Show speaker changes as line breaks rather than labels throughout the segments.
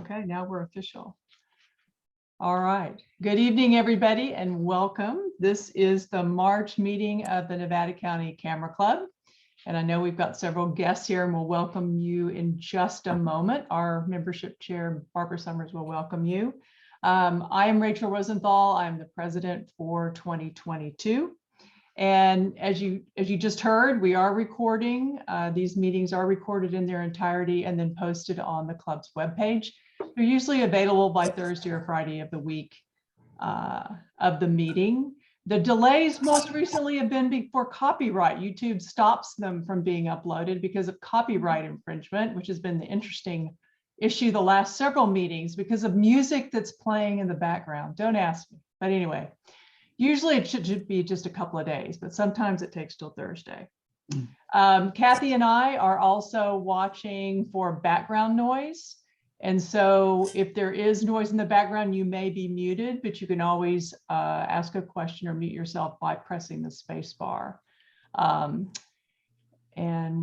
Okay, now we're official. All right. Good evening, everybody, and welcome. This is the March meeting of the Nevada County Camera Club. And I know we've got several guests here, and we'll welcome you in just a moment. Our membership chair, Barbara Summers, will welcome you. I am Rachel Rosenthal. I'm the president for 2022. And as you just heard, we are recording. These meetings are recorded in their entirety and then posted on the club's webpage. They're usually available by Thursday or Friday of the week of the meeting. The delays most recently have been for copyright. YouTube stops them from being uploaded because of copyright infringement, which has been the interesting issue the last several meetings because of music that's playing in the background. Don't ask me, but anyway. Usually it should be just a couple of days, but sometimes it takes till Thursday. Kathy and I are also watching for background noise. And so if there is noise in the background, you may be muted, but you can always ask a question or mute yourself by pressing the space bar. And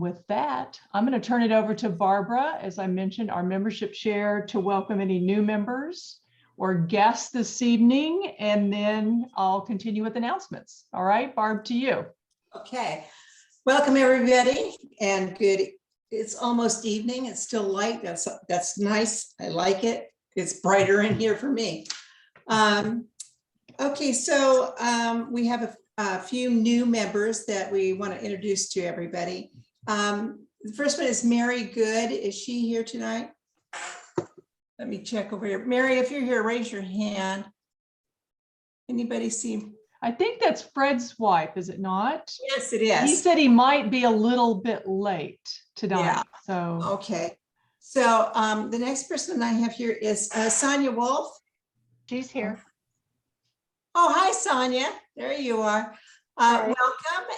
with that, I'm going to turn it over to Barbara, as I mentioned, our membership chair, to welcome any new members or guests this evening, and then I'll continue with announcements. All right, Barb, to you.
Okay, welcome everybody, and good. It's almost evening. It's still light. That's nice. I like it. It's brighter in here for me. Okay, so we have a few new members that we want to introduce to everybody. The first one is Mary Good. Is she here tonight? Let me check over here. Mary, if you're here, raise your hand. Anybody see?
I think that's Fred's wife, is it not?
Yes, it is.
He said he might be a little bit late tonight. Yeah. So
okay. So the next person I have here is Sonia Wolf.
She's here.
Oh, hi, Sonia. There you are. Welcome.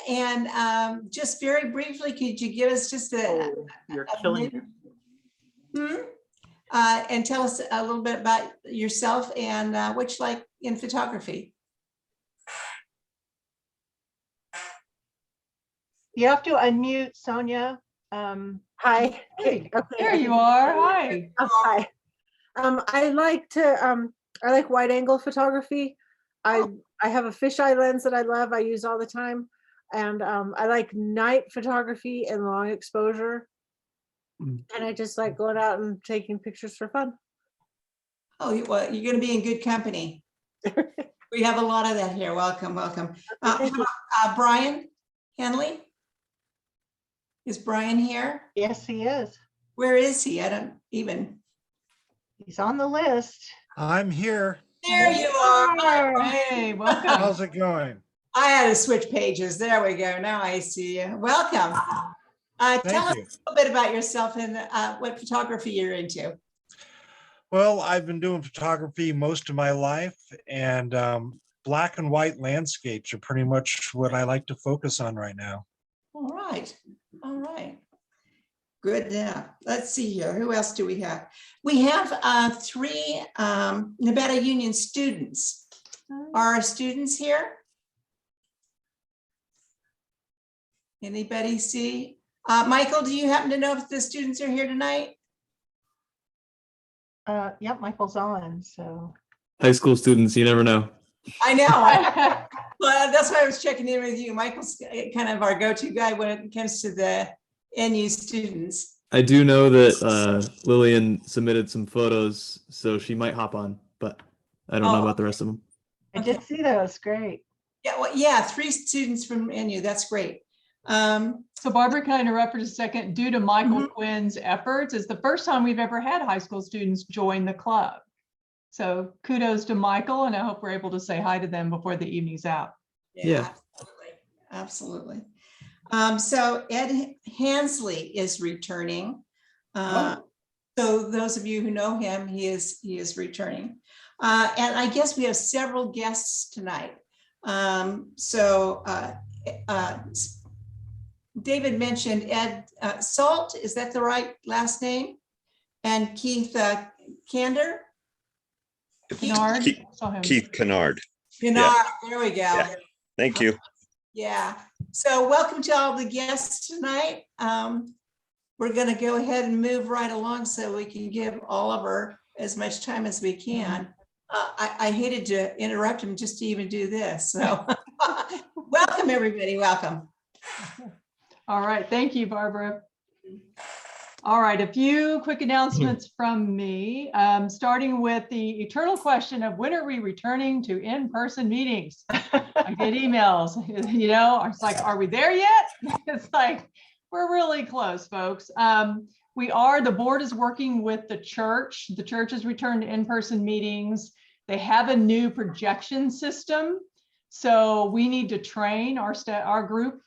And just very briefly, could you give us just
You're killing me.
And tell us a little bit about yourself and what you like in photography.
You have to unmute, Sonia. Hi.
Hey,
okay.
There you are. Hi.
Hi. I like wide angle photography. I have a fisheye lens that I love. I use all the time, and I like night photography and long exposure. And I just like going out and taking pictures for fun.
Oh, well, you're going to be in good company. We have a lot of that here. Welcome, welcome. Brian Henley. Is Brian here?
Yes, he is.
Where is he? I don't even.
He's on the list.
I'm here.
There you are.
Hey, welcome.
How's it going?
I had to switch pages. There we go. Now I see you. Welcome. Tell us a little bit about yourself and what photography you're into.
Well, I've been doing photography most of my life, and black and white landscapes are pretty much what I like to focus on right now.
All right. All right. Good. Yeah. Let's see here. Who else do we have? We have three Nevada Union students. Are our students here? Anybody see? Michael, do you happen to know if the students are here tonight?
Yep, Michael's on. So
high school students, you never know.
I know. Well, that's why I was checking in with you. Michael's kind of our go-to guy when it comes to the NU students.
I do know that Lillian submitted some photos, so she might hop on, but I don't know about the rest of them.
I did see those. Great.
Yeah, well, yeah, 3 students from NU. That's great.
So Barbara, can I interrupt for a second? Due to Michael Quinn's efforts, it's the first time we've ever had high school students join the club. So kudos to Michael, and I hope we're able to say hi to them before the evening's out.
Yeah.
Absolutely. So Ed Hansley is returning. So those of you who know him, he is returning. And I guess we have several guests tonight. David mentioned Ed Salt, is that the right last name? And Keith Kander?
Kennard.
Keith Kennard.
Kennard, there we go.
Yeah. Thank you.
Yeah, so welcome to all the guests tonight. We're going to go ahead and move right along so we can give Oliver as much time as we can. I hated to interrupt him just to even do this. So welcome, everybody. Welcome.
All right, thank you, Barbara. All right, a few quick announcements from me, starting with the eternal question of when are we returning to in-person meetings? I get emails, you know, it's like, are we there yet? It's like, we're really close, folks. The board is working with the church. The church has returned to in-person meetings. They have a new projection system. So we need to train our group.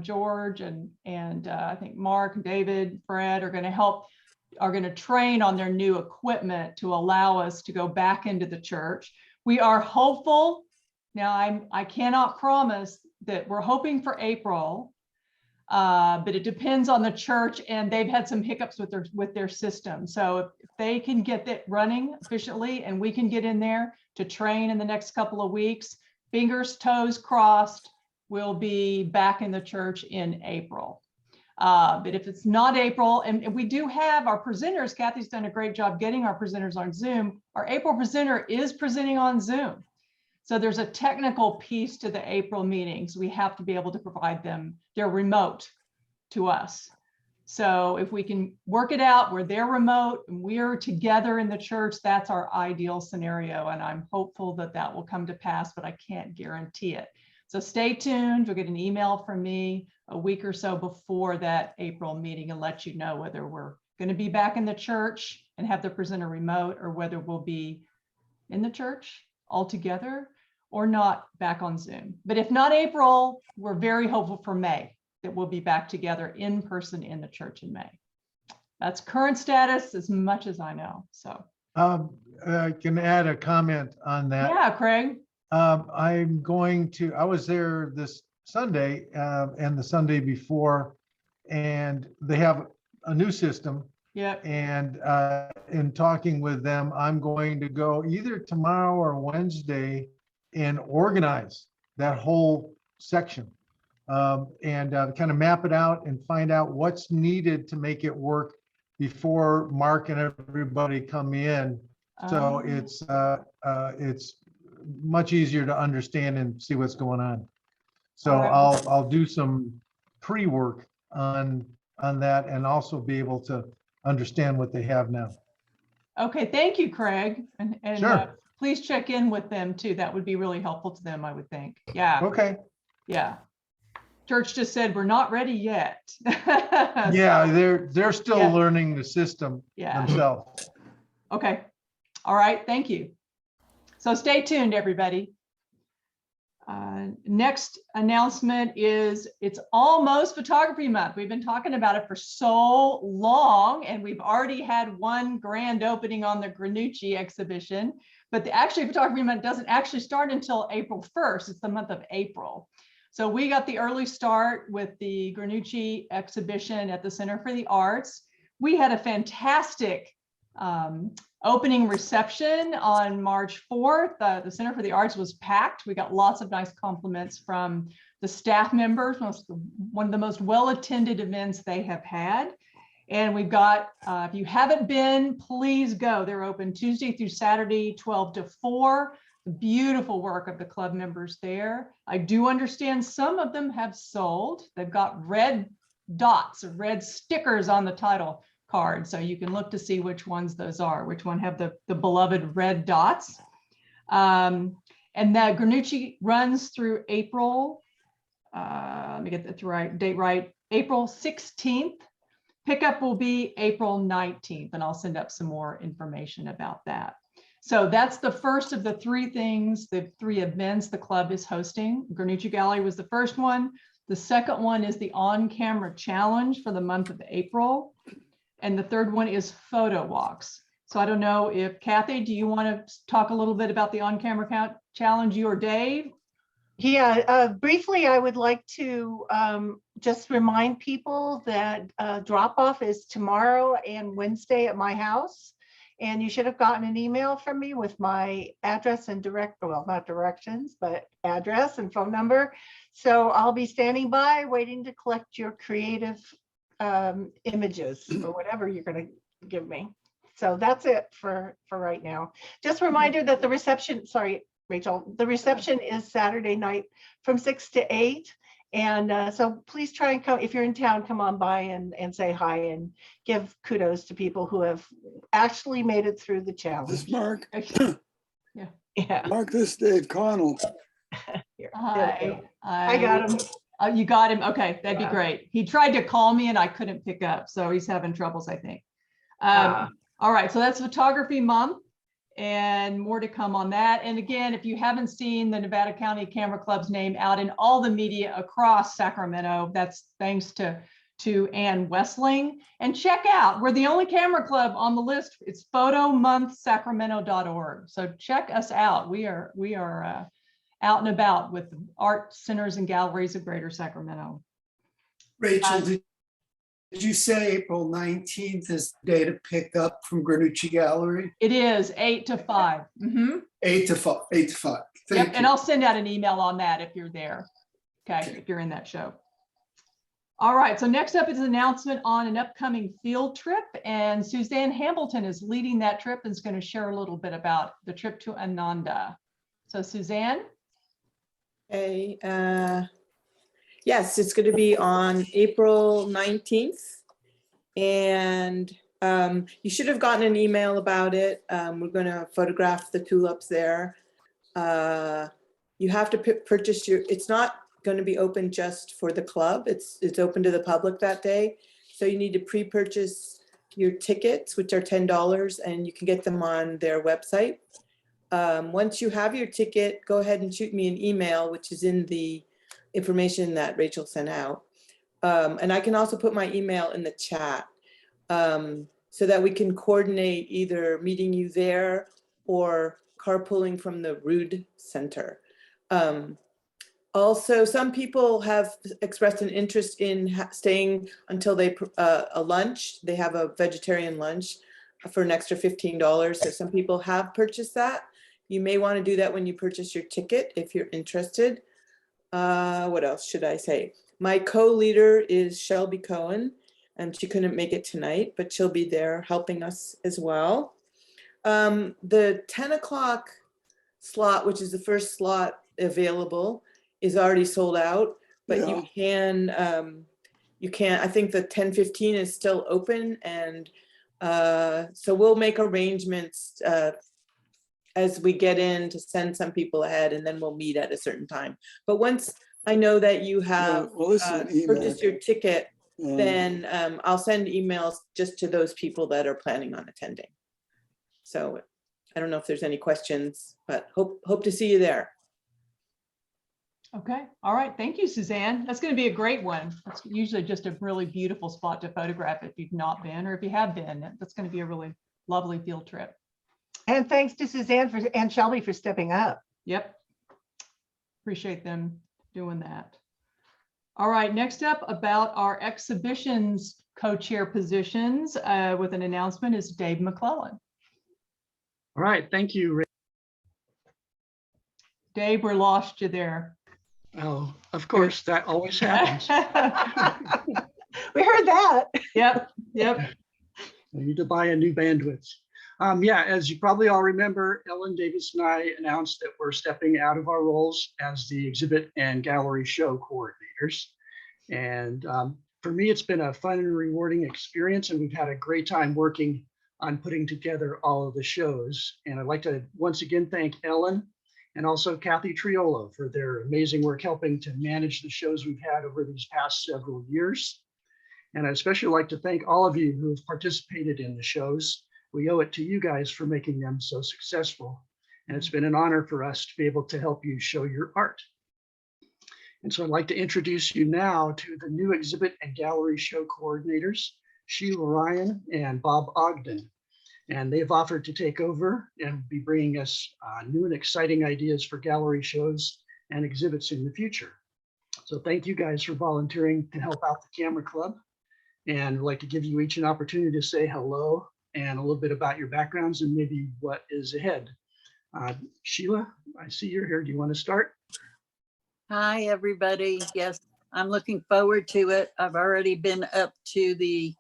George and I think Mark, David, Fred are going to train on their new equipment to allow us to go back into the church. We are hopeful. Now I cannot promise that we're hoping for April, but it depends on the church, and they've had some hiccups with their system. So if they can get that running efficiently and we can get in there to train in the next couple of weeks, fingers, toes crossed, we'll be back in the church in April. But if it's not April, and we do have our presenters, Kathy's done a great job getting our presenters on Zoom. Our April presenter is presenting on Zoom. So there's a technical piece to the April meetings. We have to be able to provide them, they're remote to us. So if we can work it out where they're remote and we're together in the church, that's our ideal scenario. And I'm hopeful that that will come to pass, but I can't guarantee it. So stay tuned. You'll get an email from me a week or so before that April meeting and let you know whether we're going to be back in the church and have the presenter remote, or whether we'll be in the church altogether or not back on Zoom. But if not April, we're very hopeful for May that we'll be back together in person in the church in May. That's current status as much as I know. So
I can add a comment on that.
yeah, Craig.
I was there this Sunday and the Sunday before, and they have a new system.
Yeah.
And in talking with them, I'm going to go either tomorrow or Wednesday and organize that whole section and kind of map it out and find out what's needed to make it work before Mark and everybody come in. So it's much easier to understand and see what's going on. So I'll do some pre-work on that and also be able to understand what they have now.
Okay, thank you, Craig. And
Sure.
Please check in with them too. That would be really helpful to them, I would think. Yeah.
Okay.
Yeah. Church just said we're not ready yet.
Yeah, they're still
Yeah.
learning the system themselves.
Okay. All right. Thank you. So stay tuned, everybody. Next announcement is it's almost photography month. We've been talking about it for so long, and we've already had one grand opening on the Granucci exhibition, but photography month doesn't actually start until April 1st. It's the month of April. So we got the early start with the Granucci exhibition at the Center for the Arts. We had a fantastic opening reception on March 4th. The Center for the Arts was packed. We got lots of nice compliments from the staff members, one of the most well-attended events they have had. And we've got, if you haven't been, please go. They're open Tuesday through Saturday, 12 to 4. The beautiful work of the club members there. I do understand some of them have sold. They've got red dots or red stickers on the title card, so you can look to see which ones those are, which one have the beloved red dots. And that Granucci runs through April, let me get the date right, April 16th. Pickup will be April 19th, and I'll send up some more information about that. So that's the first of the three things, the three events the club is hosting. Granucci Gallery was the first one. The second one is the on-camera challenge for the month of April. And the third one is photo walks. So I don't know if Kathy, do you want to talk a little bit about the on-camera challenge, you or Dave?
Yeah, briefly, I would like to just remind people that drop-off is tomorrow and Wednesday at my house. And you should have gotten an email from me with my address and not directions, but address and phone number. So I'll be standing by waiting to collect your creative images or whatever you're going to give me. So that's it for right now. Just a reminder that the reception, sorry, Rachel, the reception is Saturday night from 6 to 8. And so please try and come, if you're in town, come on by and say hi and give kudos to people who have actually made it through the
This
challenge.
Mark,
Yeah.
Mark, this is Dave Connell.
Here, there we
Hi.
go. I got him.
Oh, you got him. Okay, that'd be
Yeah.
great. He tried to call me and I couldn't pick up, so he's having troubles, I think. All right, so that's Photography Month and more to come on that. And again, if you haven't seen the Nevada County Camera Club's name out in all the media across Sacramento, that's thanks to Ann Westling. And check out, we're the only camera club on the list. It's photomonthsacramento.org. So check us out. We are out and about with the art centers and galleries of Greater Sacramento.
Rachel, did you say April 19th is the day to pick up from Granucci Gallery?
It is 8 to 5. Mhm.
8 to 5, 8 to 5.
Yep,
Thank
and
you.
I'll send out an email on that if you're there. Okay, if you're in that show. All right, so next up is an announcement on an upcoming field trip, and Suzanne Hamilton is leading that trip and is going to share a little bit about the trip to Ananda. So Suzanne?
Okay, yes, it's going to be on April 19th. And you should have gotten an email about it. We're going to photograph the tulips there. You have to purchase it's not going to be open just for the club. It's open to the public that day. So you need to pre-purchase your tickets, which are $10, and you can get them on their website. Once you have your ticket, go ahead and shoot me an email, which is in the information that Rachel sent out. And I can also put my email in the chat so that we can coordinate either meeting you there or carpooling from the Rood Center. Also, some people have expressed an interest in staying until a lunch. They have a vegetarian lunch for an extra $15. So some people have purchased that. You may want to do that when you purchase your ticket if you're interested. What else should I say? My co-leader is Shelby Cohen, and she couldn't make it tonight, but she'll be there helping us as well. The 10 o'clock slot, which is the first slot available, is already sold out, but
Yeah.
you can, I think the 10:15 is still open, and so we'll make arrangements as we get in to send some people ahead, and then we'll meet at a certain time. But once I know that you have
Well, this is an email.
purchased your ticket,
Um,
then I'll send emails just to those people that are planning on attending. So I don't know if there's any questions, but hope to see you there.
Okay, all right. Thank you, Suzanne. That's going to be a great one. That's usually just a really beautiful spot to photograph if you've not been, or if you have been, that's going to be a really lovely field trip.
And thanks to Suzanne and Shelby for stepping up.
Yep. Appreciate them doing that. All right, next up about our exhibitions co-chair positions with an announcement is Dave McClellan.
All right, thank you.
Dave, we lost you there.
Oh, of course, that always happens.
We heard that.
Yep.
I need to buy a new bandwidth. Yeah, as you probably all remember, Ellen Davis and I announced that we're stepping out of our roles as the exhibit and gallery show coordinators. And for me, it's been a fun and rewarding experience, and we've had a great time working on putting together all of the shows. And I'd like to once again thank Ellen and also Kathy Triolo for their amazing work helping to manage the shows we've had over these past several years. And I'd especially like to thank all of you who have participated in the shows. We owe it to you guys for making them so successful. And it's been an honor for us to be able to help you show your art. And so I'd like to introduce you now to the new exhibit and gallery show coordinators, Sheila Ryan and Bob Ogden. And they've offered to take over and be bringing us new and exciting ideas for gallery shows and exhibits in the future. So thank you guys for volunteering to help out the Camera Club. And I'd like to give you each an opportunity to say hello and a little bit about your backgrounds and maybe what is ahead. Sheila, I see you're here. Do you want to start?
Hi, everybody. Yes, I'm looking forward to it. I've already been up to the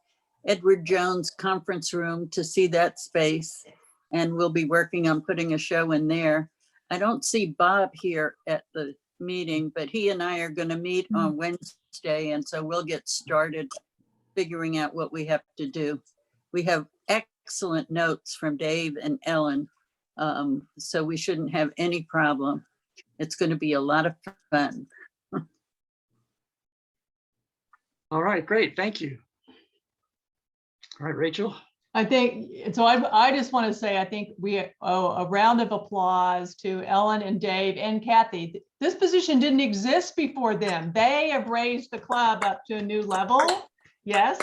Edward Jones conference room to see that space. And we'll be working on putting a show in there. I don't see Bob here at the meeting, but he and I are going to meet on Wednesday. And so we'll get started figuring out what we have to do. We have excellent notes from Dave and Ellen. So we shouldn't have any problem. It's going to be a lot of fun.
All right, great. Thank you. All right, Rachel.
I think, so I just want to say, I think we owe a round of applause to Ellen and Dave and Kathy. This position didn't exist before them. They have raised the club up to a new level. Yes,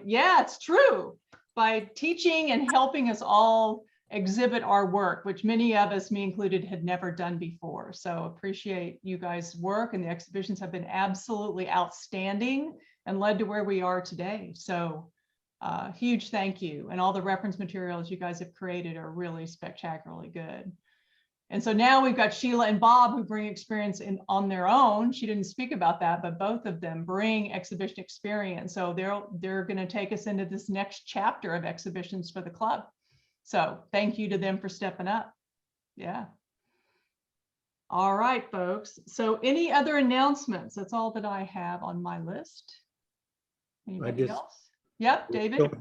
yeah, it's true. By teaching and helping us all exhibit our work, which many of us, me included, had never done before. So appreciate you guys' work, and the exhibitions have been absolutely outstanding and led to where we are today. So huge thank you. And all the reference materials you guys have created are really spectacularly good. And so now we've got Sheila and Bob, who bring experience on their own. She didn't speak about that, but both of them bring exhibition experience. So they're going to take us into this next chapter of exhibitions for the club. So thank you to them for stepping up. Yeah. All right, folks. So any other announcements? That's all that I have on my list. Anybody else? Yep, David.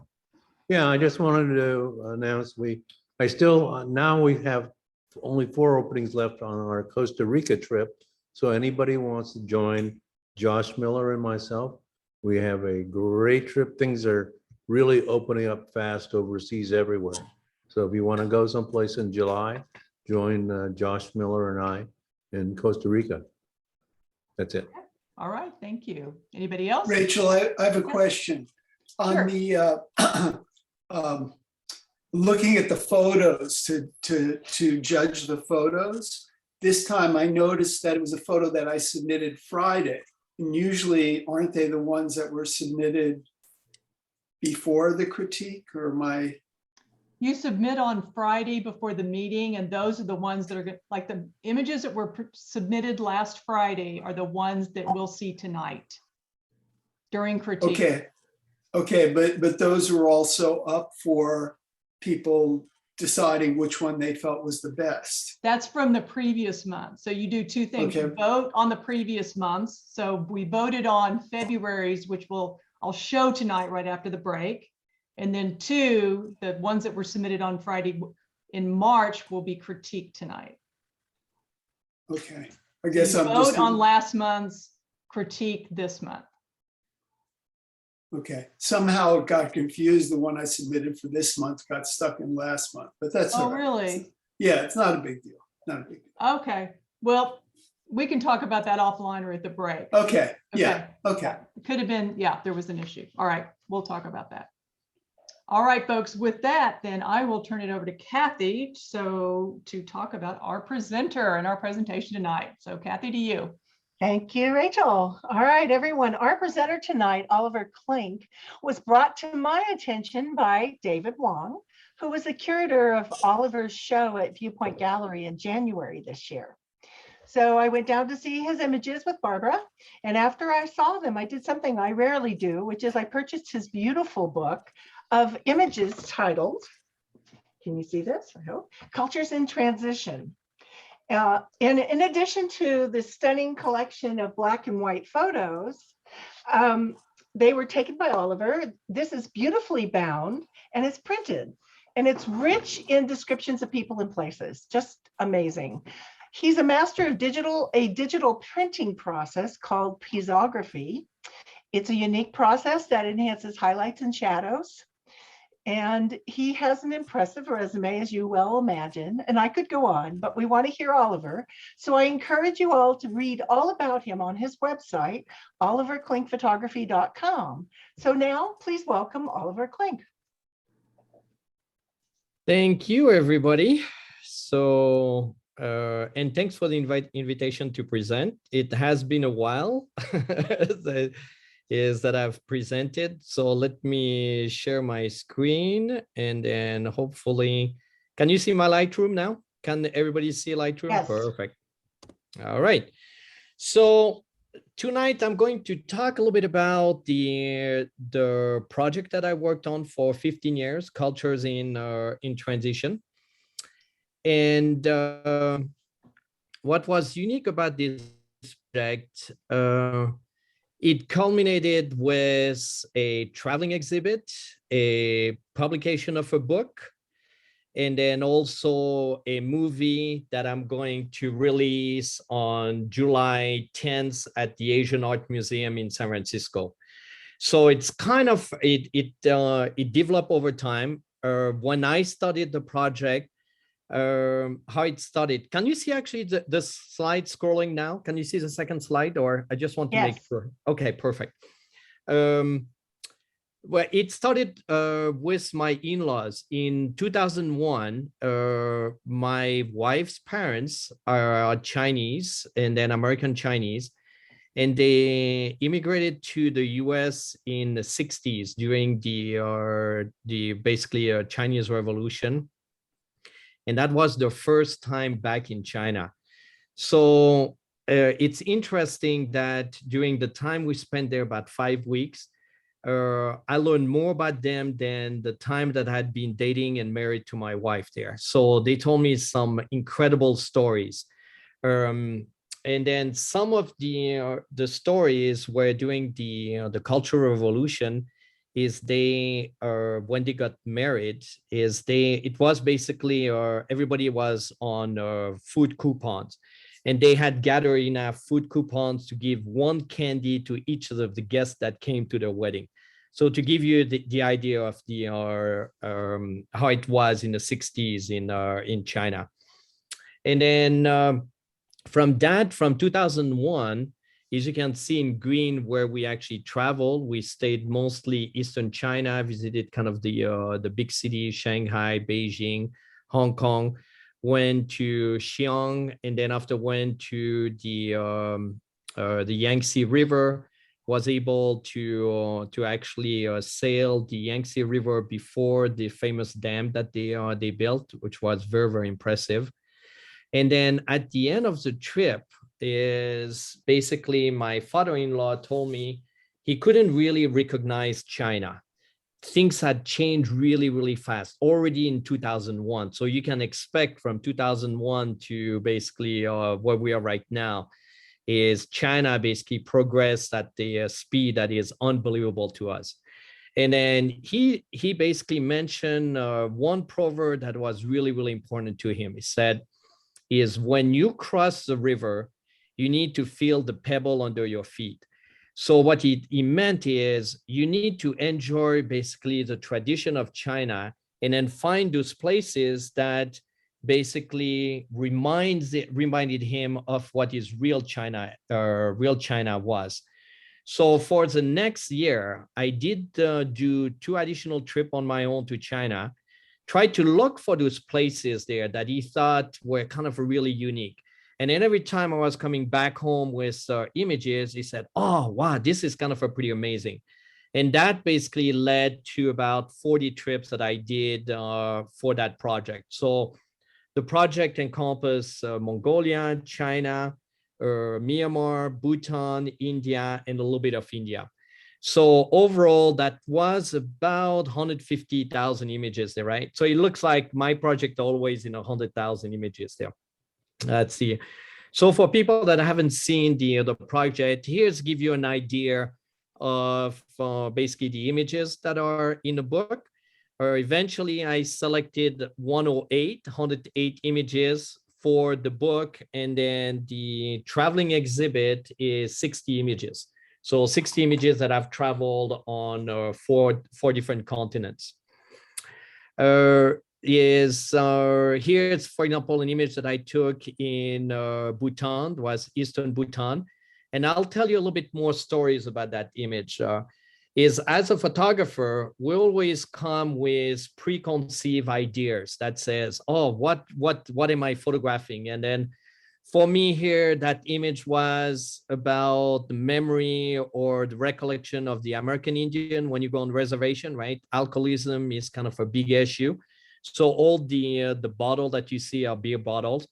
Yeah, I just wanted to announce now we have only 4 openings left on our Costa Rica trip. So anybody who wants to join Josh Miller and myself, we have a great trip. Things are really opening up fast overseas everywhere. So if you want to go someplace in July, join Josh Miller and I in Costa Rica. That's it.
All right, thank you. Anybody else?
Rachel, I have a question. On
Sure.
the looking at the photos to judge the photos, this time I noticed that it was a photo that I submitted Friday. And usually, aren't they the ones that were submitted before the critique, or my?
You submit on Friday before the meeting, and those are the ones that are like the images that were submitted last Friday are the ones that we'll see tonight during critique.
Okay, but those were also up for people deciding which one they felt was the best.
That's from the previous month. So you do 2 things. You
Okay.
vote on the previous months. So we voted on February's, which I'll show tonight right after the break. And then 2, the ones that were submitted on Friday in March will be critiqued tonight.
Okay, I guess
You
I'm
vote
just.
on last month's, critique this month.
Okay, somehow it got confused. The one I submitted for this month got stuck in last month, but that's all
Oh,
right.
really?
Yeah, it's not a big deal. Not a big deal.
Okay. Well, we can talk about that offline or at the break.
Okay, yeah, okay.
It could have been, yeah, there was an issue. All right, we'll talk about that. All right, folks, with that, then I will turn it over to Kathy to talk about our presenter and our presentation tonight. So Kathy, to you.
Thank you, Rachel. All right, everyone. Our presenter tonight, Oliver Klink, was brought to my attention by David Wong, who was the curator of Oliver's show at Viewpoint Gallery in January this year. So I went down to see his images with Barbara, and after I saw them, I did something I rarely do, which is I purchased his beautiful book of images titled, can you see this? I hope, Cultures in Transition. And in addition to the stunning collection of black and white photos, they were taken by Oliver. This is beautifully bound and it's printed, and it's rich in descriptions of people and places. Just amazing. He's a master of a digital printing process called pisography. It's a unique process that enhances highlights and shadows. And he has an impressive resume, as you well imagine, and I could go on, but we want to hear Oliver. So I encourage you all to read all about him on his website, oliverklinkphotography.com. So now please welcome Oliver Klink.
Thank you, everybody. So, and thanks for the invitation to present. It has been a while that I've presented. So let me share my screen, and then hopefully, can you see my Lightroom now? Can everybody see Lightroom?
Yes.
Perfect. All right. So tonight I'm going to talk a little bit about the project that I worked on for 15 years, Cultures in Transition. And what was unique about this project, it culminated with a traveling exhibit, a publication of a book, and then also a movie that I'm going to release on July 10th at the Asian Art Museum in San Francisco. So it's kind of, it developed over time. When I studied the project, how it started. Can you see actually the slide scrolling now? Can you see the second slide, or I just want to make
Yes.
sure? Okay, perfect. Well, it started with my in-laws in 2001. My wife's parents are Chinese and then American Chinese, and they immigrated to the U.S. in the 60s during the basically Chinese Revolution. And that was the first time back in China. So it's interesting that during the time we spent there, about 5 weeks, I learned more about them than the time that I had been dating and married to my wife there. So they told me some incredible stories. And then some of the stories were during the Cultural Revolution, is they when they got married, it was basically everybody was on food coupons, and they had gathered enough food coupons to give one candy to each of the guests that came to their wedding. So to give you the idea of the how it was in the 60s in China. And then from 2001, as you can see in green, where we actually traveled, we stayed mostly Eastern China, visited kind of the big cities, Shanghai, Beijing, Hong Kong, went to Xi'an, and then after went to the Yangtze River, was able to actually sail the Yangtze River before the famous dam that they built, which was very, very impressive. And then at the end of the trip, is basically my father-in-law told me he couldn't really recognize China. Things had changed really, really fast already in 2001. So you can expect from 2001 to basically where we are right now, is China basically progressed at the speed that is unbelievable to us. And then he basically mentioned one proverb that was really, really important to him. He said, is when you cross the river, you need to feel the pebble under your feet. So what he meant is you need to enjoy basically the tradition of China, and then find those places that basically reminded him of what is real China was. So for the next year, I did do 2 additional trips on my own to China, tried to look for those places there that he thought were kind of really unique. And then every time I was coming back home with images, he said, oh, wow, this is kind of pretty amazing. And that basically led to about 40 trips that I did for that project. So the project encompassed Mongolia, China, Myanmar, Bhutan, India, and a little bit of India. So overall, that was about 150,000 images there, right? So it looks like my project always in 100,000 images there. Let's see. So for people that haven't seen the project, here's give you an idea of basically the images that are in the book. Eventually, I selected 108 images for the book, and then the traveling exhibit is 60 images. So 60 images that I've traveled on four different continents. Here's, for example, an image that I took in Bhutan, was Eastern Bhutan. And I'll tell you a little bit more stories about that image. Is as a photographer, we always come with preconceived ideas that says, oh, what am I photographing? And then for me here, that image was about the memory or the recollection of the American Indian when you go on reservation, right? Alcoholism is kind of a big issue. So all the bottle that you see are beer bottles.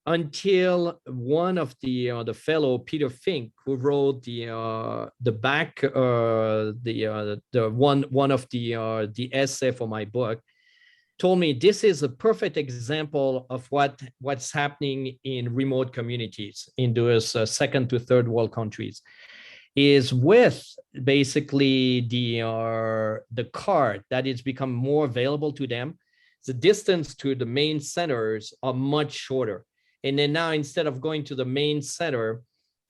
until one of the fellow Peter Fink, who wrote the back the one of the essay for my book, told me this is a perfect example of what's happening in remote communities in those second to third world countries, is with basically the card that it's become more available to them. The distance to the main centers are much shorter. And then now, instead of going to the main center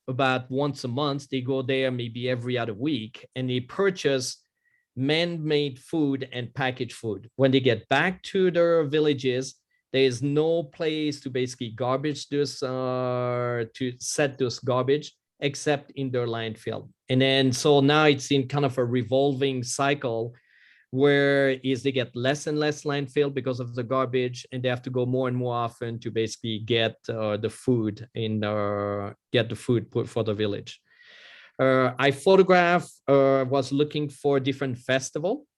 about once a month, they go there maybe every other week, and they purchase man-made food and packaged food. When they get back to their villages, there is no place to basically garbage this, to set this garbage, except in their landfill. And then, so now it's in kind of a revolving cycle where they get less and less landfill because of the garbage, and they have to go more and more often to basically get the food get the food put for the village. I was looking for a different festival.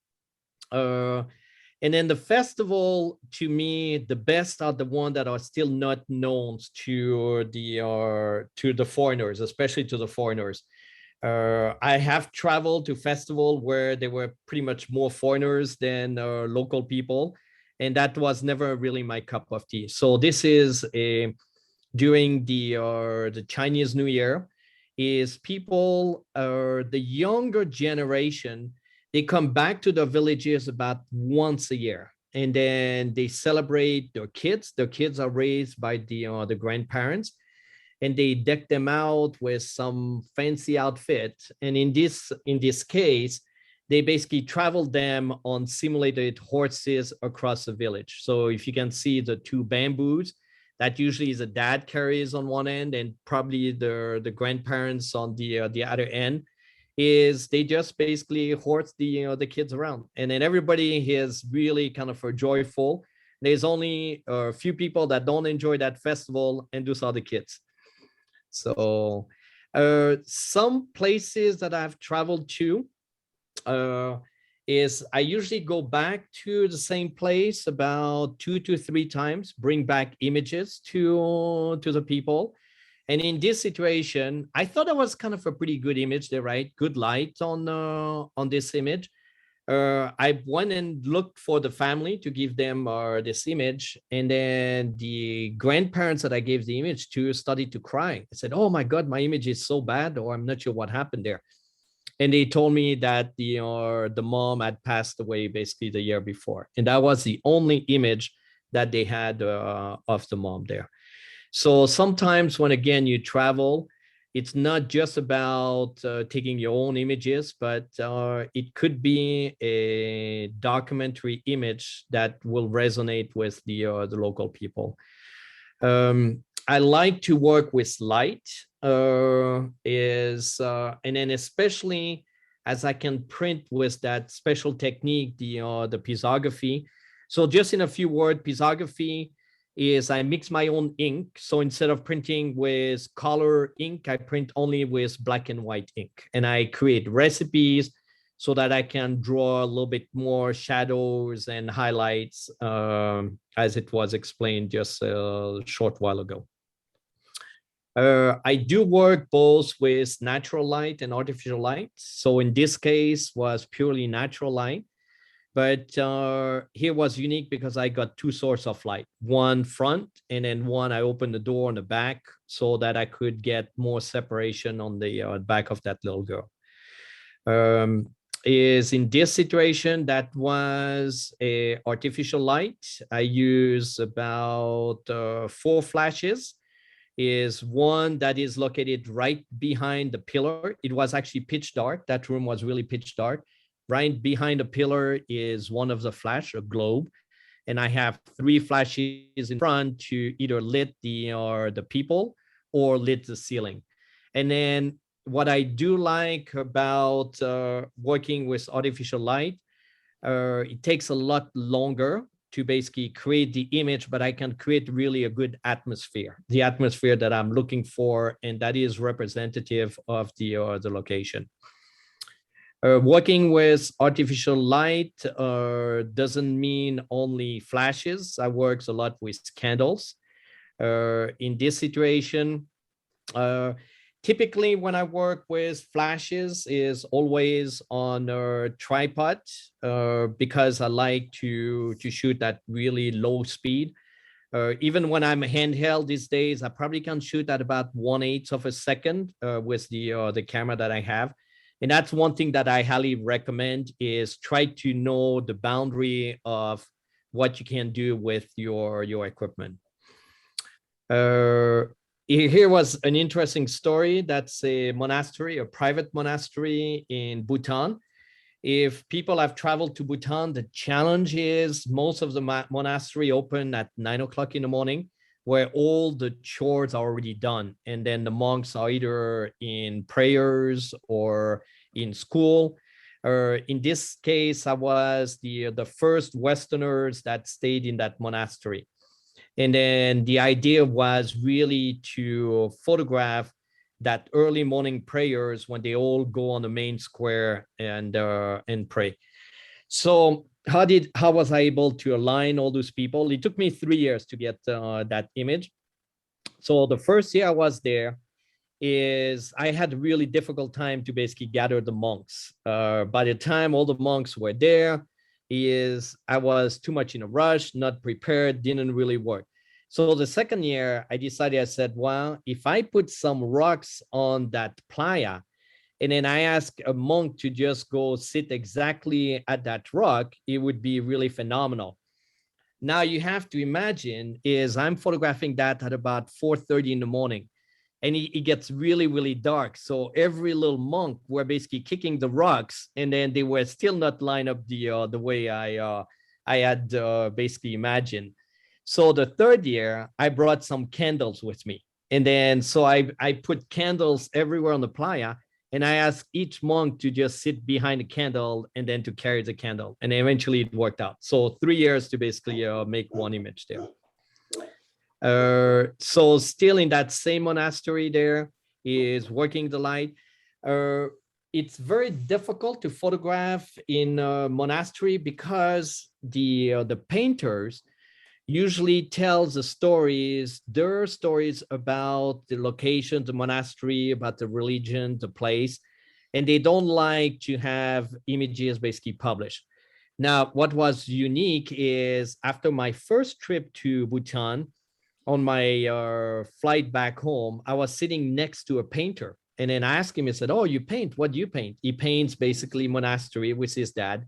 And then the festival, to me, the best are the ones that are still not known to the foreigners, especially to the foreigners. I have traveled to festival where there were pretty much more foreigners than local people, and that was never really my cup of tea. So this is during the Chinese New Year, is people, the younger generation, they come back to the villages about once a year, and then they celebrate their kids. Their kids are raised by the grandparents, and they deck them out with some fancy outfit. And in this case, they basically travel them on simulated horses across the village. So if you can see the two bamboos, that usually is a dad carries on one end, and probably the grandparents on the other end, is they just basically horse the kids around. And then everybody is really kind of joyful. There's only a few people that don't enjoy that festival, and those are the kids. So some places that I've traveled to is I usually go back to the same place about 2 to 3 times, bring back images to the people. And in this situation, I thought it was kind of a pretty good image there, right? Good light on this image. I went and looked for the family to give them this image. And then the grandparents that I gave the image to started to cry. I said, oh my God, my image is so bad, or I'm not sure what happened there. And they told me that the mom had passed away basically the year before. And that was the only image that they had of the mom there. So sometimes when, again, you travel, it's not just about taking your own images, but it could be a documentary image that will resonate with the local people. I like to work with light, and then especially as I can print with that special technique, the pisography. So just in a few words, pisography is I mix my own ink. So instead of printing with color ink, I print only with black and white ink. And I create recipes so that I can draw a little bit more shadows and highlights, as it was explained just a short while ago. I do work both with natural light and artificial light. So in this case was purely natural light. But here was unique because I got 2 sources of light, one front, and then one I opened the door on the back so that I could get more separation on the back of that little girl. Is in this situation, that was a artificial light. I use about 4 flashes. Is one that is located right behind the pillar. It was actually pitch dark. That room was really pitch dark. Right behind the pillar is one of the flash, a globe. And I have 3 flashes in front to either lit the people or lit the ceiling. And then what I do like about working with artificial light, it takes a lot longer to basically create the image, but I can create really a good atmosphere, the atmosphere that I'm looking for, and that is representative of the location. Working with artificial light doesn't mean only flashes. I work a lot with candles. In this situation, typically when I work with flashes is always on a tripod because I like to shoot at really low speed. Even when I'm handheld these days, I probably can shoot at about 1/8 of a second with the camera that I have. And that's one thing that I highly recommend is try to know the boundary of what you can do with your equipment. Here was an interesting story. That's a monastery, a private monastery in Bhutan. If people have traveled to Bhutan, the challenge is most of the monastery open at 9 o'clock in the morning, where all the chores are already done. And then the monks are either in prayers or in school. In this case, I was the first Westerners that stayed in that monastery. And then the idea was really to photograph that early morning prayers when they all go on the main square and pray. So how was I able to align all those people? It took me 3 years to get that image. So the first year I was there is I had a really difficult time to basically gather the monks. By the time all the monks were there, I was too much in a rush, not prepared, didn't really work. So the second year I decided, I said, well, if I put some rocks on that playa, and then I ask a monk to just go sit exactly at that rock, it would be really phenomenal. Now you have to imagine is I'm photographing that at about 4:30 in the morning. And it gets really, really dark. So every little monk were basically kicking the rocks, and then they were still not lined up the way I had basically imagined. So the third year, I brought some candles with me. And then so I put candles everywhere on the playa, and I asked each monk to just sit behind the candle and then to carry the candle. And eventually it worked out. So 3 years to basically make one image there. So still in that same monastery there is working the light. It's very difficult to photograph in a monastery because the painters usually tells the stories, their stories about the location, the monastery, about the religion, the place, and they don't like to have images basically published. Now, what was unique is after my first trip to Bhutan, on my flight back home, I was sitting next to a painter. And then I asked him, I said, oh, you paint, what do you paint? He paints basically monastery with his dad.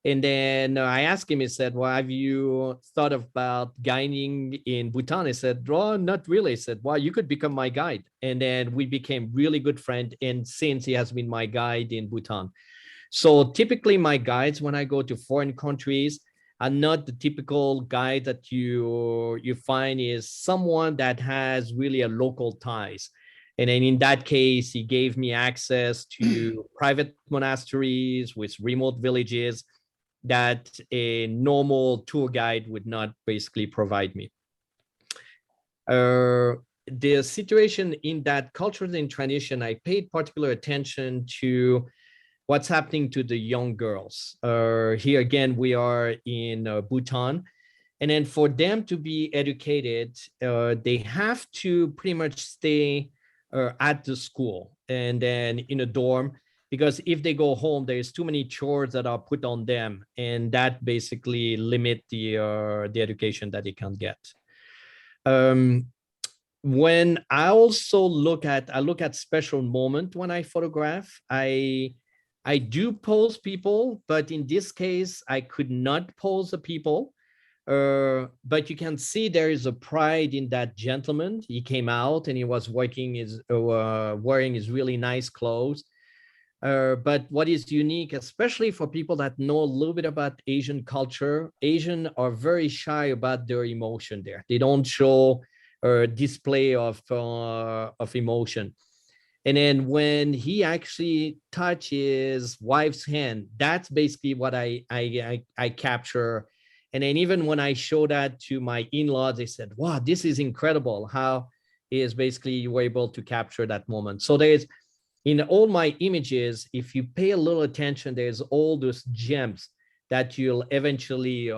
And then I asked him, he said, well, have you thought about guiding in Bhutan? I said, well, not really. I said, well, you could become my guide. And then we became really good friends. And since he has been my guide in Bhutan. So typically my guides, when I go to foreign countries, are not the typical guide that you find is someone that has really a local ties. And then in that case, he gave me access to private monasteries with remote villages that a normal tour guide would not basically provide me. The situation in that culture and tradition, I paid particular attention to what's happening to the young girls. Here again, we are in Bhutan. And then for them to be educated, they have to pretty much stay at the school and then in a dorm, because if they go home, there's too many chores that are put on them, and that basically limit the education that they can get. When I also look at special moment when I photograph, I do pose people, but in this case, I could not pose the people. But you can see there is a pride in that gentleman. He came out and he was wearing his really nice clothes. But what is unique, especially for people that know a little bit about Asian culture, Asian are very shy about their emotion there. They don't show a display of emotion. And then when he actually touched his wife's hand, that's basically what I capture. And then even when I showed that to my in-laws, they said, wow, this is incredible. How is basically you were able to capture that moment. So there's, in all my images, if you pay a little attention, there's all those gems that you'll eventually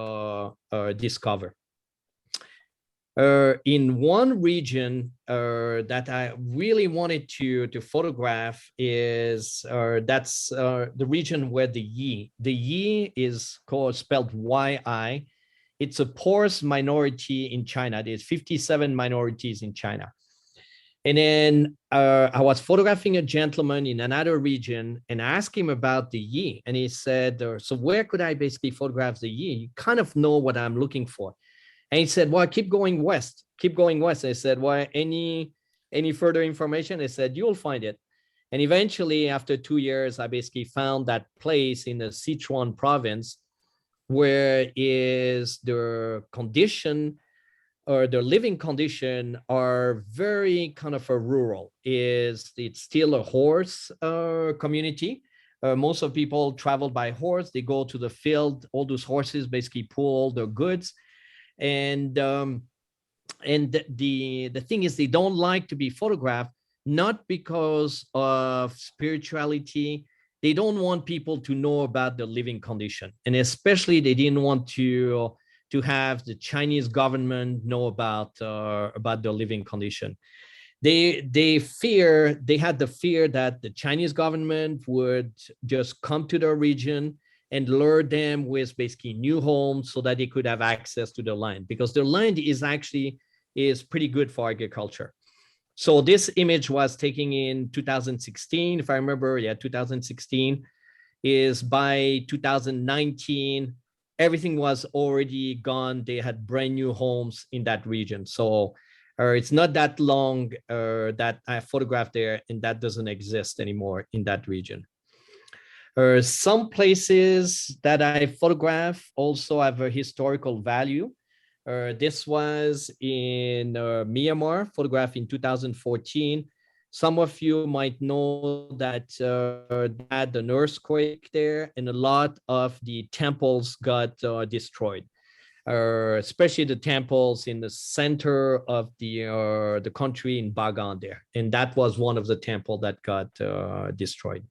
discover. In one region that I really wanted to photograph is that's the region where the Yi is spelled Y-I. It's a poorest minority in China. There's 57 minorities in China. And then I was photographing a gentleman in another region and asked him about the Yi. And he said, so where could I basically photograph the Yi? You kind of know what I'm looking for. And he said, well, keep going west, keep going west. I said, well, any further information? I said, you'll find it. And eventually, after 2 years, I basically found that place in the Sichuan province where is the condition or the living condition are very kind of a rural. It's still a horse community. Most of people travel by horse. They go to the field. All those horses basically pull all their goods. And the thing is, they don't like to be photographed, not because of spirituality. They don't want people to know about the living condition. And especially they didn't want to have the Chinese government know about the living condition. They had the fear that the Chinese government would just come to their region and lure them with basically new homes so that they could have access to the land, because the land is pretty good for agriculture. So this image was taken in 2016, if I remember, 2016. Is by 2019, everything was already gone. They had brand new homes in that region. So it's not that long that I photographed there, and that doesn't exist anymore in that region. Some places that I photograph also have a historical value. This was in Myanmar, photographed in 2014. Some of you might know that they had an earthquake there, and a lot of the temples got destroyed, especially the temples in the center of the country in Bagan there. And that was one of the temples that got destroyed.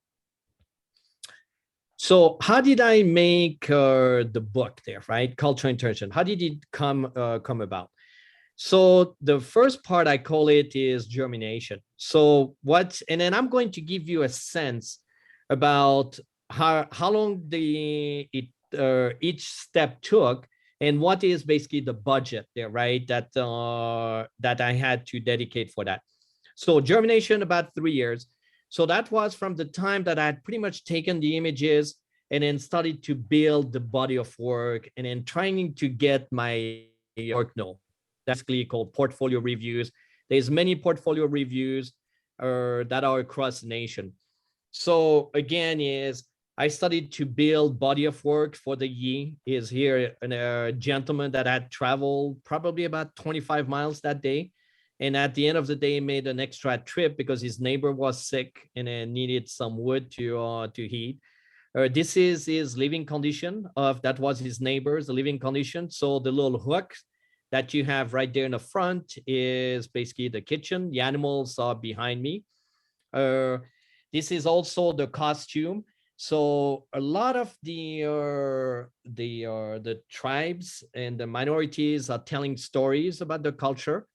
So how did I make the book there, right? Cultural Intention. How did it come about? So the first part, I call it, is germination. So and then I'm going to give you a sense about how long each step took, and what is basically the budget there, right? That I had to dedicate for that. So germination, about 3 years. So that was from the time that I had pretty much taken the images and then started to build the body of work, and then trying to get my work known. That's basically called portfolio reviews. There's many portfolio reviews that are across the nation. So again, I started to build body of work for the Yi. Is here a gentleman that had traveled probably about 25 miles that day. And at the end of the day, made an extra trip because his neighbor was sick and needed some wood to heat. This is his living condition that was his neighbor's living condition. So the little hook that you have right there in the front is basically the kitchen. The animals are behind me. This is also the costume. So a lot of the tribes and the minorities are telling stories about the culture.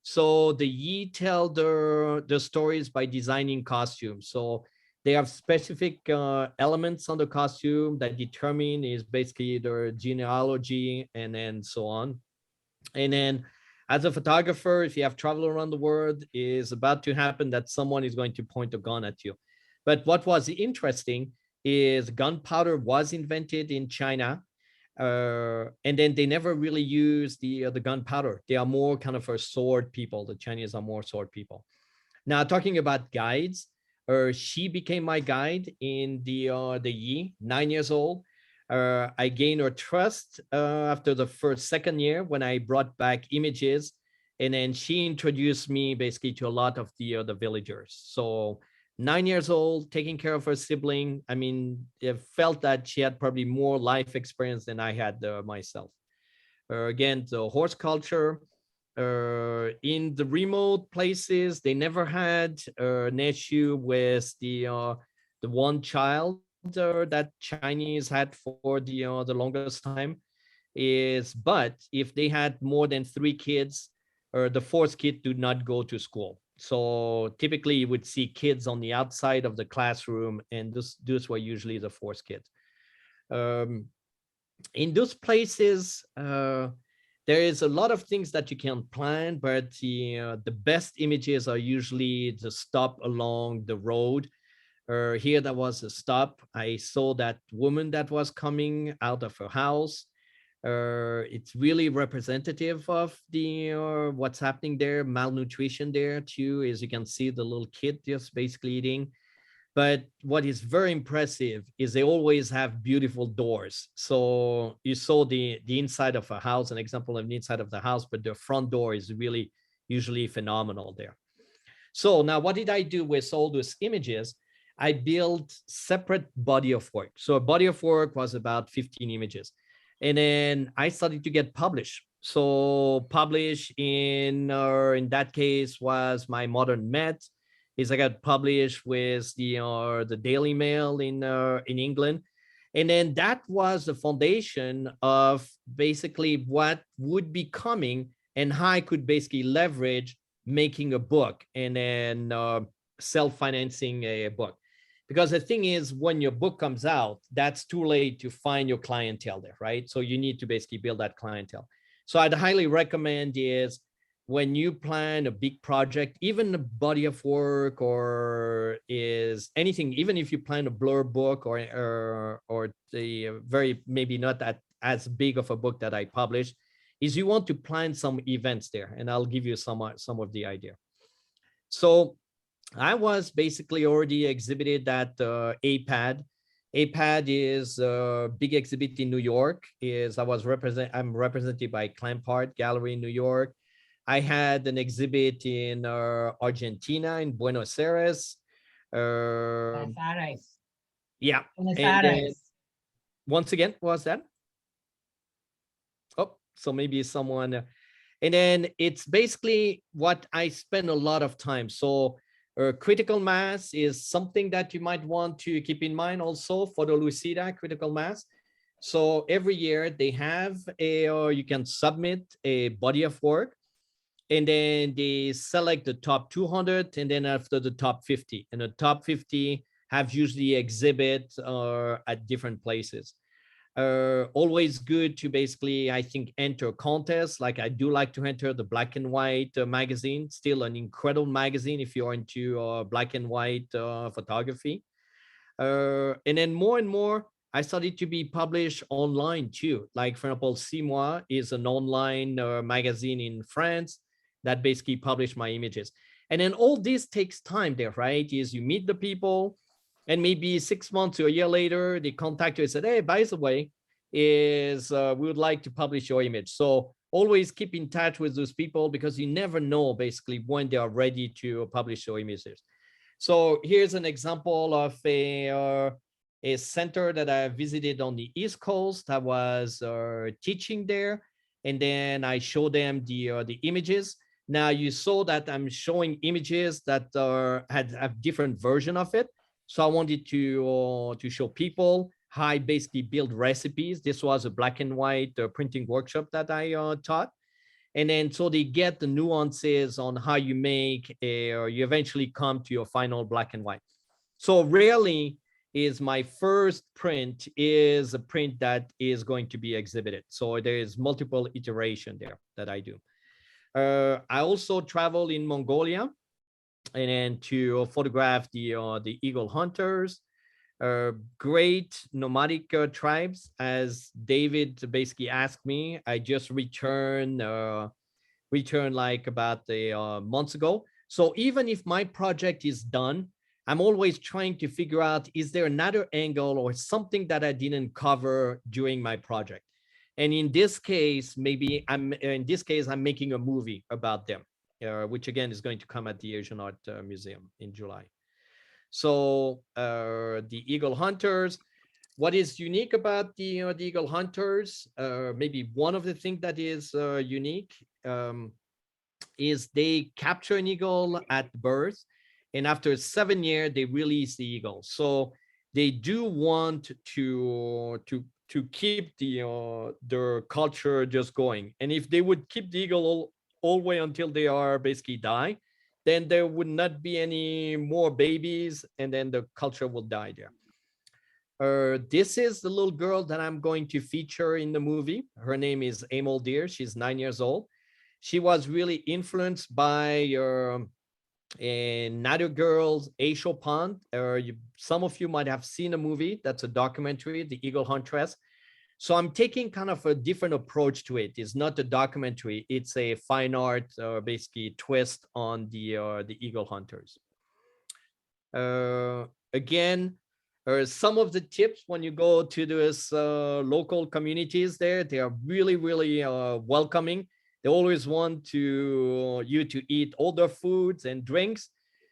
So the Yi tell the stories by designing costumes. So they have specific elements on the costume that determine is basically their genealogy and then so on. And then as a photographer, if you have traveled around the world, is about to happen that someone is going to point a gun at you. But what was interesting is gunpowder was invented in China. And then they never really used the gunpowder. They are more kind of a sword people. The Chinese are more sword people. Now, talking about guides, she became my guide in the Yi, 9 years old. I gained her trust after the second year when I brought back images, and then she introduced me basically to a lot of the villagers. So 9 years old, taking care of her sibling. I mean, it felt that she had probably more life experience than I had myself. Again, the horse culture. In the remote places, they never had an issue with the one child that Chinese had for the longest time. But if they had more than 3 kids, the forced kids do not go to school. So typically you would see kids on the outside of the classroom, and those were usually the forced kids. In those places, there is a lot of things that you can plan, but the best images are usually the stop along the road. Here there was a stop. I saw that woman that was coming out of her house. It's really representative of the what's happening there, malnutrition there too, as you can see the little kid just basically eating. But what is very impressive is they always have beautiful doors. So you saw the inside of a house, an example of the inside of the house, but the front door is really usually phenomenal there. So now what did I do with all those images? I built separate body of work. So a body of work was about 15 images. And then I started to get published. So published in that case was my Modern Met. Is I got published with the Daily Mail in England. And then that was the foundation of basically what would be coming and how I could basically leverage making a book and then self-financing a book. Because the thing is, when your book comes out, that's too late to find your clientele there, right? So you need to basically build that clientele. So I'd highly recommend is when you plan a big project, even a body of work or is anything, even if you plan a blurb book or the very maybe not that as big of a book that I published, is you want to plan some events there, and I'll give you some of the idea. So I was basically already exhibited at APAD. APAD is a big exhibit in New York. I'm represented by Clampart Gallery in New York. I had an exhibit in Argentina, in Buenos Aires.
Buenos Aires.
Yeah.
Buenos
And then,
Aires.
once again, what was that? Oh, so maybe someone. And then it's basically what I spend a lot of time. So critical mass is something that you might want to keep in mind also for the Lucida critical mass. So every year they have or you can submit a body of work, and then they select the top 200, and then after the top 50, and the top 50 have usually exhibit at different places. Always good to basically, I think, enter contests. Like I do like to enter the Black and White magazine, still an incredible magazine if you're into black and white photography. And then more and more, I started to be published online too. Like for example, Simois is an online magazine in France that basically published my images. And then all this takes time there, right? Is you meet the people, and maybe 6 months or a year later, they contact you and said, hey, by the way, we would like to publish your image. So always keep in touch with those people, because you never know basically when they are ready to publish your images. So here's an example of a center that I visited on the East Coast. I was teaching there, and then I showed them the images. Now you saw that I'm showing images that have different version of it. So I wanted to show people how I basically build recipes. This was a black and white printing workshop that I taught. And then so they get the nuances on how you make or you eventually come to your final black and white. So rarely is my first print is a print that is going to be exhibited. So there is multiple iteration there that I do. I also travel in Mongolia, and then to photograph the eagle hunters, great nomadic tribes. As David basically asked me, I just returned like about months ago. So even if my project is done, I'm always trying to figure out, is there another angle or something that I didn't cover during my project? And in this case, I'm making a movie about them, which again is going to come at the Asian Art Museum in July. So the eagle hunters, what is unique about the eagle hunters? Maybe one of the things that is unique is they capture an eagle at birth, and after 7 years they release the eagle. So they do want to keep their culture just going. And if they would keep the eagle all the way until they are basically die, then there would not be any more babies, and then the culture will die there. This is the little girl that I'm going to feature in the movie. Her name is Amol Deer. She's 9 years old. She was really influenced by another girl, Aisho Pond. Some of you might have seen a movie. That's a documentary, The Eagle Huntress. So I'm taking kind of a different approach to it. It's not a documentary. It's a fine art, basically twist on the eagle hunters. Again, some of the tips when you go to those local communities there, they are really, really welcoming. They always want you to eat all their foods and drinks.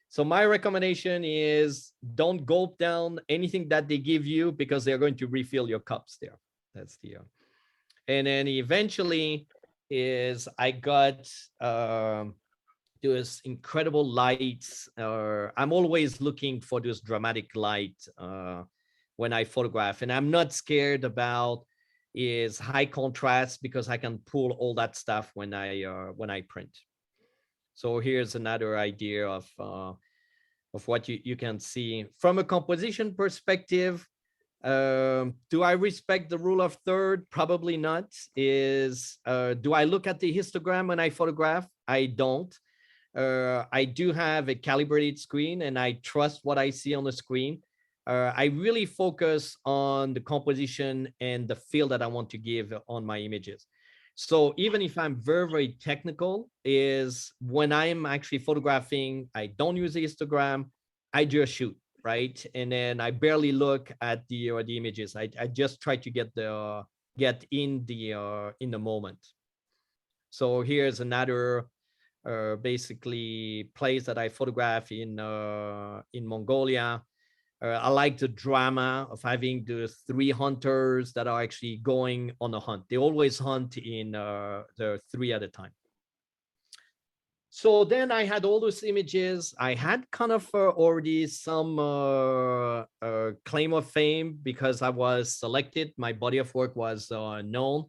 So my recommendation is don't gulp down anything that they give you, because they're going to refill your cups there. That's the, and then eventually is I got those incredible lights. I'm always looking for this dramatic light when I photograph, and I'm not scared about is high contrast, because I can pull all that stuff when I print. So here's another idea of what you can see from a composition perspective. Do I respect the rule of third? Probably not. Do I look at the histogram when I photograph? I don't. I do have a calibrated screen, and I trust what I see on the screen. I really focus on the composition and the feel that I want to give on my images. So even if I'm very, very technical, is when I'm actually photographing, I don't use the histogram, I just shoot, right? And then I barely look at the images. I just try to get in the moment. So here's another basically place that I photograph in Mongolia. I like the drama of having the 3 hunters that are actually going on a hunt. They always hunt in the 3 at a time. So then I had all those images. I had kind of already some claim of fame because I was selected. My body of work was known,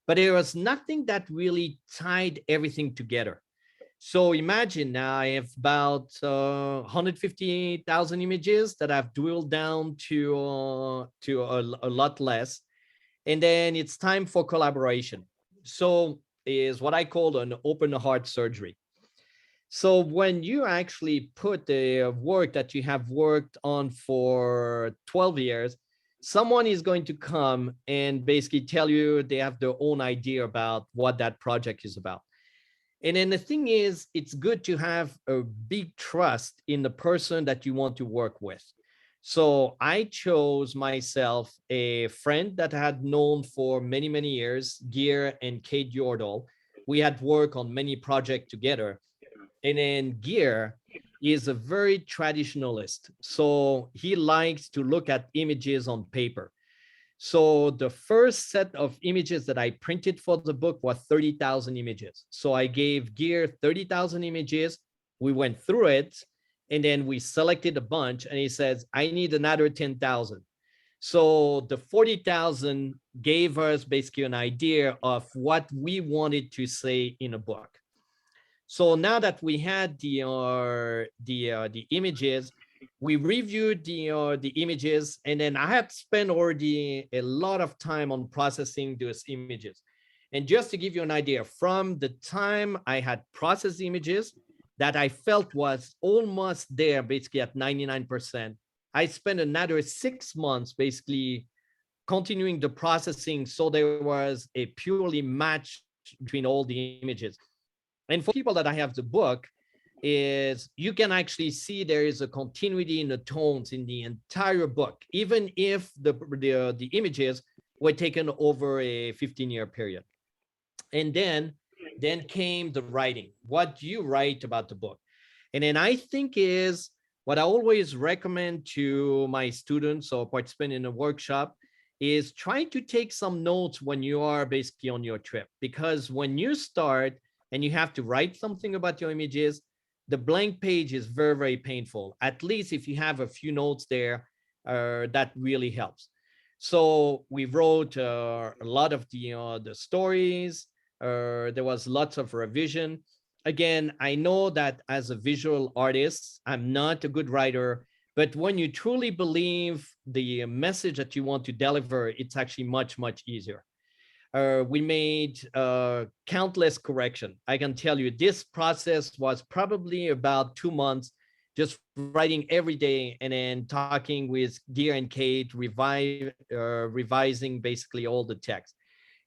but there was nothing that really tied everything together. So imagine now I have about 150,000 images that I've dwindled down to a lot less. And then it's time for collaboration. So is what I call an open heart surgery. So when you actually put the work that you have worked on for 12 years, someone is going to come and basically tell you they have their own idea about what that project is about. And then the thing is, it's good to have a big trust in the person that you want to work with. So I chose myself a friend that I had known for many, many years, Gear and Kate Yordle. We had worked on many projects together. And then Gear is a very traditionalist. So he likes to look at images on paper. So the first set of images that I printed for the book was 30,000 images. So I gave Gear 30,000 images. We went through it, and then we selected a bunch, and he says, I need another 10,000. So the 40,000 gave us basically an idea of what we wanted to say in a book. So now that we had the images, we reviewed the images, and then I had spent already a lot of time on processing those images. And just to give you an idea, from the time I had processed images that I felt was almost there, basically at 99%, I spent another 6 months basically continuing the processing. So there was a purely match between all the images. And for people that I have the book, is you can actually see there is a continuity in the tones in the entire book, even if the images were taken over a 15-year period. And then came the writing. What do you write about the book? And then I think is what I always recommend to my students or participants in a workshop is try to take some notes when you are basically on your trip, because when you start and you have to write something about your images, the blank page is very, very painful. At least if you have a few notes there, that really helps. So we wrote a lot of the stories. There was lots of revision. Again, I know that as a visual artist, I'm not a good writer, but when you truly believe the message that you want to deliver, it's actually much, much easier. We made countless correction. I can tell you this process was probably about 2 months, just writing every day and then talking with Dear and Kate, revising basically all the text.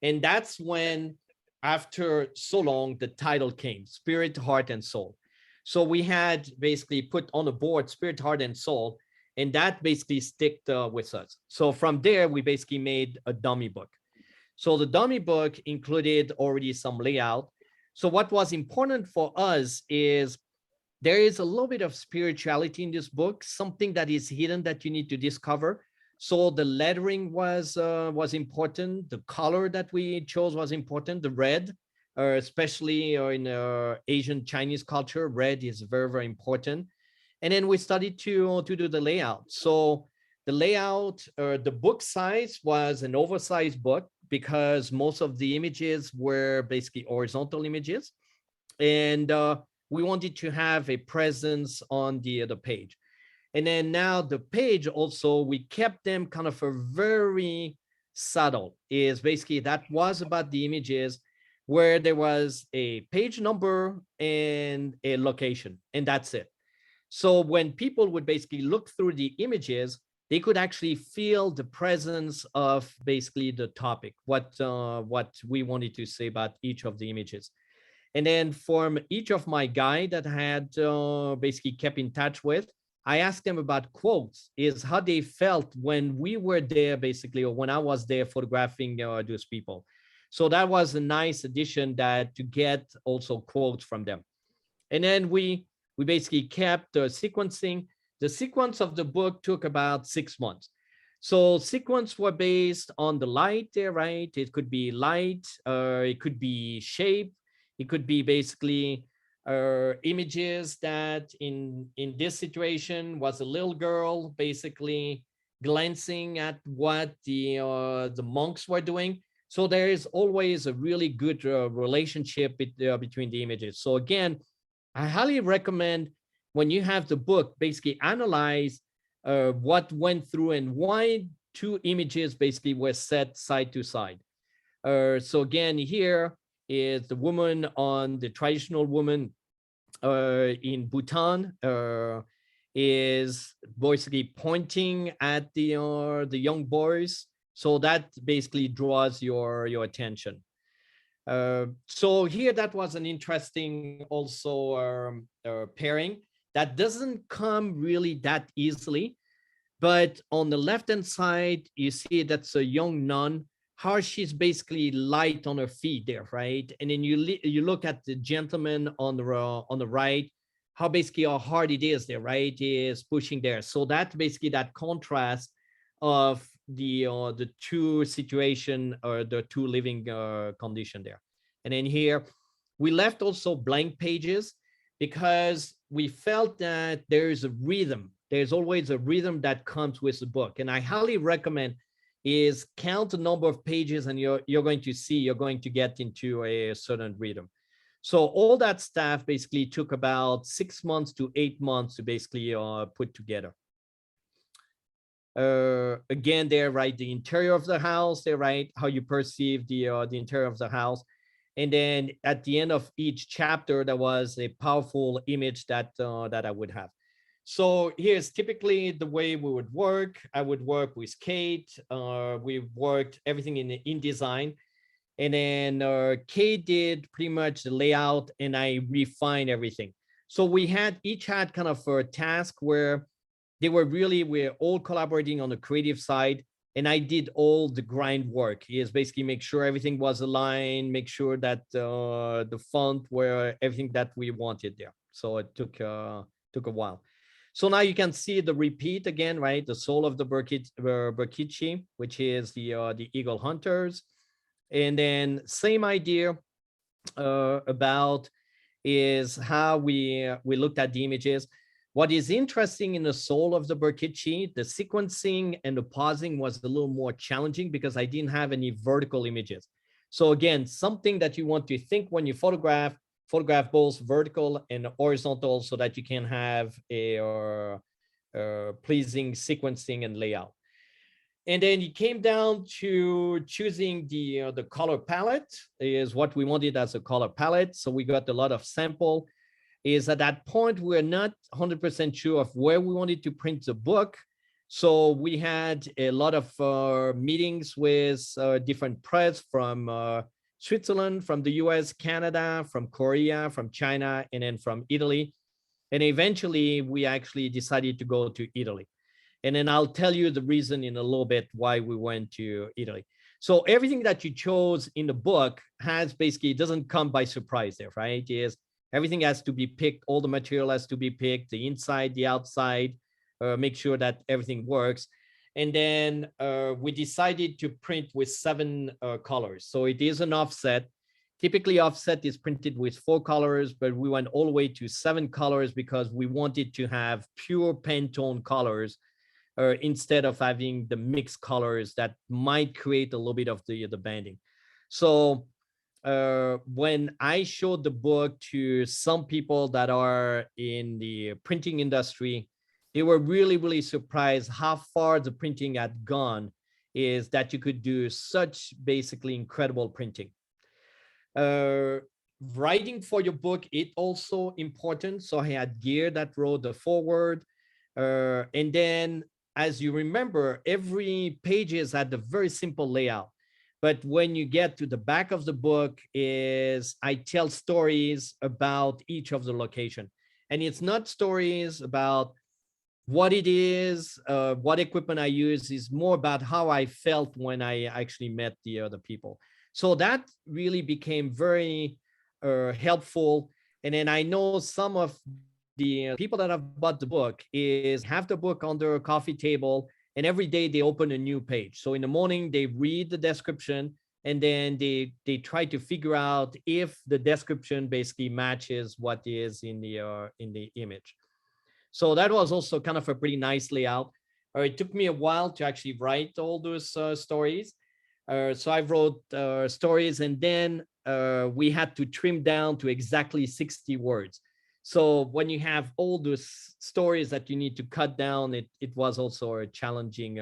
And that's when, after so long, the title came, Spirit, Heart, and Soul. So we had basically put on the board Spirit, Heart, and Soul, and that basically sticked with us. So from there, we basically made a dummy book. So the dummy book included already some layout. So what was important for us is there is a little bit of spirituality in this book, something that is hidden that you need to discover. So the lettering was important. The color that we chose was important. The red, especially in Asian Chinese culture, red is very, very important. And then we started to do the layout. So the layout, the book size was an oversized book because most of the images were basically horizontal images. And we wanted to have a presence on the page. And then now the page also, we kept them kind of a very subtle, is basically that was about the images where there was a page number and a location, and that's it. So when people would basically look through the images, they could actually feel the presence of basically the topic, what we wanted to say about each of the images. And then from each of my guys that I had basically kept in touch with, I asked them about quotes, is how they felt when we were there basically, or when I was there photographing those people. So that was a nice addition, that to get also quotes from them. And then we basically kept sequencing. The sequence of the book took about 6 months. So sequence were based on the light there, right? It could be light, it could be shape, it could be basically images that in this situation was a little girl basically glancing at what the monks were doing. So there is always a really good relationship between the images. So again, I highly recommend, when you have the book, basically analyze what went through and why two images basically were set side to side. So again, here is the woman on the traditional woman in Bhutan, is basically pointing at the young boys. So that basically draws your attention. So here, that was an interesting also pairing that doesn't come really that easily. But on the left-hand side, you see that's a young nun, how she's basically light on her feet there, right? And then you look at the gentleman on the right, how basically how hard it is there, right? He is pushing there. So that's basically that contrast of the two situation, or the two living condition there. And then here we left also blank pages because we felt that there's a rhythm. There's always a rhythm that comes with the book. And I highly recommend is count the number of pages, and you're going to see, you're going to get into a certain rhythm. So all that stuff basically took about 6 months to 8 months to basically put together. Again, there, right, the interior of the house, there, right, how you perceive the interior of the house. And then at the end of each chapter, there was a powerful image that that I would have. So here's typically the way we would work. I would work with Kate. We worked everything in InDesign. And then Kate did pretty much the layout, and I refined everything. So we each had kind of a task where we're all collaborating on the creative side. And I did all the grind work. Is basically make sure everything was aligned, make sure that the font were everything that we wanted there. So it took a while. So now you can see the repeat again, right? The soul of the Berkichi, which is the eagle hunters. And then same idea about is how we looked at the images. What is interesting in the soul of the Berkichi, the sequencing and the pausing was a little more challenging because I didn't have any vertical images. So again, something that you want to think when you photograph both vertical and horizontal so that you can have a pleasing sequencing and layout. And then it came down to choosing the color palette is what we wanted as a color palette. So we got a lot of sample. Is at that point, we're not 100% sure of where we wanted to print the book. So we had a lot of meetings with different press from Switzerland, from the US, Canada, from Korea, from China, and then from Italy. And eventually we actually decided to go to Italy. And then I'll tell you the reason in a little bit why we went to Italy. So everything that you chose in the book has basically, it doesn't come by surprise there, right? Everything has to be picked, all the material has to be picked, the inside, the outside, make sure that everything works. And then we decided to print with 7 colors. So it is an offset. Typically offset is printed with 4 colors, but we went all the way to 7 colors because we wanted to have pure Pantone colors instead of having the mixed colors that might create a little bit of the banding. So when I showed the book to some people that are in the printing industry, they were really, really surprised how far the printing had gone, is that you could do such basically incredible printing. Writing for your book, it also important. So I had gear that wrote the foreword. And then, as you remember, every pages had a very simple layout. But when you get to the back of the book is I tell stories about each of the location. And it's not stories about what it is, what equipment I use, is more about how I felt when I actually met the other people. So that really became very helpful. And then I know some of the people that have bought the book is have the book on their coffee table, and every day they open a new page. So in the morning, they read the description, and then they try to figure out if the description basically matches what is in the image. So that was also kind of a pretty nice layout. It took me a while to actually write all those stories. So I wrote stories, and then we had to trim down to exactly 60 words. So when you have all those stories that you need to cut down, it was also a challenging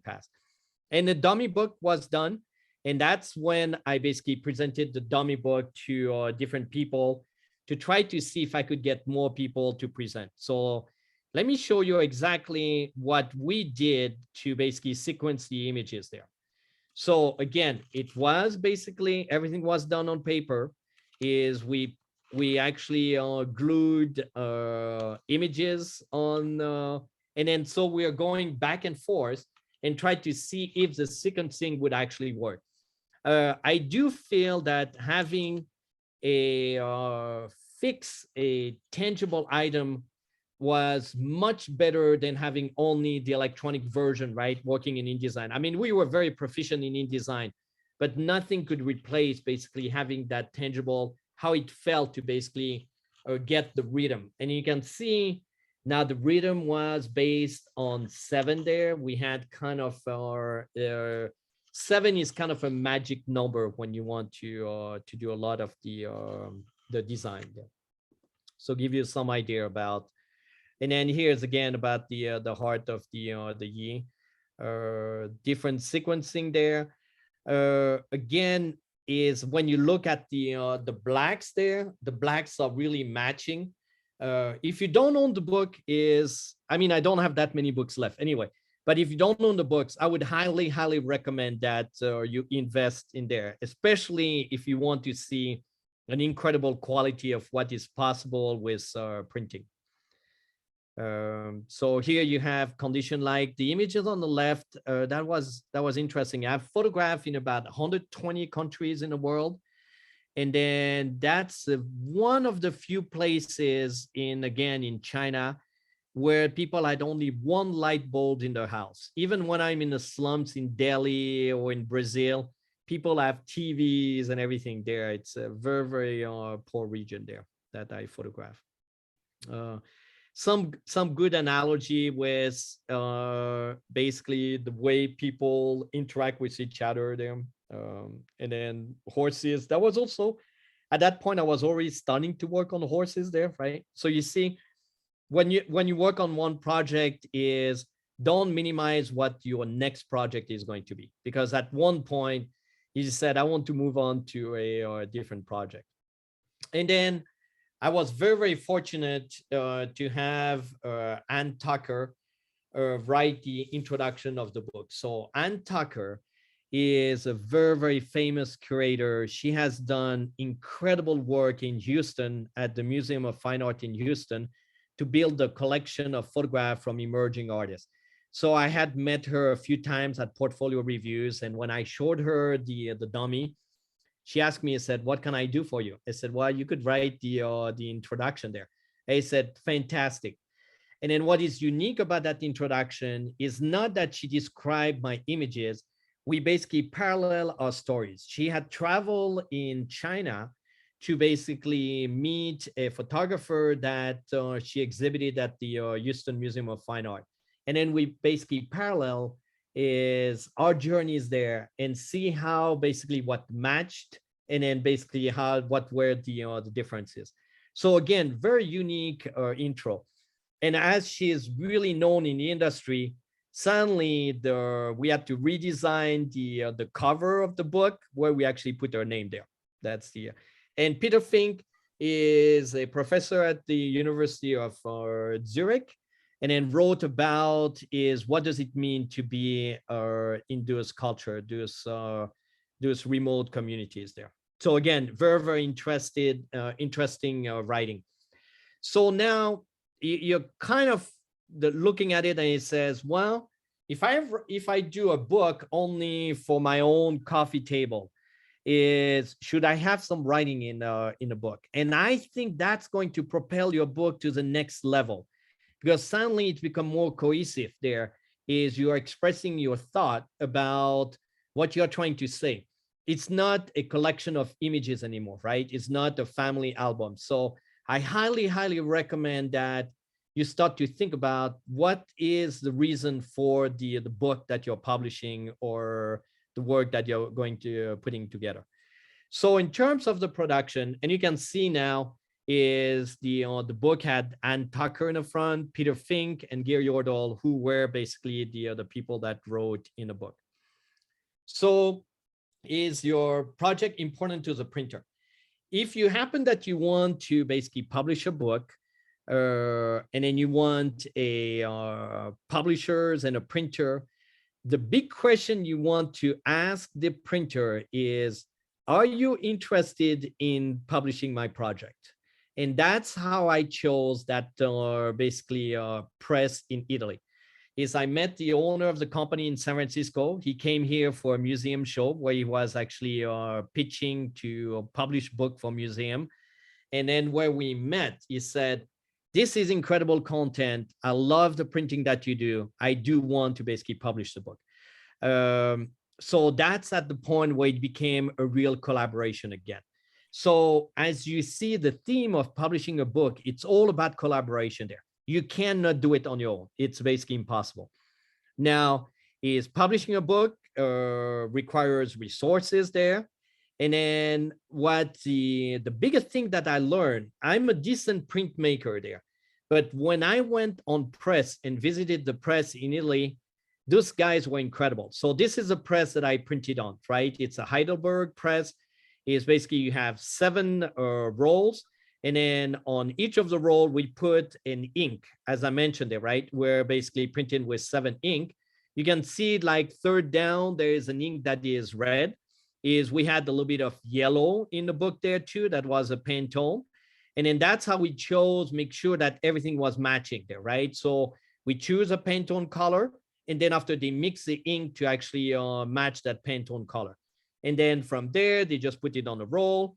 task. And the dummy book was done. And that's when I basically presented the dummy book to different people to try to see if I could get more people to present. So let me show you exactly what we did to basically sequence the images there. So again, it was basically everything was done on paper. Is we actually glued images on, and then so we are going back and forth and try to see if the sequencing would actually work. I do feel that having a tangible item was much better than having only the electronic version, right? Working in InDesign. I mean, we were very proficient in InDesign, but nothing could replace basically having that tangible, how it felt to basically get the rhythm. And you can see now the rhythm was based on 7 there. We had kind of our 7 is kind of a magic number when you want to do a lot of the design there. So give you some idea about. And then here's again about the heart of the yi, different sequencing there. Again, is when you look at the blacks there, the blacks are really matching. If you don't own the book, I mean, I don't have that many books left anyway. But if you don't own the books, I would highly, highly recommend that you invest in there, especially if you want to see an incredible quality of what is possible with printing. So here you have condition like the images on the left. That was interesting. I've photographed in about 120 countries in the world. And then that's one of the few places in China where people had only 1 light bulb in their house. Even when I'm in the slums in Delhi or in Brazil, people have TVs and everything there. It's a very, very poor region there that I photographed. Some good analogy with basically the way people interact with each other there. And then horses, that was also, at that point, I was already starting to work on horses there, right? So you see, when you work on one project is don't minimize what your next project is going to be, because at one point he said, I want to move on to a different project. And then I was very, very fortunate to have Ann Tucker write the introduction of the book. So Ann Tucker is a very, very famous curator. She has done incredible work in Houston at the Museum of Fine Art in Houston to build a collection of photographs from emerging artists. So I had met her a few times at portfolio reviews. And when I showed her the dummy, she asked me, I said, what can I do for you? I said, well, you could write the introduction there. I said, fantastic. And then what is unique about that introduction is not that she described my images. We basically parallel our stories. She had traveled in China to basically meet a photographer that she exhibited at the Houston Museum of Fine Art. And then we basically parallel is our journeys there and see how basically what matched and then basically what were the differences. So again, very unique intro. And as she is really known in the industry, suddenly we had to redesign the cover of the book where we actually put her name there. That's and Peter Fink is a professor at the University of Zurich, and then wrote about is what does it mean to be in those culture, those remote communities there. So again, very, very interesting writing. So now you're kind of looking at it and it says, well, if I do a book only for my own coffee table, should I have some writing in a book? And I think that's going to propel your book to the next level, because suddenly it's become more cohesive. There is you are expressing your thought about what you're trying to say. It's not a collection of images anymore, right? It's not a family album. So I highly, highly recommend that you start to think about what is the reason for the book that you're publishing or the work that you're going to putting together. So in terms of the production, and you can see now is the book had Ann Tucker in the front, Peter Fink, and Geir Jordahl, who were basically the people that wrote in the book. So is your project important to the printer? If you happen that you want to basically publish a book, and then you want a publishers and a printer, the big question you want to ask the printer is, are you interested in publishing my project? And that's how I chose that basically press in Italy. Is I met the owner of the company in San Francisco. He came here for a museum show where he was actually pitching to publish book for museum. And then where we met, he said, this is incredible content. I love the printing that you do. I do want to basically publish the book. So that's at the point where it became a real collaboration again. So as you see the theme of publishing a book, it's all about collaboration there. You cannot do it on your own. It's basically impossible. Now, is publishing a book requires resources there. And then what the biggest thing that I learned, I'm a decent printmaker there. But when I went on press and visited the press in Italy, those guys were incredible. So this is a press that I printed on, right? It's a Heidelberg press. Is basically you have 7 rolls. And then on each of the roll, we put an ink, as I mentioned there, right? We're basically printing with 7 ink. You can see like third down, there is an ink that is red. Is we had a little bit of yellow in the book there too. That was a Pantone. And then that's how we chose, make sure that everything was matching there, right? So we choose a Pantone color. And then after they mix the ink to actually match that Pantone color. And then from there, they just put it on the roll.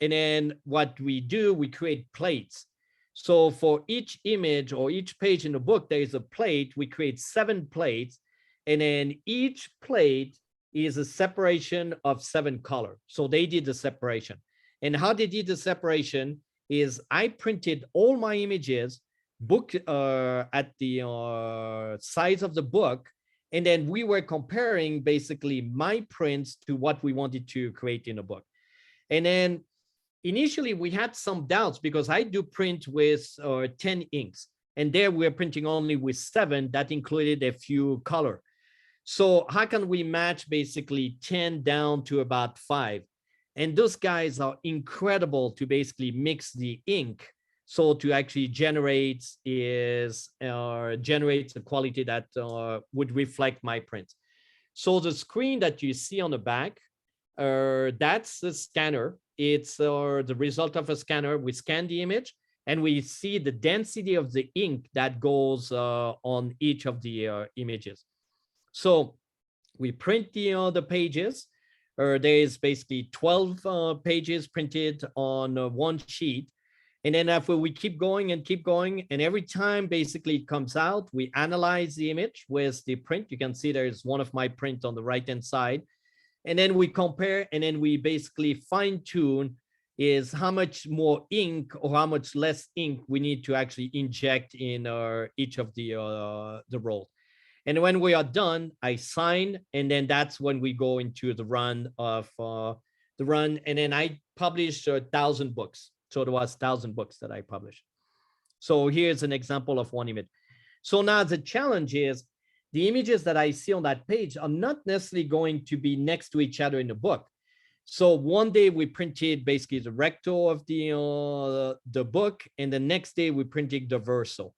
And then what we do, we create plates. So for each image or each page in the book, there is a plate. We create 7 plates. And then each plate is a separation of 7 colors. So they did the separation. And how they did the separation is I printed all my images book at the size of the book. And then we were comparing basically my prints to what we wanted to create in a book. And then initially we had some doubts because I do print with 10 inks, and there we're printing only with 7. That included a few color. So how can we match basically 10 down to about 5? And those guys are incredible to basically mix the ink. So to actually generate generates a quality that would reflect my print. So the screen that you see on the back, that's the scanner. It's the result of a scanner. We scan the image and we see the density of the ink that goes on each of the images. So we print the pages. There is basically 12 pages printed on one sheet. And then after we keep going, and every time basically it comes out, we analyze the image with the print. You can see there's one of my print on the right-hand side. And then we compare, and then we basically fine tune is how much more ink or how much less ink we need to actually inject in each of the rolls. And when we are done, I sign, and then that's when we go into the run of and then I publish 1,000 books. So there was 1,000 books that I published. So here's an example of one image. So now the challenge is the images that I see on that page are not necessarily going to be next to each other in the book. So one day we printed basically the recto of the book, and the next day we printed the verso.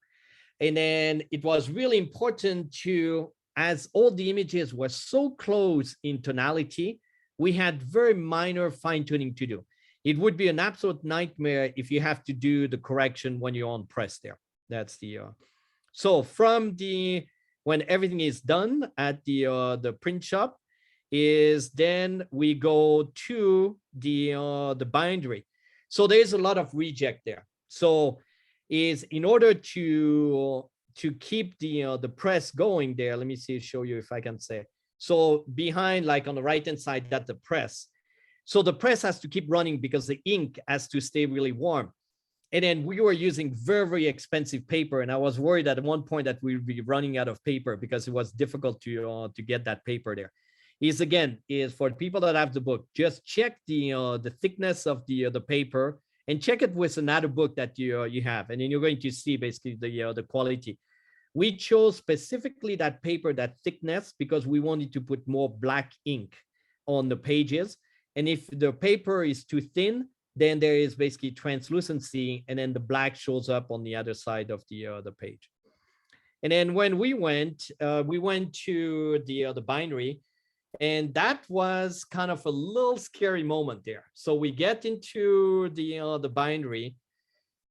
And then it was really important to, as all the images were so close in tonality, we had very minor fine tuning to do. It would be an absolute nightmare if you have to do the correction when you're on press there. That's the, so from the, when everything is done at the print shop, is then we go to the bindery. So there's a lot of reject there. So is in order to keep the press going there, let me see, show you if I can say. So behind, like on the right-hand side, that's the press. So the press has to keep running because the ink has to stay really warm. And then we were using very, very expensive paper. And I was worried at one point that we would be running out of paper because it was difficult to get that paper there. Is again, is for people that have the book, just check the thickness of the paper and check it with another book that you have. And then you're going to see basically the quality. We chose specifically that paper, that thickness, because we wanted to put more black ink on the pages. And if the paper is too thin, then there is basically translucency, and then the black shows up on the other side of the page. And then when we went to the bindery, and that was kind of a little scary moment there. So we get into the bindery,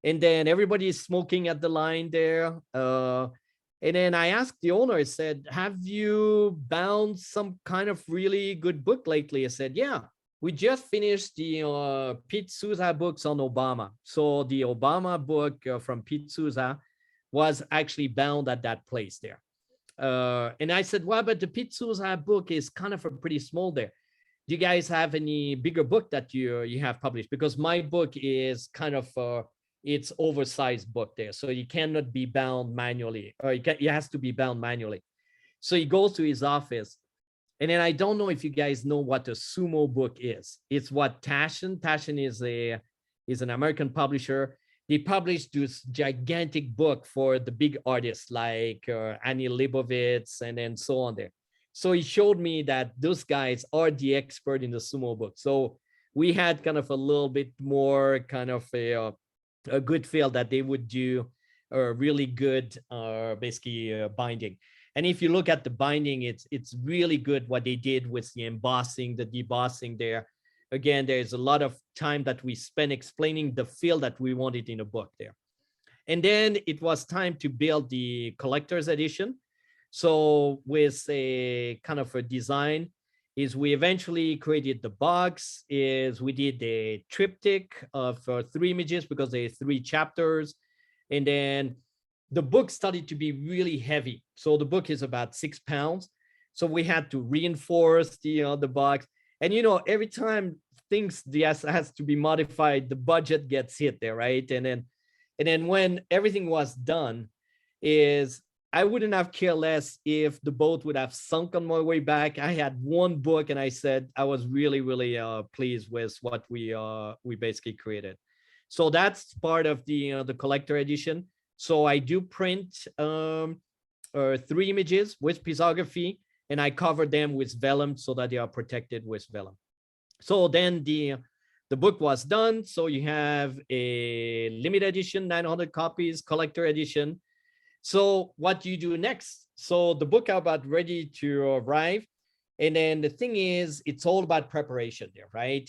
and then everybody is smoking at the line there. And then I asked the owner, I said, have you bound some kind of really good book lately? I said, yeah. We just finished the Pete Souza books on Obama. So the Obama book from Pete Souza was actually bound at that place there. And I said, well, but the Pete Souza book is kind of a pretty small there. Do you guys have any bigger book that you have published? Because my book is kind of, it's oversized book there. So you cannot be bound manually, or it has to be bound manually. So he goes to his office. And then I don't know if you guys know what a sumo book is. It's what Taschen is an American publisher. They published this gigantic book for the big artists like Annie Leibovitz and then so on there. So he showed me that those guys are the expert in the sumo book. So we had kind of a little bit more kind of a good feel that they would do a really good basically binding. And if you look at the binding, it's really good what they did with the embossing, the debossing there. Again, there's a lot of time that we spent explaining the feel that we wanted in a book there. And then it was time to build the collector's edition. So with a kind of a design is we eventually created the box, is we did a triptych of 3 images because there are 3 chapters. And then the book started to be really heavy. So the book is about 6 pounds. So we had to reinforce the box. And, you know, every time things has to be modified, the budget gets hit there, right? And then when everything was done, is I wouldn't have cared less if the boat would have sunk on my way back. I had one book, and I said I was really, really pleased with what we basically created. So that's part of the collector edition. So I do print 3 images with physiography, and I cover them with vellum so that they are protected with vellum. So then the book was done. So you have a limited edition, 900 copies, collector edition. So what do you do next? So the book are about ready to arrive. And then the thing is, it's all about preparation there, right?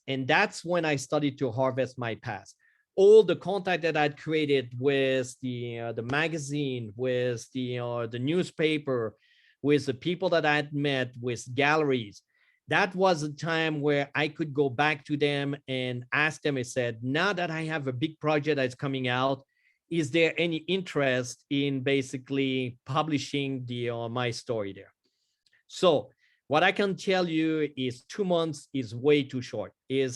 And that's when I started to harvest my past. All the contact that I'd created with the magazine, with the newspaper, with the people that I'd met, with galleries. That was a time where I could go back to them and ask them, I said, now that I have a big project that's coming out, is there any interest in basically publishing my story there? So what I can tell you is 2 months is way too short. We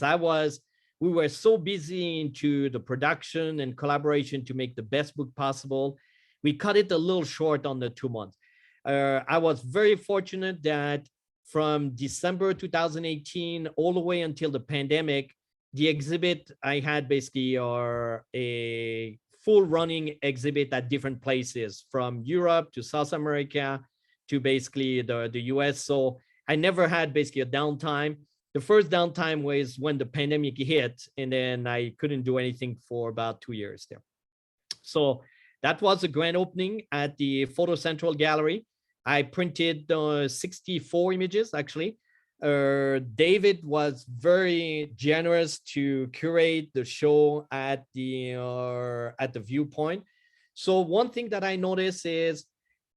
were so busy into the production and collaboration to make the best book possible. We cut it a little short on the 2 months. I was very fortunate that from December 2018 all the way until the pandemic, the exhibit I had basically a full running exhibit at different places, from Europe to South America to basically the US. So I never had basically a downtime. The first downtime was when the pandemic hit, and then I couldn't do anything for about 2 years there. So that was a grand opening at the Photo Central Gallery. I printed 64 images, actually. David was very generous to curate the show at the Viewpoint. So one thing that I noticed is,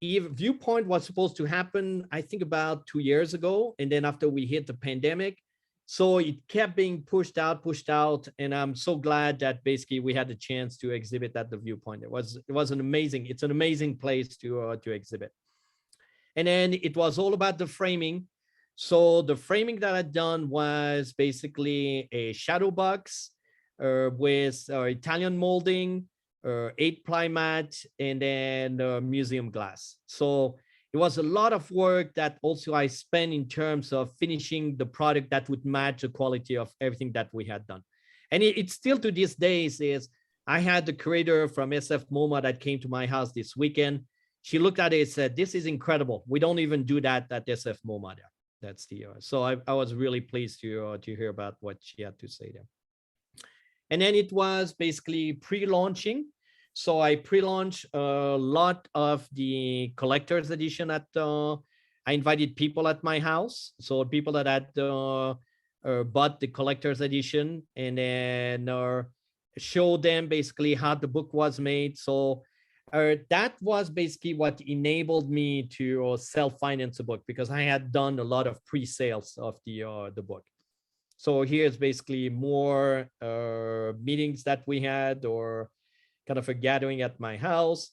Viewpoint was supposed to happen, I think, about 2 years ago, and then after we hit the pandemic, so it kept being pushed out, and I'm so glad that basically we had the chance to exhibit at the Viewpoint. It's an amazing place to exhibit. And then it was all about the framing. So the framing that I'd done was basically a shadow box with Italian molding, 8-ply mat, and then museum glass. So it was a lot of work that also I spent in terms of finishing the product that would match the quality of everything that we had done. And it's still to these days is, I had the curator from SF MoMA that came to my house this weekend. She looked at it and said, "This is incredible. We don't even do that at SF MoMA there." That's so I was really pleased to hear about what she had to say there. And then it was basically pre-launching. So I pre-launched a lot of the collector's edition at, I invited people at my house. So people that had bought the collector's edition, and then showed them basically how the book was made. So that was basically what enabled me to self-finance the book, because I had done a lot of pre-sales of the book. So here's basically more meetings that we had, or kind of a gathering at my house.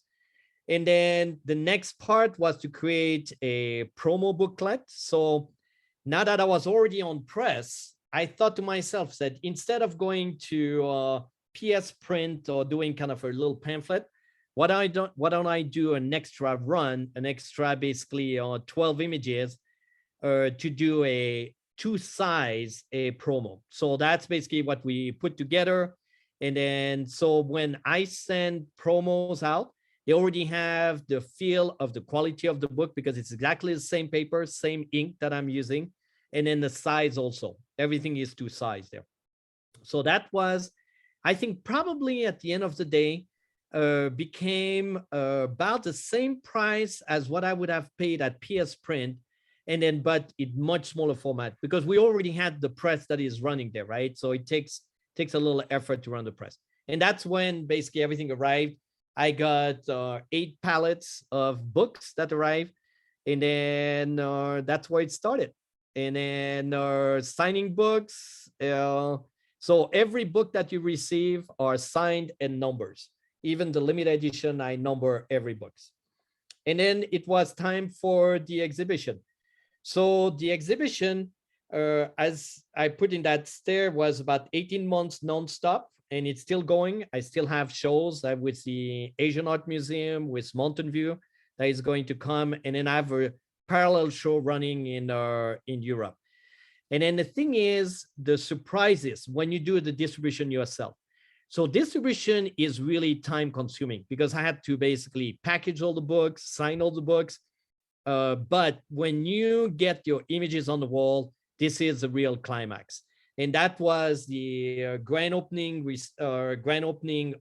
And then the next part was to create a promo booklet. So now that I was already on press, I thought to myself that instead of going to PS print or doing kind of a little pamphlet, why don't I do an extra run, an extra basically 12 images to do a 2-size promo. So that's basically what we put together. And then, so when I send promos out, they already have the feel of the quality of the book, because it's exactly the same paper, same ink that I'm using. And then the size also, everything is 2-size there. So that was, I think, probably at the end of the day, became about the same price as what I would have paid at PS Print, and then but in much smaller format, because we already had the press that is running there, right? So it takes a little effort to run the press. And that's when basically everything arrived. I got 8 pallets of books that arrived, and then that's where it started. And then signing books. So every book that you receive are signed and numbers. Even the limited edition, I number every book. And then it was time for the exhibition. So the exhibition, as I put in that stair, was about 18 months nonstop, and it's still going. I still have shows with the Asian Art Museum, with Mountain View. that is going to come, and then I have a parallel show running in Europe. And then the thing is, the surprise is when you do the distribution yourself. So distribution is really time consuming because I had to basically package all the books, sign all the books. But when you get your images on the wall, this is the real climax. And that was the grand opening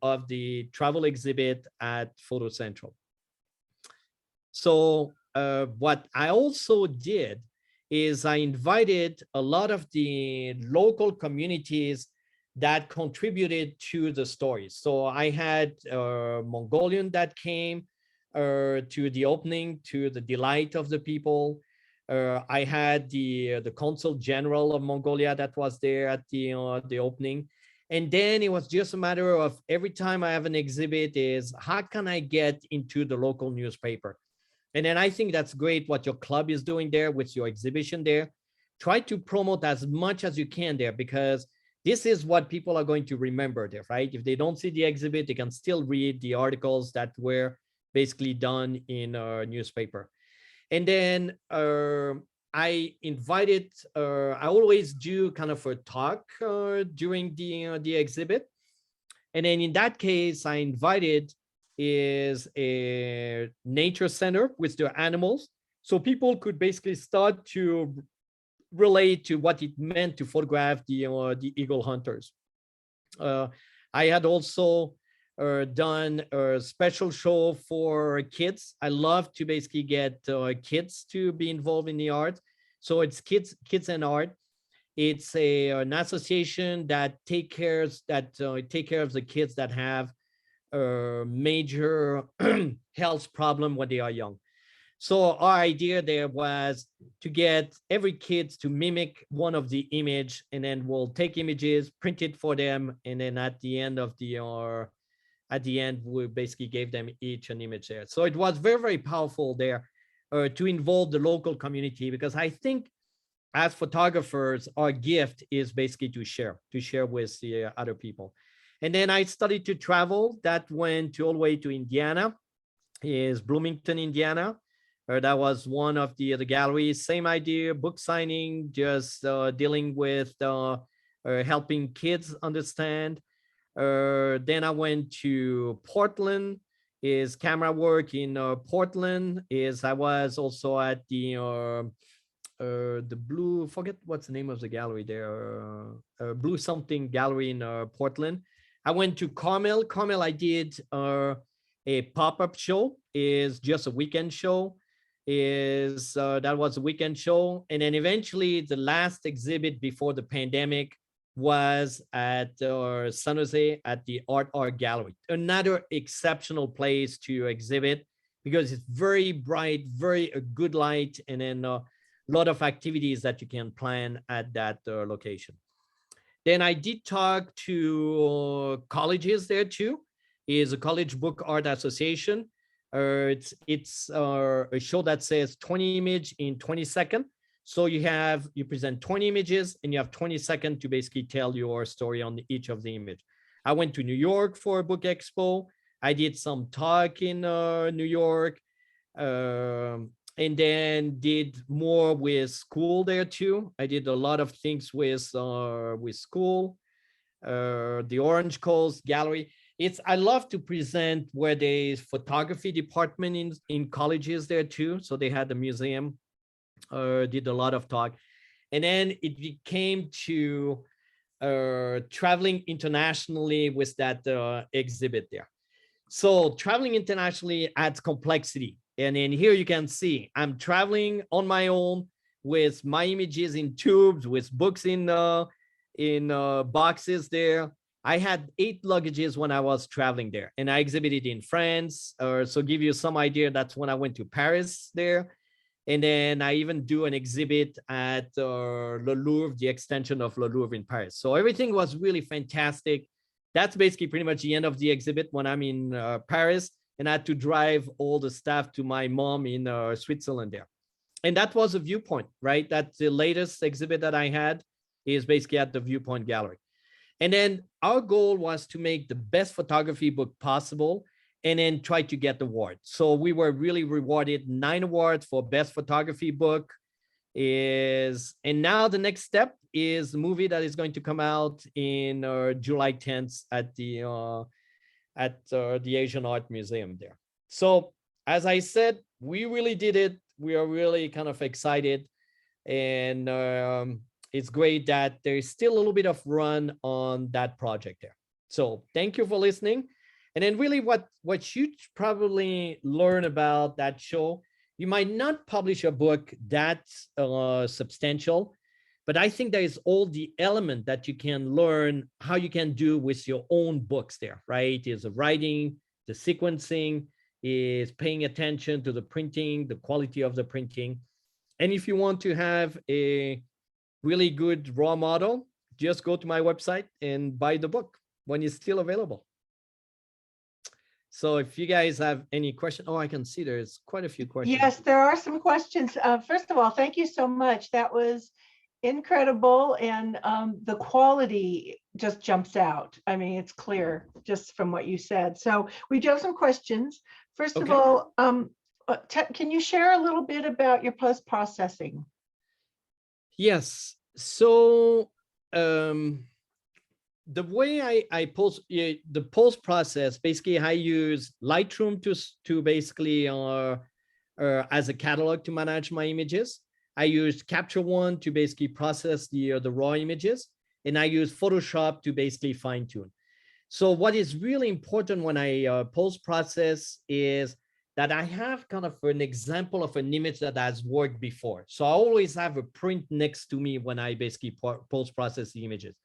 of the travel exhibit at Photo Central. So what I also did is I invited a lot of the local communities that contributed to the stories. So I had Mongolian that came to the opening, to the delight of the people. I had the Consul General of Mongolia that was there at the opening. And then it was just a matter of every time I have an exhibit is how can I get into the local newspaper? And then I think that's great what your club is doing there with your exhibition there. Try to promote as much as you can there because this is what people are going to remember there, right? If they don't see the exhibit, they can still read the articles that were basically done in a newspaper. And then I invited, I always do kind of a talk during the exhibit. And then in that case, I invited is a nature center with their animals. So people could basically start to relate to what it meant to photograph the eagle hunters. I had also done a special show for kids. I love to basically get kids to be involved in the art. So it's kids and art. It's an association that take care of the kids that have a major health problem when they are young. So our idea there was to get every kid to mimic one of the image, and then we'll take images, print it for them, and then at the end we basically gave them each an image there. So it was very, very powerful there to involve the local community, because I think as photographers, our gift is basically to share with the other people. And then I started to travel. That went all the way to Indiana, is Bloomington, Indiana. That was one of the galleries. Same idea, book signing, just dealing with helping kids understand. Then I went to Portland, is camera work in Portland. Is I was also at the Blue, forget what's the name of the gallery there, Blue something gallery in Portland. I went to Carmel. Carmel, I did a pop-up show, is just a weekend show. That was a weekend show. And then eventually the last exhibit before the pandemic was at San Jose at the Art Gallery. Another exceptional place to exhibit because it's very bright, very good light, and then a lot of activities that you can plan at that location. Then I did talk to colleges there too. Is a College Book Art Association. It's a show that says 20 image in 20 seconds. So you present 20 images and you have 20 seconds to basically tell your story on each of the image. I went to New York for a book expo. I did some talk in New York, and then did more with school there too. I did a lot of things with school, the Orange Coast Gallery. I love to present where there's photography department in colleges there too. So they had the museum, did a lot of talk. And then it became to traveling internationally with that exhibit there. So traveling internationally adds complexity. And then here you can see, I'm traveling on my own with my images in tubes, with books in boxes there. I had 8 luggages when I was traveling there, and I exhibited in France. So give you some idea, that's when I went to Paris there. And then I even do an exhibit at Le Louvre, the extension of Le Louvre in Paris. So everything was really fantastic. That's basically pretty much the end of the exhibit when I'm in Paris, and I had to drive all the stuff to my mom in Switzerland there. And that was a Viewpoint, right? That's the latest exhibit that I had, is basically at the Viewpoint Gallery. And then our goal was to make the best photography book possible and then try to get the award. So we were really rewarded 9 awards for best photography book and now the next step is the movie that is going to come out in July 10th at the Asian Art Museum there. So as I said, we really did it. We are really kind of excited, and it's great that there's still a little bit of run on that project there. So thank you for listening. And then really what you probably learn about that show, you might not publish a book that substantial, but I think there is all the element that you can learn how you can do with your own books there, right? Is the writing, the sequencing, is paying attention to the printing, the quality of the printing. And if you want to have a really good raw model, just go to my website and buy the book when it's still available. So if you guys have any questions, I can see there's quite a few questions.
Yes, there are some questions. First of all, thank you so much. That was incredible, and the quality just jumps out. I mean, it's clear just from what you said. So we do have some questions. First of all, can you share a little bit about your post-processing?
Yes. So the way I post the post process, basically I use Lightroom to basically as a catalog to manage my images. I use Capture One to basically process the raw images, and I use Photoshop to basically fine tune. So what is really important when I post process is that I have kind of an example of an image that has worked before. So I always have a print next to me when I basically post process the images.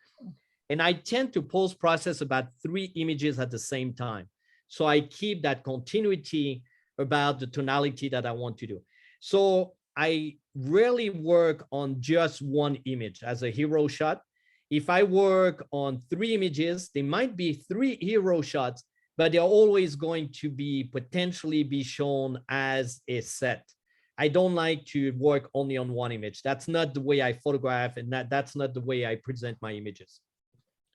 And I tend to post process about 3 images at the same time. So I keep that continuity about the tonality that I want to do. So I rarely work on just one image as a hero shot. If I work on 3 images, they might be 3 hero shots, but they're always going to be potentially be shown as a set. I don't like to work only on one image. That's not the way I photograph, and that's not the way I present my images.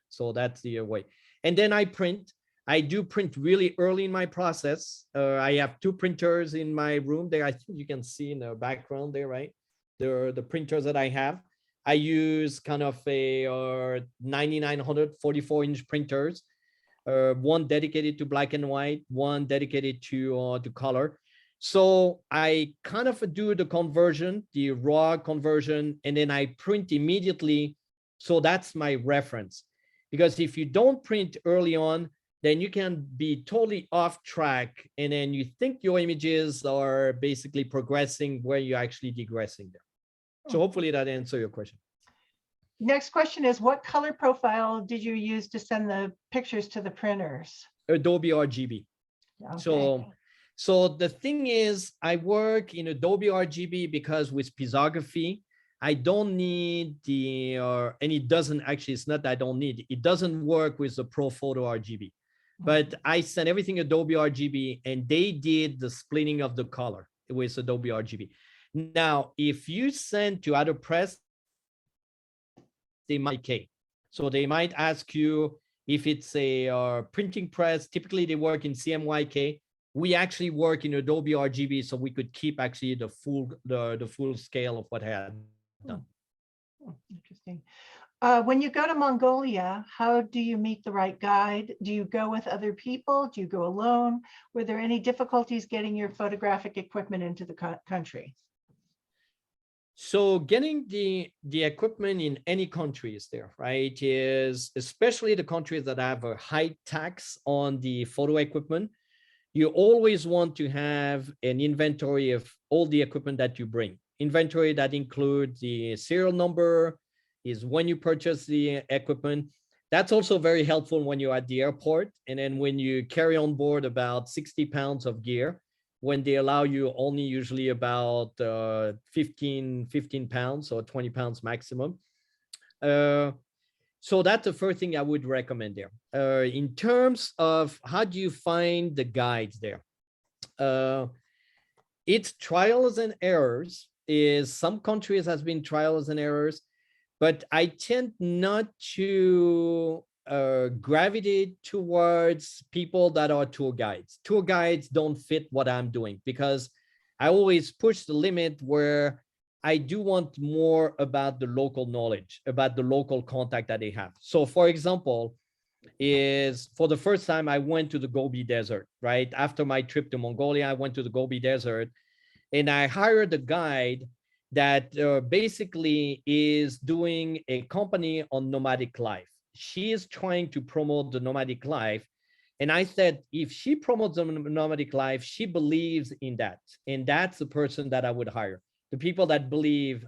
So that's the way. And then I print. I do print really early in my process. I have 2 printers in my room there. I think you can see in the background there, right? They're the printers that I have. I use kind of a 9900 44-inch printers. One dedicated to black and white, one dedicated to color. So I kind of do the conversion, the raw conversion, and then I print immediately. So that's my reference. Because if you don't print early on, then you can be totally off track, and then you think your images are basically progressing where you're actually digressing there. So hopefully that answers your question.
Next question is, what color profile did you use to send the pictures to the printers?
Adobe RGB.
Okay.
So the thing is, I work in Adobe RGB because with Pisography, I don't need and it doesn't actually, it's not that I don't need, it doesn't work with the Pro Photo RGB. But I sent everything Adobe RGB, and they did the splitting of the color with Adobe RGB. Now, if you send to other press, they might so they might ask you if it's a printing press. Typically, they work in CMYK. We actually work in Adobe RGB, so we could keep actually the full scale of what I had done.
Interesting. When you go to Mongolia, how do you meet the right guide? Do you go with other people? Do you go alone? Were there any difficulties getting your photographic equipment into the country?
So getting the equipment in any country is there, right? Is especially the countries that have a high tax on the photo equipment. You always want to have an inventory of all the equipment that you bring. Inventory that includes the serial number, is when you purchase the equipment. That's also very helpful when you're at the airport. And then when you carry on board about 60 pounds of gear, when they allow you only usually about 15 pounds or 20 pounds maximum. So that's the first thing I would recommend there. In terms of how do you find the guides there? It's trials and errors. Is some countries has been trials and errors, but I tend not to gravitate towards people that are tour guides. Tour guides don't fit what I'm doing because I always push the limit where I do want more about the local knowledge, about the local contact that they have. So for example, is for the first time I went to the Gobi Desert, right? After my trip to Mongolia, I went to the Gobi Desert and I hired a guide that basically is doing a company on nomadic life. She is trying to promote the nomadic life. And I said, if she promotes the nomadic life, she believes in that. And that's the person that I would hire. The people that believe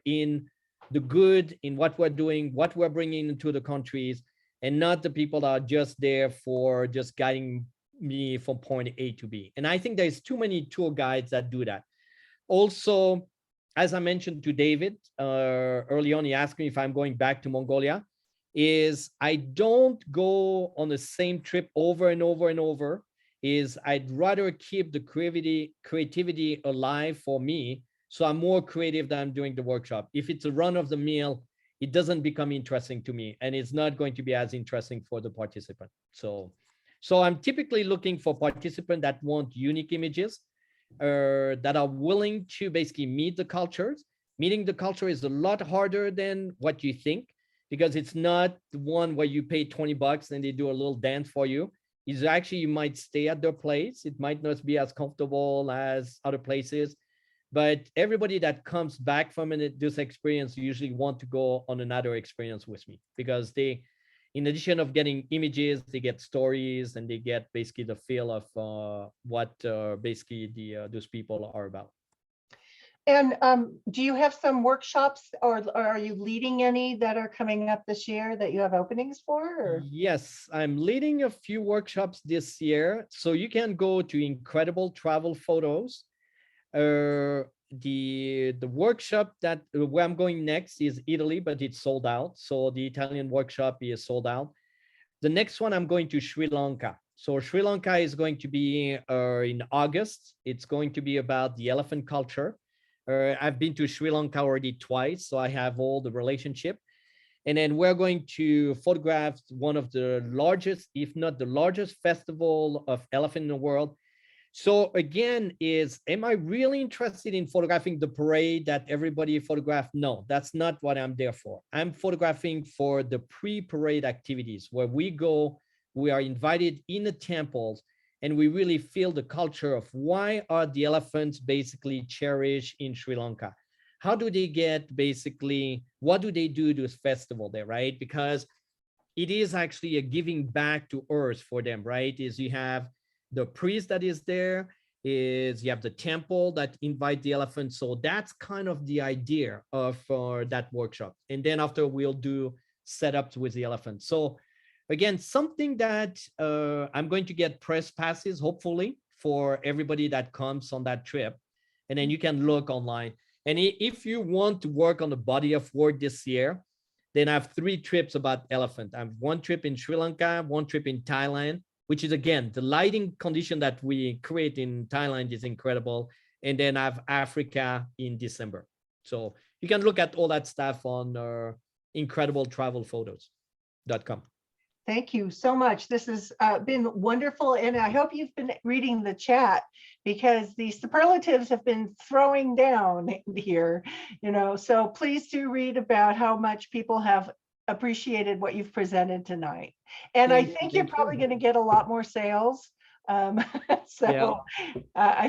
in the good, in what we're doing, what we're bringing into the countries, and not the people that are just there for just guiding me from point A to B. And I think there's too many tour guides that do that. Also, as I mentioned to David early on, he asked me if I'm going back to Mongolia, is I don't go on the same trip over and over and over, is I'd rather keep the creativity alive for me. So I'm more creative than I'm doing the workshop. If it's a run of the mill, it doesn't become interesting to me and it's not going to be as interesting for the participant. So I'm typically looking for participants that want unique images, that are willing to basically meet the cultures. Meeting the culture is a lot harder than what you think, because it's not the one where you pay 20 bucks and they do a little dance for you. It's actually, you might stay at their place. It might not be as comfortable as other places, but everybody that comes back from this experience usually want to go on another experience with me, because they, in addition of getting images, they get stories and they get basically the feel of what basically those people are about.
And do you have some workshops or are you leading any that are coming up this year that you have openings for? Or?
Yes, I'm leading a few workshops this year. So you can go to Incredible Travel Photos. The workshop that where I'm going next is Italy, but it's sold out. So the Italian workshop is sold out. The next one, I'm going to Sri Lanka. So Sri Lanka is going to be in August. It's going to be about the elephant culture. I've been to Sri Lanka already twice, so I have all the relationship. And then we're going to photograph one of the largest, if not the largest festival of elephant in the world. So again, am I really interested in photographing the parade that everybody photographed? No, that's not what I'm there for. I'm photographing for the pre-parade activities where we go, we are invited in the temples, and we really feel the culture of why are the elephants basically cherished in Sri Lanka? How do they get basically, what do they do to this festival there, right? Because it is actually a giving back to earth for them, right? Is you have the priest that is there, is you have the temple that invite the elephants. So that's kind of the idea of that workshop. And then after we'll do setups with the elephants. So again, something that I'm going to get press passes, hopefully, for everybody that comes on that trip. And then you can look online. And if you want to work on the body of work this year, then I have 3 trips about elephant. I have 1 trip in Sri Lanka, 1 trip in Thailand, which is, again, the lighting condition that we create in Thailand is incredible. And then I have Africa in December. So you can look at all that stuff on incredibletravelphotos.com.
Thank you so much. This has been wonderful. And I hope you've been reading the chat, because the superlatives have been throwing down here, so please do read about how much people have appreciated what you've presented tonight. And I think you're probably going to get a lot more sales. I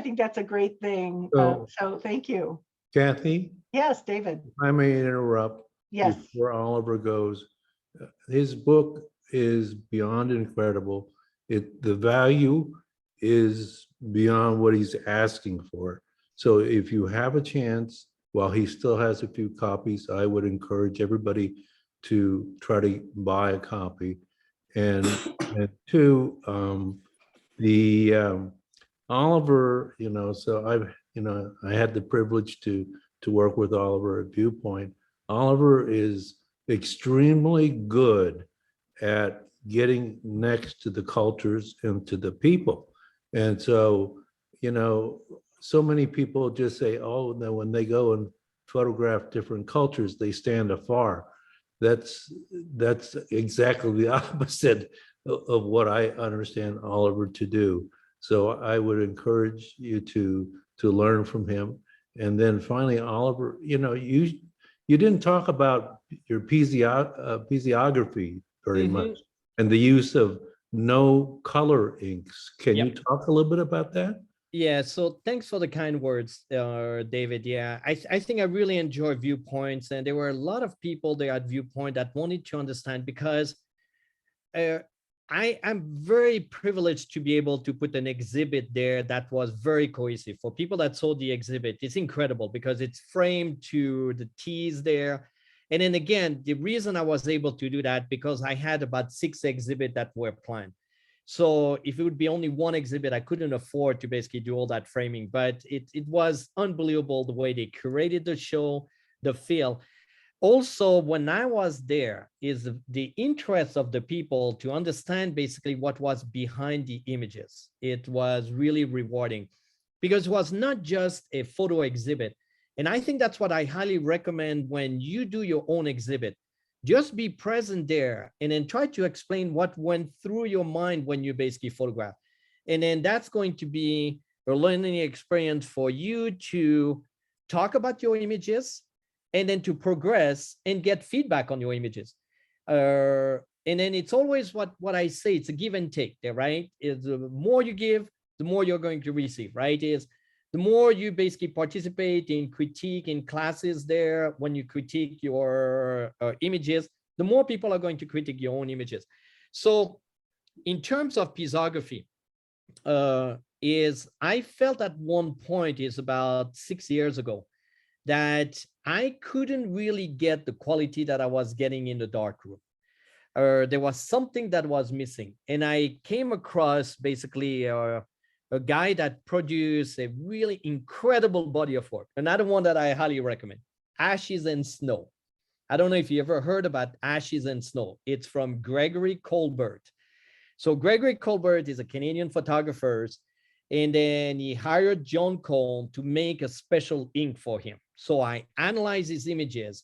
think that's a great thing. So thank you.
Kathy?
Yes, David.
I may interrupt.
Yes.
Before Oliver goes. His book is beyond incredible. The value is beyond what he's asking for. So if you have a chance, while he still has a few copies, I would encourage everybody to try to buy a copy. And 2, Oliver, so I had the privilege to work with Oliver at Viewpoint. Oliver is extremely good at getting next to the cultures and to the people. And so, so many people just say, oh, no, when they go and photograph different cultures, they stand afar. That's exactly the opposite of what I understand Oliver to do. So I would encourage you to learn from him. And then finally, Oliver, you didn't talk about your physiography very much and the use of no color inks. Can you talk a little bit about that?
Yeah, so thanks for the kind words, David. Yeah, I think I really enjoy Viewpoints, and there were a lot of people there at Viewpoint that wanted to understand, because I'm very privileged to be able to put an exhibit there that was very cohesive. For people that saw the exhibit, it's incredible because it's framed to the T's there. And then again, the reason I was able to do that, because I had about 6 exhibits that were planned. So if it would be only one exhibit, I couldn't afford to basically do all that framing, but it was unbelievable the way they curated the show, the feel. Also, when I was there, is the interest of the people to understand basically what was behind the images. It was really rewarding because it was not just a photo exhibit. And I think that's what I highly recommend when you do your own exhibit. Just be present there and then try to explain what went through your mind when you basically photograph. And then that's going to be a learning experience for you to talk about your images and then to progress and get feedback on your images. And then it's always what I say, it's a give and take there, right? Is the more you give, the more you're going to receive, right? Is the more you basically participate in critique in classes there, when you critique your images, the more people are going to critique your own images. So in terms of physiography, I felt at one point is about 6 years ago that I couldn't really get the quality that I was getting in the darkroom. There was something that was missing. And I came across basically a guy that produced a really incredible body of work. Another one that I highly recommend, Ashes and Snow. I don't know if you ever heard about Ashes and Snow. It's from Gregory Colbert. So Gregory Colbert is a Canadian photographer, and then he hired John Cone to make a special ink for him. So I analyze his images,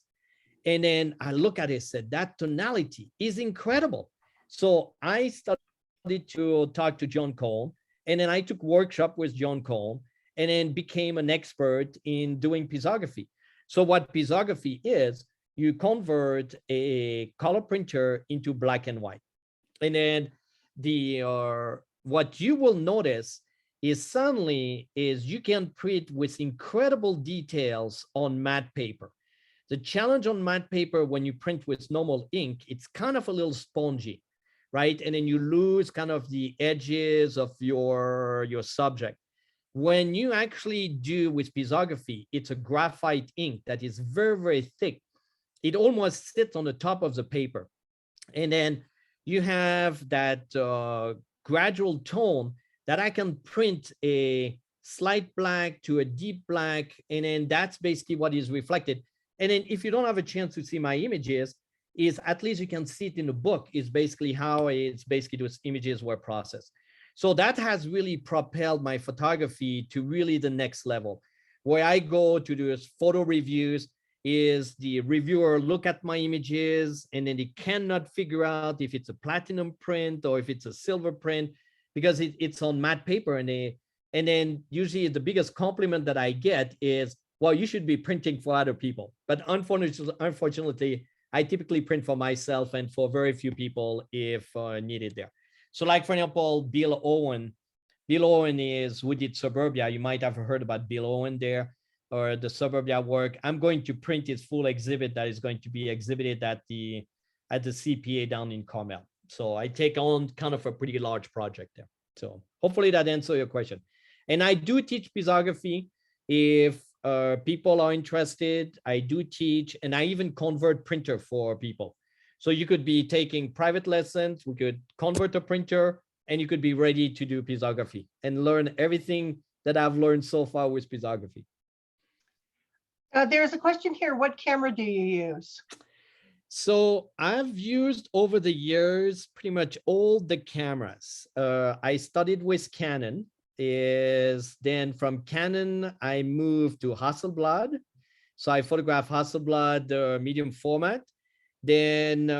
and then I look at it and said, that tonality is incredible. So I started to talk to John Cone, and then I took workshop with John Cone, and then became an expert in doing physiography. So what physiography is, you convert a color printer into black and white. And then what you will notice is suddenly is you can print with incredible details on matte paper. The challenge on matte paper when you print with normal ink, it's kind of a little spongy, right? And then you lose kind of the edges of your subject. When you actually do with physiography, it's a graphite ink that is very, very thick. It almost sits on the top of the paper. And then you have that gradual tone that I can print a slight black to a deep black, and then that's basically what is reflected. And then if you don't have a chance to see my images, is at least you can see it in the book, is basically how it's basically those images were processed. So that has really propelled my photography to really the next level. Where I go to do photo reviews, is the reviewer look at my images and then they cannot figure out if it's a platinum print or if it's a silver print, because it's on matte paper. And then usually the biggest compliment that I get is, well, you should be printing for other people. But unfortunately, I typically print for myself and for very few people if needed there. So like, for example, Bill Owen. Bill Owen is who did Suburbia. You might have heard about Bill Owen there, or the Suburbia work. I'm going to print his full exhibit that is going to be exhibited at the CPA down in Carmel. So I take on kind of a pretty large project there. So hopefully that answers your question. And I do teach physiography. If people are interested, I do teach, and I even convert printer for people. So you could be taking private lessons, we could convert a printer, and you could be ready to do physiography and learn everything that I've learned so far with physiography.
There's a question here. What camera do you use?
So I've used over the years pretty much all the cameras. I studied with Canon. Then from Canon, I moved to Hasselblad. So I photograph Hasselblad medium format. Then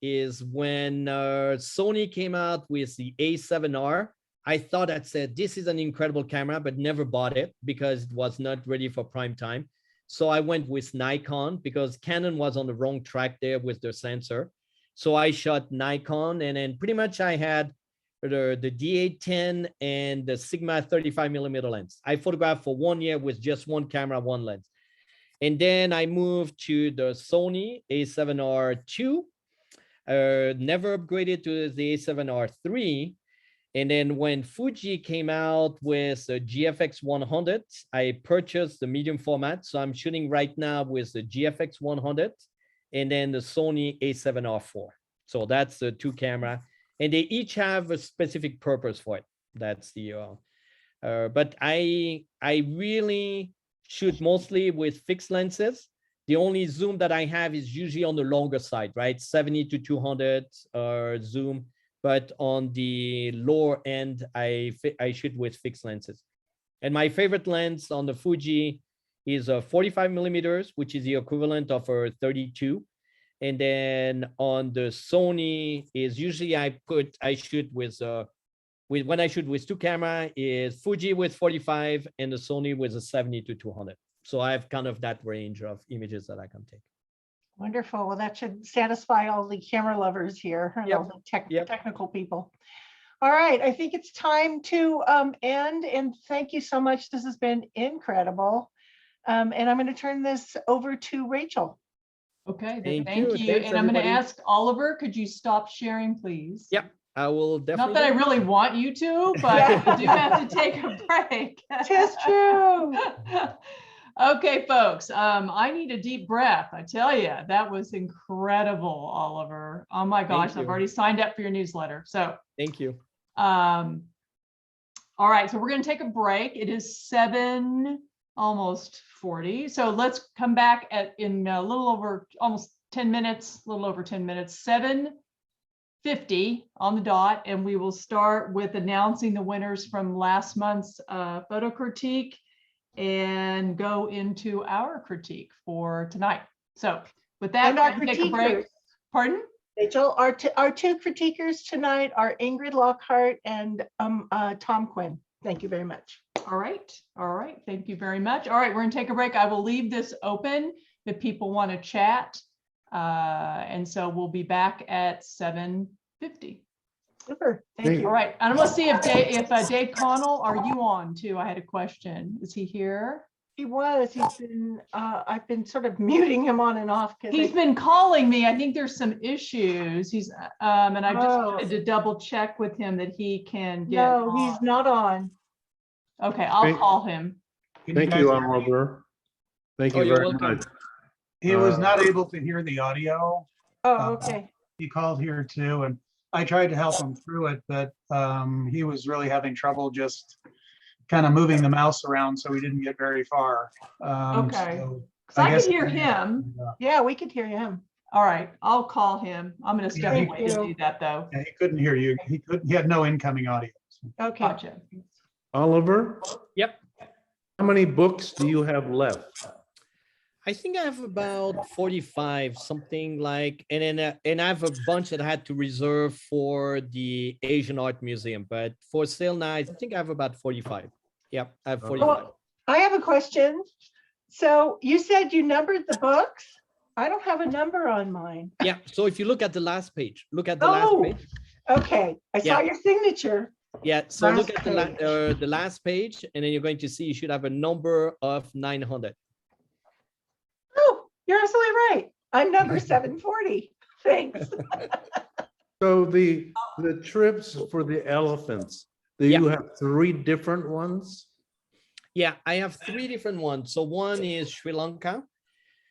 is when Sony came out with the A7R. I thought I said, this is an incredible camera, but never bought it because it was not ready for prime time. So I went with Nikon because Canon was on the wrong track there with their sensor. So I shot Nikon, and then pretty much I had the D810 and the Sigma 35mm lens. I photographed for 1 year with just one camera, one lens. And then I moved to the Sony A7R II, never upgraded to the A7R III. And then when Fuji came out with the GFX 100, I purchased the medium format. So I'm shooting right now with the GFX 100 and then the Sony A7R IV. So that's the two camera, and they each have a specific purpose for it. That's the, but I really shoot mostly with fixed lenses. The only zoom that I have is usually on the longer side, right? 70 to 200 zoom. But on the lower end, I shoot with fixed lenses. And my favorite lens on the Fuji is a 45mm, which is the equivalent of a 32. And then on the Sony is usually I shoot with when I shoot with two camera is Fuji with 45 and the Sony with a 70 to 200. So I have kind of that range of images that I can take.
Wonderful. Well, that should satisfy all the camera lovers here, and all the technical people. All right, I think it's time to end, and thank you so much. This has been incredible. And I'm going to turn this over to Rachel.
Okay,
Thank
thank you.
Thanks,
And I'm going to
everybody.
ask Oliver, could you stop sharing, please?
Yep, I will definitely.
Not that I really want you to, but you do have to take a break.
It's true.
Okay, folks, I need a deep breath. I tell you, that was incredible, Oliver. Oh my gosh, I've
you.
already signed up for your newsletter. So,
Thank you.
all right, so we're going to take a break. It is 7, almost 40. So let's come back in a little over almost 10 minutes, a little over 10 minutes, 7:50 on the dot, and we will start with announcing the winners from last month's photo critique and go into our critique for tonight. So with that,
And
we're
our
gonna take a break.
critiquers.
Pardon?
Rachel, our two critiquers tonight are Ingrid Lockhart and Tom Quinn. Thank you very much.
All right. Thank you very much. All right, we're gonna take a break. I will leave this open if people want to chat. And so we'll be back at 7:50.
Super. Thank you.
All right. And I'm gonna see if Dave Connell, are you on too? I had a question. Is he here?
He was. He's been. I've been sort of muting him on and off.
He's been calling me. I think there's some issues. He's and I just wanted to double check with him that he can get.
No, he's not on.
Okay, I'll call him.
Thank you, Oliver. Thank you
you're
very
welcome.
much.
He was not able to hear the audio.
Oh, okay.
He called here too, and I tried to help him through it, but he was really having trouble just kind of moving the mouse around, so he didn't get very far.
Okay.
So
Because I
guess-
could hear him.
Yeah, we could hear him.
All right, I'll call him. I'm gonna step
Thank
away to do that though.
Yeah, he couldn't hear you. He had no incoming audio.
Okay.
Gotcha.
Oliver,
Yep.
how many books do you have left?
I think I have about 45, something like, and then and I have a bunch that I had to reserve for the Asian Art Museum, but for sale now, I think I have about 45. Yep, I have 45.
Well, I have a question. So you said you numbered the books. I don't have a number on mine.
Yeah, so if you look at the last page, look at the
Oh,
last page.
okay. I saw
Yeah.
your signature.
Yeah, so look
Last
at the last page, and then you're going to see you should have a number of 900.
Oh, you're absolutely right. I'm number 740. Thanks.
So the trips for the elephants, do you have 3 different ones?
Yeah, I have 3 different ones. So one is Sri Lanka.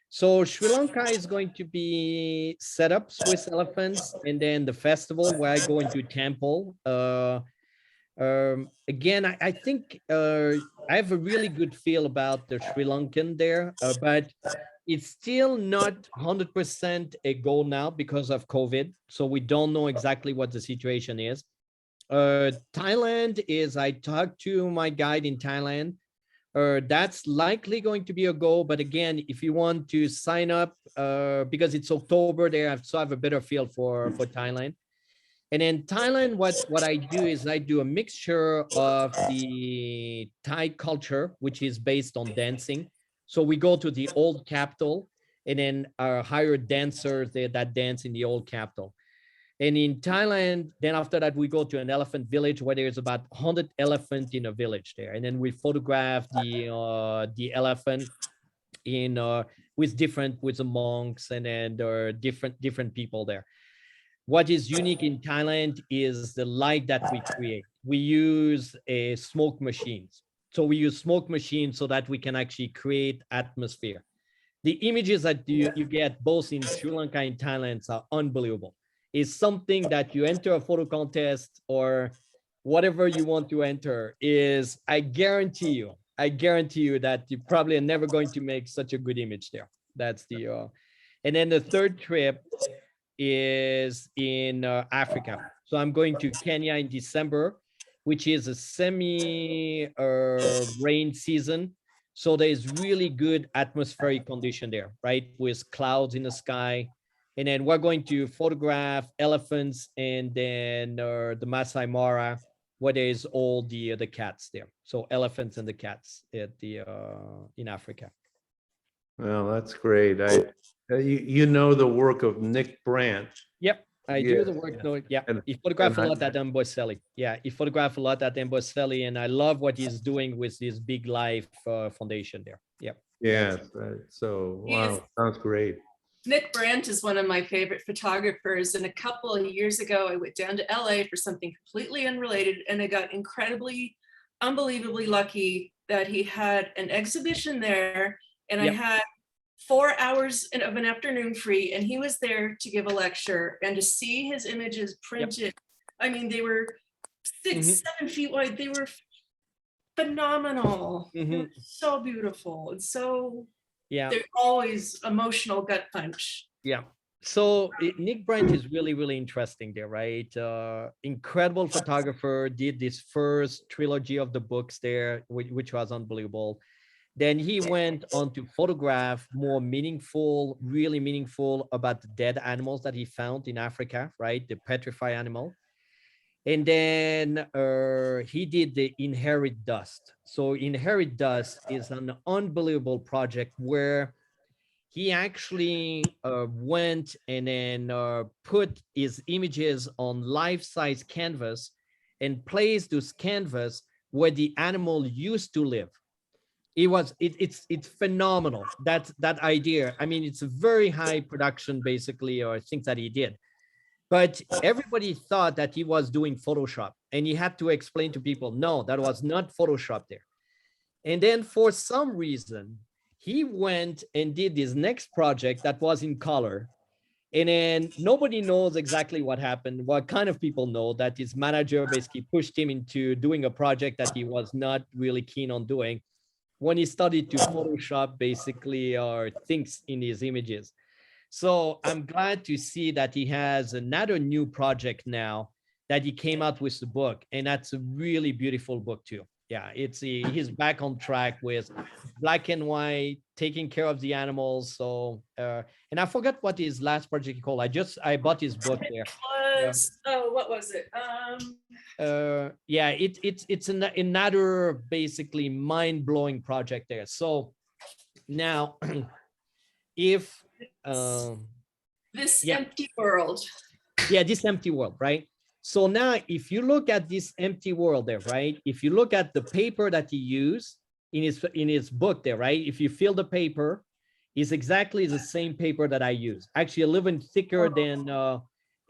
So Sri Lanka is going to be set up Swiss elephants, and then the festival where I go into temple. Again, I think I have a really good feel about the Sri Lankan there, but it's still not 100% a go now because of COVID. So we don't know exactly what the situation is. Thailand is, I talked to my guide in Thailand. That's likely going to be a go. But again, if you want to sign up because it's October there, so I have a better feel for Thailand. And in Thailand, what I do is I do a mixture of the Thai culture, which is based on dancing. So we go to the old capital and then hire dancers that dance in the old capital. And in Thailand, then after that, we go to an elephant village where there's about 100 elephants in a village there. And then we photograph the elephant in with the monks and then there are different people there. What is unique in Thailand is the light that we create. We use smoke machines. So we use smoke machines so that we can actually create atmosphere. The images that you get both in Sri Lanka and Thailand are unbelievable. It's something that you enter a photo contest or whatever you want to enter is, I guarantee you that you probably are never going to make such a good image there. That's the, and then the third trip is in Africa. So I'm going to Kenya in December, which is a semi rain season. So there's really good atmospheric condition there, right? With clouds in the sky. And then we're going to photograph elephants and then the Masai Mara, where there's all the cats there. So elephants and the cats at the in Africa.
Well, that's great. You know the work of Nick Brandt.
Yep, I do the work. No, yeah, he photographed a lot at Mboseli. Yeah, he photographed a lot at Mboseli, and I love what he's doing with this Big Life Foundation there. Yep.
Yeah. So wow, sounds great.
Nick Brandt is one of my favorite photographers. And a couple of years ago, I went down to LA for something completely unrelated. And I got unbelievably lucky that he had an exhibition there. And I had 4 hours of an afternoon free. And he was there to give a lecture and to see his images printed. I mean, they were 6, 7 feet wide. They were phenomenal. They were so beautiful. And so they're always emotional gut punch.
Yeah. So Nick Brandt is really interesting there, right? Incredible photographer, did this first trilogy of the books there, which was unbelievable. Then he went on to photograph more meaningful, really meaningful about the dead animals that he found in Africa, right? The petrified animal. And then he did the Inherit Dust. So Inherit Dust is an unbelievable project where he actually went and then put his images on life-size canvas and placed those canvas where the animal used to live. It's phenomenal. That idea. I mean, it's a very high production, basically, or things that he did. But everybody thought that he was doing Photoshop, and he had to explain to people, no, that was not Photoshop there. And then for some reason, he went and did this next project that was in color. And then nobody knows exactly what happened. What kind of people know that his manager basically pushed him into doing a project that he was not really keen on doing when he started to Photoshop basically things in his images. So I'm glad to see that he has another new project now that he came out with the book. And that's a really beautiful book too. Yeah, he's back on track with black and white, taking care of the animals. So, and I forgot what his last project called. I bought his book there.
What was it?
Yeah, it's another basically mind-blowing project there. So now, if
this empty world.
Yeah, this empty world, right? So now if you look at this empty world there, right? If you look at the paper that he used in his book there, right? If you feel the paper, is exactly the same paper that I use. Actually a little bit thicker than,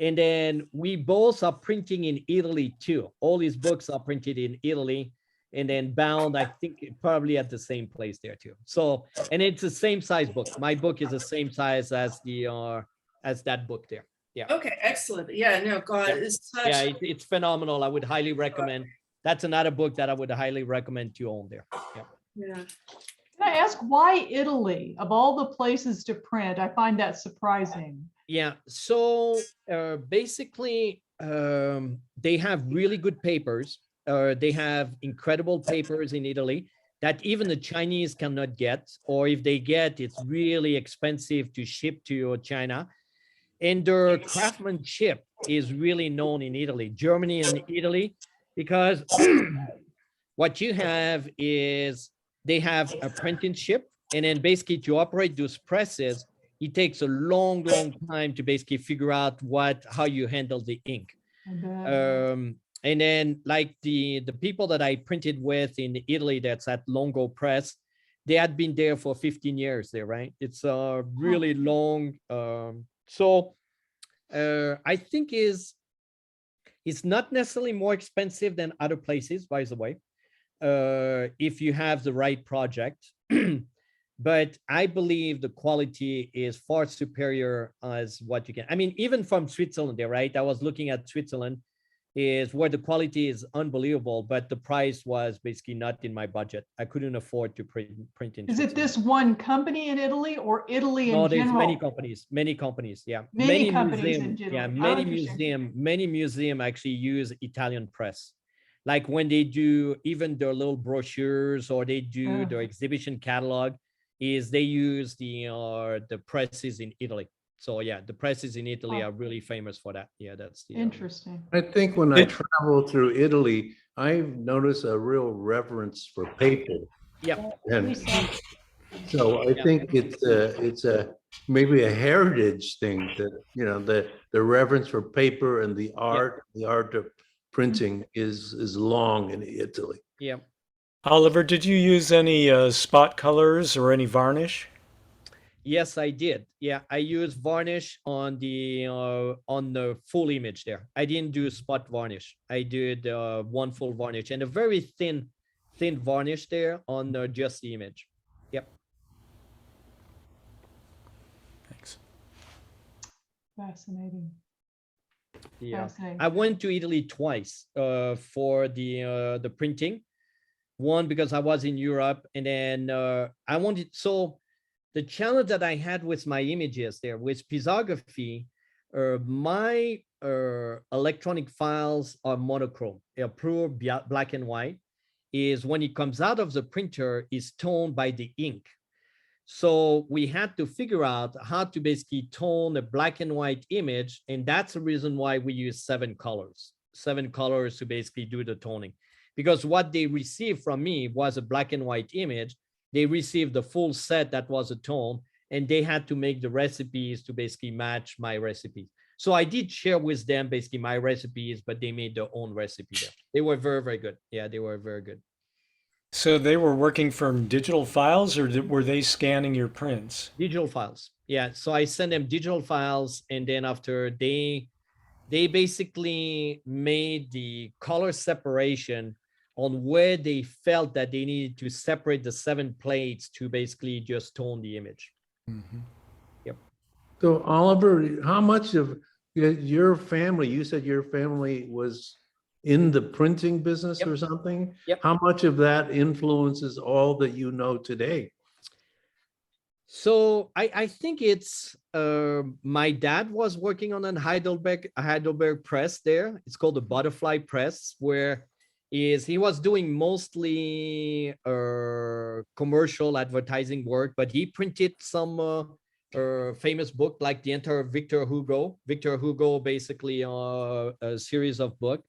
and then we both are printing in Italy too. All these books are printed in Italy and then bound, I think probably at the same place there too. So, and it's the same size book. My book is the same size as that book there. Yeah.
Okay, excellent. Yeah, no, God, it's such...
Yeah, it's phenomenal. I would highly recommend. That's another book that I would highly recommend to own there.
Yeah.
Can I ask why Italy of all the places to print? I find that surprising.
Yeah. So basically, they have really good papers. They have incredible papers in Italy that even the Chinese cannot get, or if they get, it's really expensive to ship to China. And their craftsmanship is really known in Italy, Germany and Italy, because what you have is they have apprenticeship, and then basically to operate those presses, it takes a long time to basically figure out how you handle the ink. And then like the people that I printed with in Italy, that's at Longo Press, they had been there for 15 years there, right? It's a really long. So I think it's not necessarily more expensive than other places, by the way, if you have the right project. But I believe the quality is far superior as what you can. I mean, even from Switzerland there, right? I was looking at Switzerland, is where the quality is unbelievable, but the price was basically not in my budget. I couldn't afford to print in
Is it this one company in Italy or Italy in
No, there's
general?
many companies, yeah.
Many companies
museum,
in general.
yeah,
Oh, interesting.
many museum actually use Italian press. Like when they do even their little brochures or they do their exhibition catalog, is they use the presses in Italy. So yeah, the presses in Italy are really famous for that. Yeah, that's the
interesting.
I think when I travel through Italy, I've noticed a real reverence for paper.
Yeah.
And so I think it's maybe a heritage thing that, you know, the reverence for paper and the art of printing is long in Italy.
Yeah.
Oliver, did you use any spot colors or any varnish?
Yes, I did. Yeah, I used varnish on the full image there. I didn't do spot varnish. I did one full varnish and a very thin varnish there on just the image. Yep.
Thanks.
Fascinating.
Yeah,
Fascinating.
I went to Italy twice for the printing. One because I was in Europe, and then I wanted the challenge that I had with my images there with pisography, my electronic files are monochrome, they're pure black and white. Is when it comes out of the printer is toned by the ink. So we had to figure out how to basically tone a black and white image. And that's the reason why we use 7 colors to basically do the toning. Because what they received from me was a black and white image. They received the full set that was a tone, and they had to make the recipes to basically match my recipes. So I did share with them basically my recipes, but they made their own recipe there. They were very, very good. Yeah, they were very good.
So they were working from digital files, or were they scanning your prints?
Digital files. Yeah. So I sent them digital files, and then after they basically made the color separation on where they felt that they needed to separate the 7 plates to basically just tone the image.
Mm-hmm.
Yep.
So Oliver, how much of your family, you said your family was in the printing business or something?
Yep.
How much of that influences all that you know today?
So I think it's my dad was working on a Heidelberg press there. It's called the Butterfly Press, where he was doing mostly commercial advertising work, but he printed some famous book like the entire Victor Hugo, basically a series of book.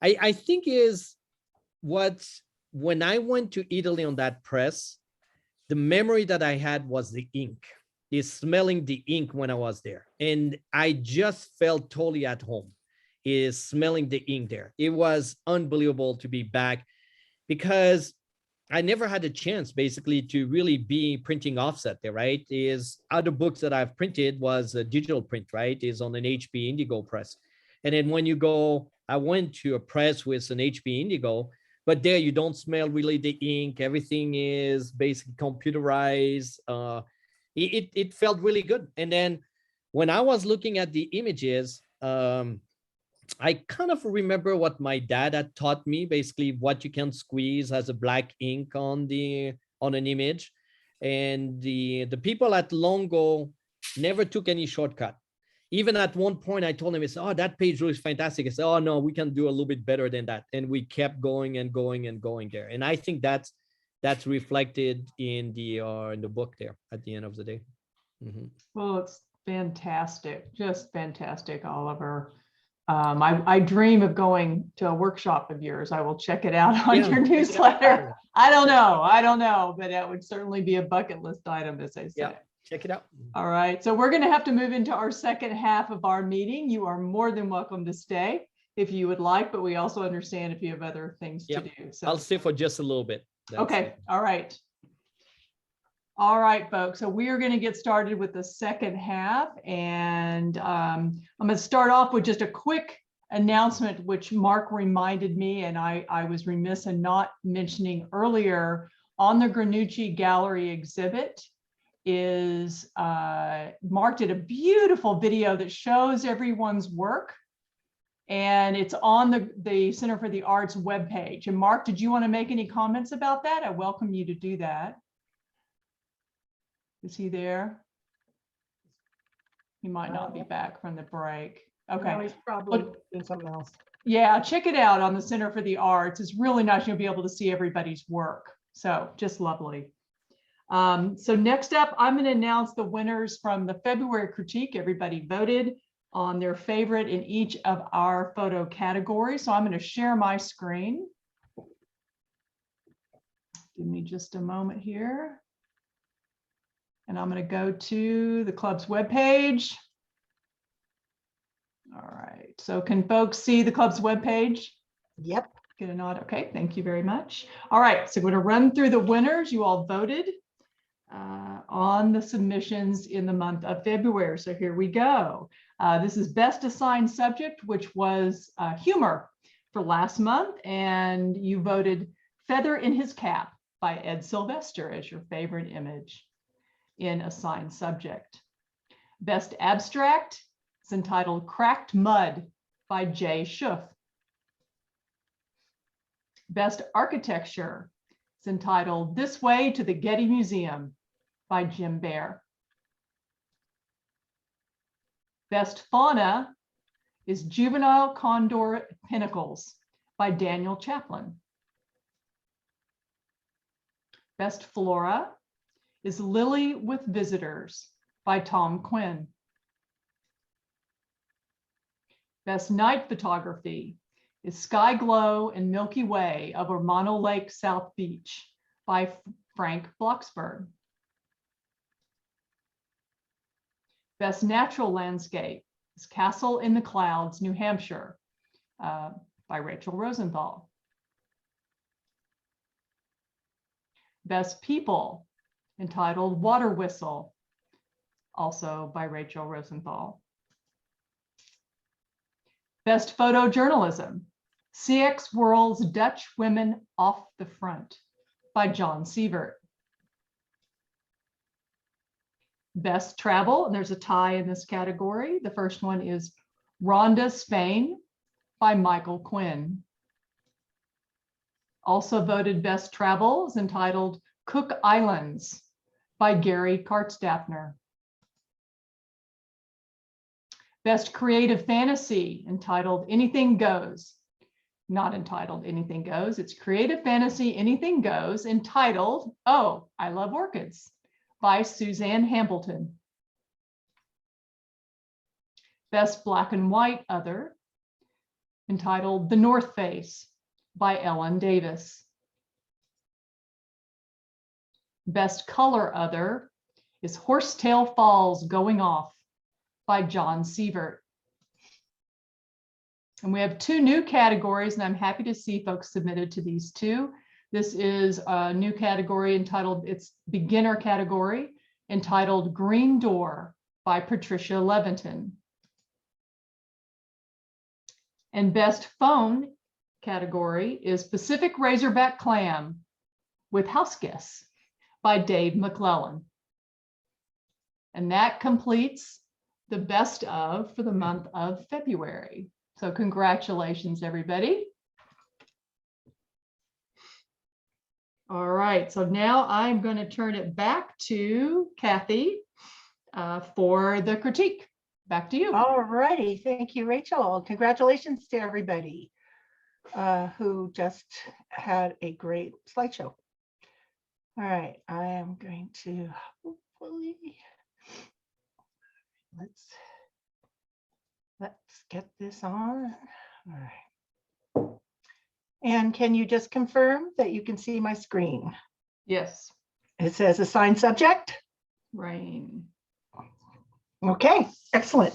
I think when I went to Italy on that press, the memory that I had was the ink, is smelling the ink when I was there. And I just felt totally at home, is smelling the ink there. It was unbelievable to be back because I never had a chance basically to really be printing offset there, right? Is other books that I've printed was a digital print, right? Is on an HP Indigo press. And then when you go, I went to a press with an HP Indigo, but there you don't smell really the ink. Everything is basically computerized. It felt really good. And then when I was looking at the images, I kind of remember what my dad had taught me, basically what you can squeeze as a black ink on an image. And the people at Longo never took any shortcut. Even at one point, I told him, I said, oh, that page looks fantastic. I said, oh, no, we can do a little bit better than that. And we kept going and going and going there. And I think that's that's reflected in the book there at the end of the day.
Well, it's fantastic, just fantastic, Oliver. I dream of going to a workshop of yours. I will check it out on
Yeah,
your
check it out.
newsletter. I don't know, but that would certainly be a bucket list item, as I
Yeah,
say.
check it out.
All right, so we're going to have to move into our second half of our meeting. You are more than welcome to stay if you would like, but we also understand if you have other things to
Yep.
do. So,
I'll stay for just a little bit. That's
okay,
it.
all right. All right, folks. So we are going to get started with the second half, and I'm going to start off with just a quick announcement, which Mark reminded me, and I was remiss in not mentioning earlier. On the Granucci Gallery exhibit is Mark did a beautiful video that shows everyone's work, and it's on the Center for the Arts webpage. And Mark, did you want to make any comments about that? I welcome you to do that. Is he there? He might not be back from the break. Okay.
No, he's probably
Well,
doing something else.
yeah, check it out on the Center for the Arts. It's really nice. You'll be able to see everybody's work. So just lovely. So next up, I'm going to announce the winners from the February critique. Everybody voted on their favorite in each of our photo categories. So I'm going to share my screen. Give me just a moment here. And I'm going to go to the club's webpage. All right, so can folks see the club's webpage?
Yep.
Get a nod. Okay, thank you very much. All right, so we're going to run through the winners. You all voted on the submissions in the month of February. So here we go. This is best assigned subject, which was humor for last month. And you voted Feather in His Cap by Ed Sylvester as your favorite image in assigned subject. Best abstract is entitled Cracked Mud by Jay Schuff. Best architecture is entitled This Way to the Getty Museum by Jim Bear. Best fauna is Juvenile Condor Pinnacles by Daniel Chaplin. Best flora is Lily with Visitors by Tom Quinn. Best night photography is Sky Glow and Milky Way of Romano Lake South Beach by Frank Blocksberg. Best natural landscape is Castle in the Clouds, New Hampshire by Rachel Rosenthal. Best people entitled Water Whistle, also by Rachel Rosenthal. Best photojournalism, CX World's Dutch Women Off the Front by John Sievert. Best travel, and there's a tie in this category. The first one is Rhonda, Spain by Michael Quinn. Also voted best travel is entitled Cook Islands by Gary Kartstaffner. Best creative fantasy entitled Anything Goes. Not entitled Anything Goes. It's creative fantasy Anything Goes entitled Oh, I Love Orchids by Suzanne Hambleton. Best black and white other entitled The North Face by Ellen Davis. Best color other is Horsetail Falls Going Off by John Sievert. And we have two new categories, and I'm happy to see folks submitted to these two. This is a new category entitled, it's beginner category, entitled Green Door by Patricia Leventon. And best phone category is Pacific Razorback Clam with House Guests by Dave McClellan. And that completes the best of for the month of February. So congratulations, everybody. All right, so now I'm going to turn it back to Kathy for the critique. Back to you.
All righty. Thank you, Rachel. Congratulations to everybody who just had a great slideshow. All right, I am going to hopefully, let's get this on. All right. And can you just confirm that you can see my screen?
Yes.
It says assigned subject.
Rain.
Okay, excellent.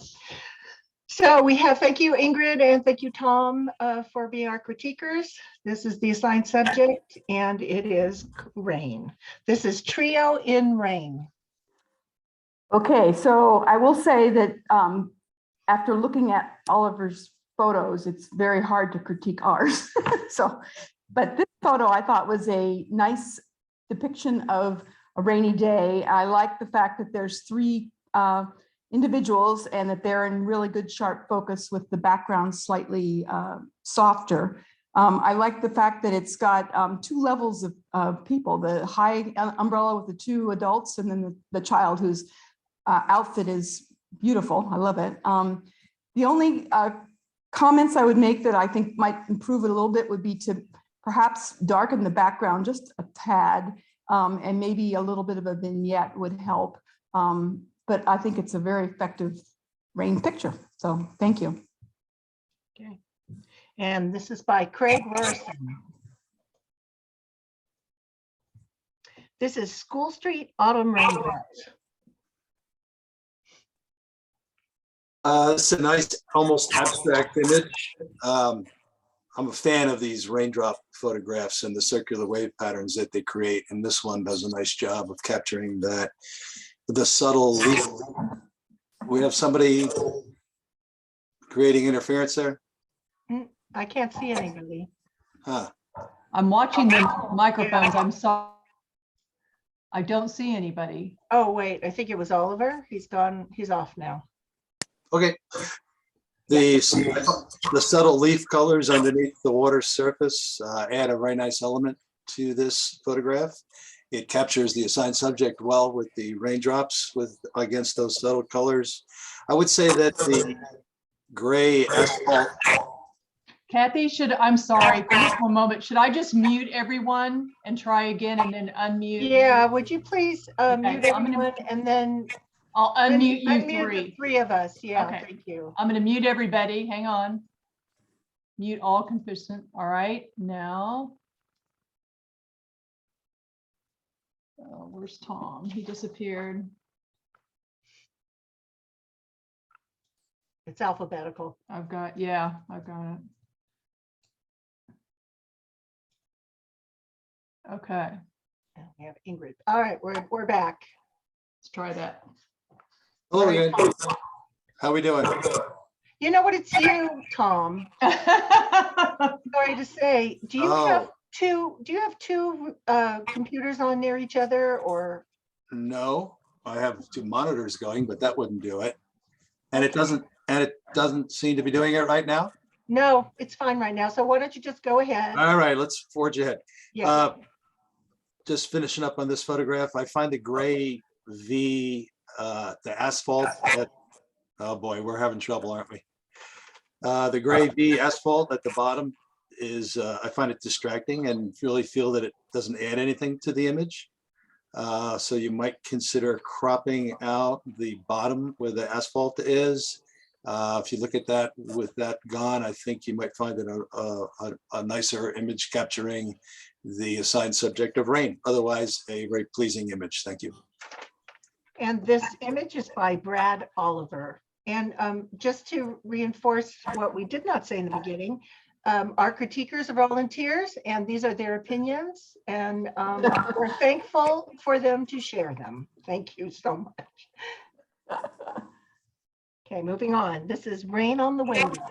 So we have, thank you, Ingrid, and thank you, Tom, for being our critiquers. This is the assigned subject, and it is rain. This is Trio in Rain.
Okay, so I will say that after looking at Oliver's photos, it's very hard to critique ours. So, but this photo I thought was a nice depiction of a rainy day. I like the fact that there's three individuals and that they're in really good sharp focus with the background slightly softer. I like the fact that it's got two levels of people, the high umbrella with the two adults and then the child whose outfit is beautiful. I love it. The only comments I would make that I think might improve it a little bit would be to perhaps darken the background just a tad, and maybe a little bit of a vignette would help. But I think it's a very effective rain picture. So thank you.
Okay. And this is by Craig Rorson. This is School Street Autumn Raindrops.
It's a nice, almost abstract image. I'm a fan of these raindrop photographs and the circular wave patterns that they create. And this one does a nice job of capturing that, the subtle leaf. We have somebody creating interference there.
I can't see anybody.
Huh.
I'm watching the microphones. I'm sorry. I don't see anybody.
Oh, wait, I think it was Oliver. He's gone, he's off now.
Okay. The subtle leaf colors underneath the water surface add a very nice element to this photograph. It captures the assigned subject well with the raindrops against those subtle colors. I would say that the gray asphalt.
Kathy, I'm sorry for just one moment. Should I just mute everyone and try again and then unmute?
Yeah, would you please mute
Okay,
everyone and then
I'll unmute you
unmute
three.
the three of us. Yeah,
Okay.
thank you.
I'm going to mute everybody. Hang on. Mute all consistent. All right. Now. Oh, where's Tom? He disappeared.
It's alphabetical.
I've got it. Okay.
We have Ingrid. All right, we're back.
Let's try that.
Hello again. How we doing?
You know what? It's you, Tom. Sorry to say. Do you have two? Do you have two computers on near each other, or?
No, I have two monitors going, but that wouldn't do it. And it doesn't seem to be doing it right now.
No, it's fine right now. So why don't you just go ahead?
All right, let's forge ahead.
Yeah.
Just finishing up on this photograph, I find the gray V, the asphalt. Oh boy, we're having trouble, aren't we? The gray V asphalt at the bottom is, I find it distracting and really feel that it doesn't add anything to the image. So you might consider cropping out the bottom where the asphalt is. If you look at that with that gone, I think you might find it a nicer image capturing the assigned subject of rain. Otherwise, a very pleasing image. Thank you.
And this image is by Brad Oliver. And just to reinforce what we did not say in the beginning, our critiquers are volunteers and these are their opinions, and we're thankful for them to share them. Thank you so much. Okay, moving on. This is Rain on the Window.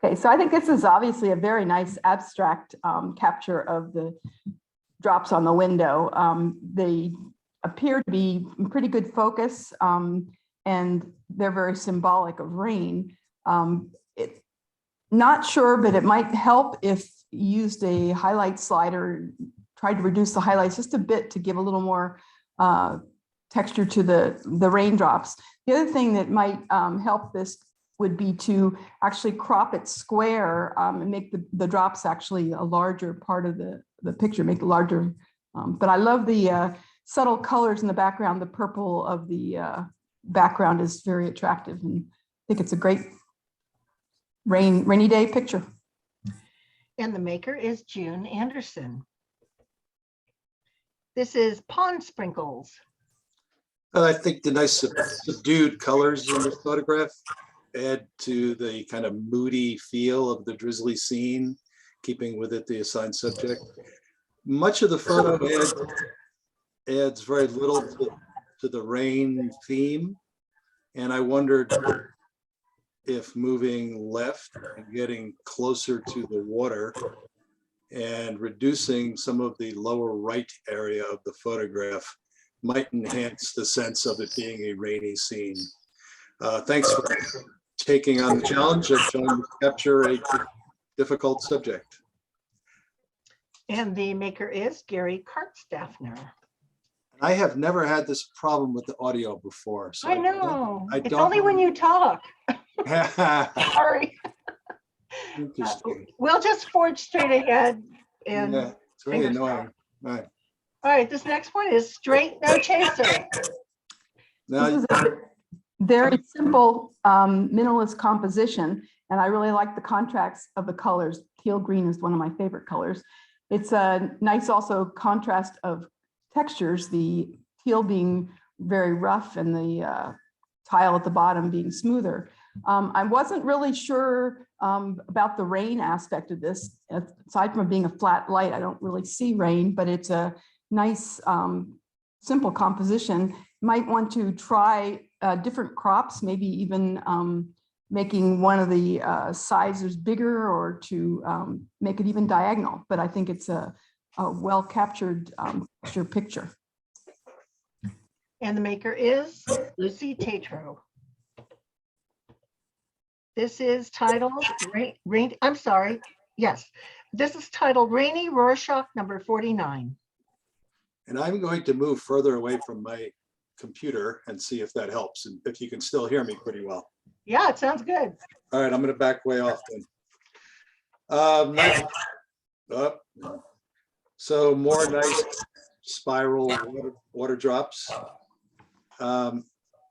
Okay, so I think this is obviously a very nice abstract capture of the drops on the window. They appear to be in pretty good focus, and they're very symbolic of rain. Not sure, but it might help if you used a highlight slider, tried to reduce the highlights just a bit to give a little more texture to the raindrops. The other thing that might help this would be to actually crop it square and make the drops actually a larger part of the picture, make a larger But I love the subtle colors in the background. The purple of the background is very attractive, and I think it's a great rainy day picture.
And the maker is June Anderson. This is pond sprinkles.
I think the nice subdued colors in the photograph add to the kind of moody feel of the drizzly scene, keeping with it the assigned subject. Much of the photo adds very little to the rain theme. And I wondered if moving left and getting closer to the water and reducing some of the lower right area of the photograph might enhance the sense of it being a rainy scene. Thanks for taking on the challenge of trying to capture a difficult subject.
And the maker is Gary Kartstaffner.
I have never had this problem with the audio before. So
I know.
I
It's
don't
only when you talk.
know.
Sorry.
Interesting.
We'll just forge straight ahead. And
Yeah, it's very
fingers
annoying.
crossed.
Right.
All right, this next one is straight, no chaser.
Now,
This is a very simple minimalist composition, and I really like the contrast of the colors. Teal green is one of my favorite colors. It's a nice also contrast of textures, the teal being very rough and the tile at the bottom being smoother. I wasn't really sure about the rain aspect of this. Aside from it being a flat light, I don't really see rain, but it's a nice, simple composition. Might want to try different crops, maybe even making one of the sizes bigger, or to make it even diagonal. But I think it's a well captured picture.
And the maker is Lucy Tatro. This is titled I'm sorry. Yes, this is titled Rainy Rorschach number 49.
and I'm going to move further away from my computer and see if that helps, and if you can still hear me pretty well.
Yeah, it sounds good.
All right, I'm going to back way off then. So more nice spiral water drops.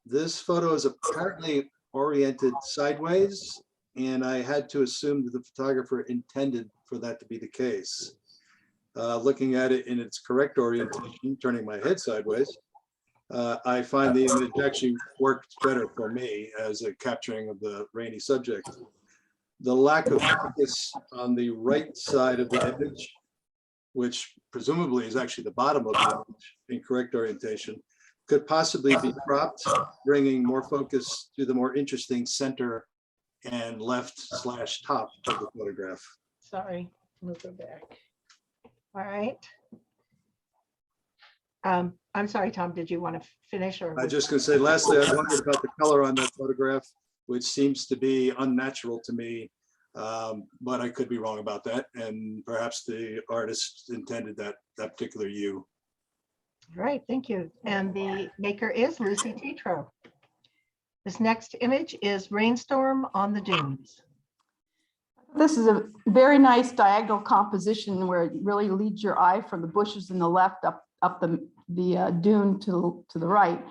This photo is apparently oriented sideways, and I had to assume that the photographer intended for that to be the case. Looking at it in its correct orientation, turning my head sideways, I find the image actually worked better for me as a capturing of the rainy subject. The lack of focus on the right side of the image, which presumably is actually the bottom of the image in correct orientation, could possibly be cropped, bringing more focus to the more interesting center and left/top of the photograph.
Sorry, we'll go back. All right. I'm sorry, Tom, did you want to finish? Or
I was just going to say, lastly, I wondered about the color on that photograph, which seems to be unnatural to me, but I could be wrong about that. And perhaps the artist intended that particular hue.
All right, thank you. And the maker is Lucy Tatro. This next image is Rainstorm on the Dunes.
This is a very nice diagonal composition where it really leads your eye from the bushes in the left up the dune to the right.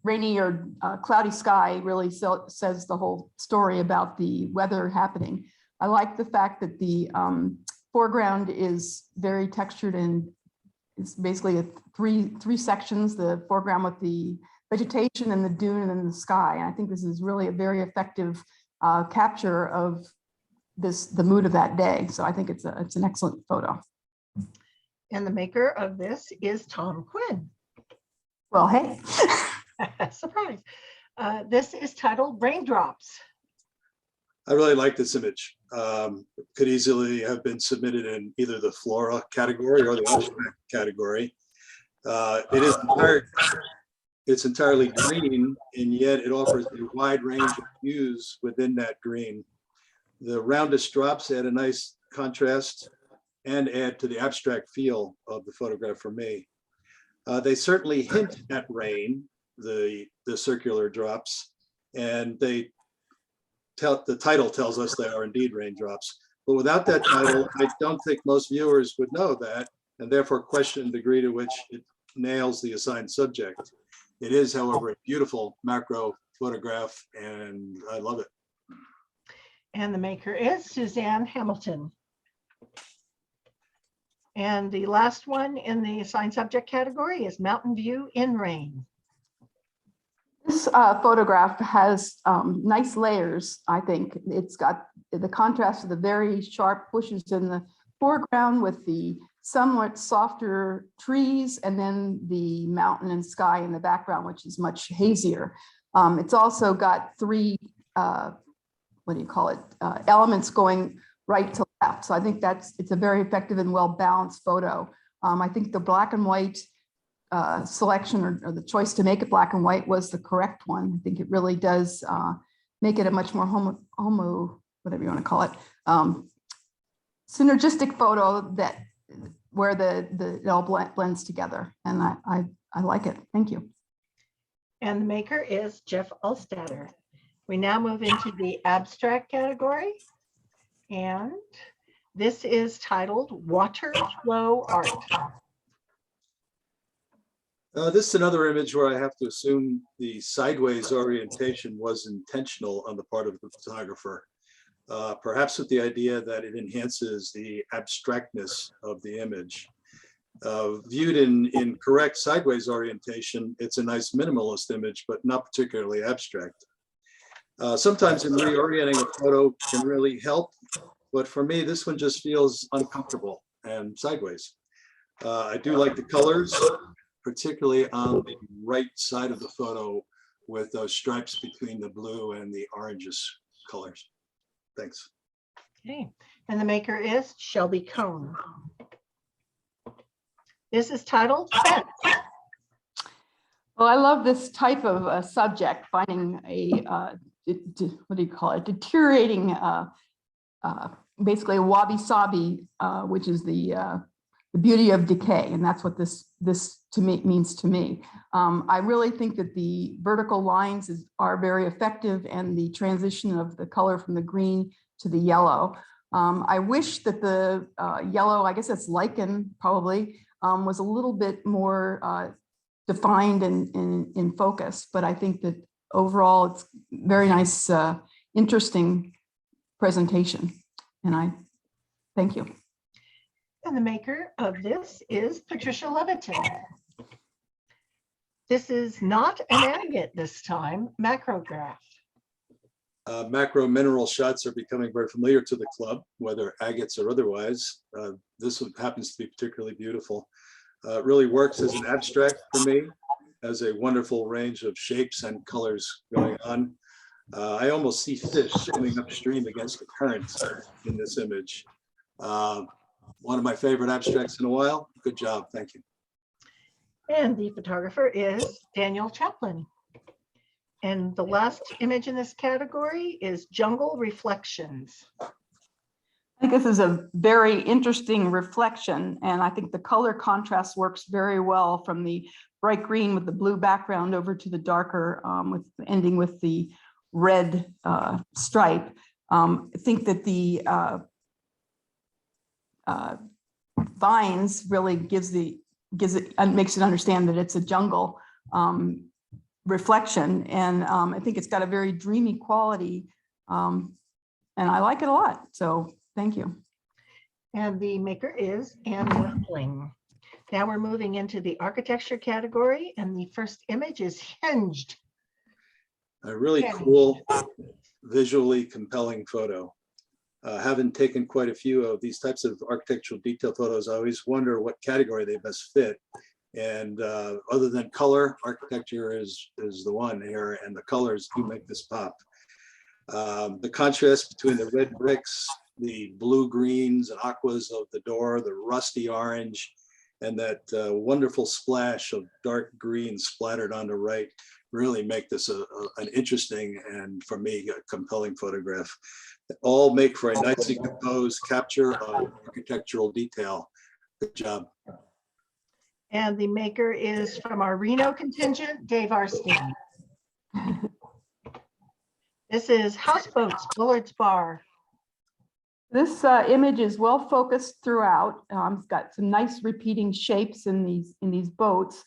Rainy or cloudy sky really says the whole story about the weather happening. I like the fact that the foreground is very textured, and it's basically three sections: the foreground with the vegetation and the dune and then the sky. And I think this is really a very effective capture of the mood of that day. So I think it's an excellent photo.
And the maker of this is Tom Quinn.
Well, hey.
Surprise. This is titled Raindrops.
I really like this image. Could easily have been submitted in either the flora category or the abstract category. It's entirely green, and yet it offers a wide range of hues within that green. The roundest drops add a nice contrast and add to the abstract feel of the photograph for me. They certainly hint at rain, the circular drops, and the title tells us they are indeed raindrops. But without that title, I don't think most viewers would know that and therefore question the degree to which it nails the assigned subject. It is, however, a beautiful macro photograph, and I love it.
And the maker is Suzanne Hamilton. And the last one in the assigned subject category is Mountain View in Rain.
This photograph has nice layers, I think. It's got the contrast of the very sharp bushes in the foreground with the somewhat softer trees, and then the mountain and sky in the background, which is much hazier. It's also got three, elements going right to left. So I think it's a very effective and well-balanced photo. I think the black and white selection or the choice to make it black and white was the correct one. I think it really does make it a much more whatever you want to call it, synergistic photo where it all blends together. And I like it. Thank you.
And the maker is Jeff Ulstatter. We now move into the abstract category. And this is titled Water Flow Art.
This is another image where I have to assume the sideways orientation was intentional on the part of the photographer, perhaps with the idea that it enhances the abstractness of the image. Viewed in correct sideways orientation, it's a nice minimalist image, but not particularly abstract. Sometimes in reorienting a photo can really help, but for me, this one just feels uncomfortable and sideways. I do like the colors, particularly on the right side of the photo with those stripes between the blue and the orangish colors. Thanks.
Okay, and the maker is Shelby Cohn. This is titled Fence.
Well, I love this type of subject, finding deteriorating, basically a wabi-sabi, which is the beauty of decay. And that's what this to me means to me. I really think that the vertical lines are very effective, and the transition of the color from the green to the yellow. I wish that the yellow, I guess it's lichen probably, was a little bit more defined and in focus, but I think that overall it's very nice, interesting presentation. And I thank you.
And the maker of this is Patricia Leviton. This is not an agate this time, macrograph.
Macro mineral shots are becoming very familiar to the club, whether agates or otherwise. This one happens to be particularly beautiful. It really works as an abstract for me, has a wonderful range of shapes and colors going on. I almost see fish swimming upstream against the current in this image. One of my favorite abstracts in a while. Good job. Thank you.
And the photographer is Daniel Chaplin. And the last image in this category is Jungle Reflections.
I think this is a very interesting reflection, and I think the color contrast works very well from the bright green with the blue background over to the darker, ending with the red stripe. I think that the vines really makes it understand that it's a jungle reflection, and I think it's got a very dreamy quality, and I like it a lot. So thank you.
And the maker is Anne Westling. Now we're moving into the architecture category, and the first image is Hinged.
A really cool, visually compelling photo. Having taken quite a few of these types of architectural detail photos, I always wonder what category they best fit. And other than color, architecture is the one here, and the colors do make this pop. The contrast between the red bricks, the blue greens and aquas of the door, the rusty orange, and that wonderful splash of dark green splattered on the right really make this an interesting and, for me, a compelling photograph. All make for a nicely composed capture of architectural detail. Good job.
And the maker is from our Reno contingent, Dave Arstein. This is Houseboats, Bullard's Bar.
This image is well focused throughout. It's got some nice repeating shapes in these boats.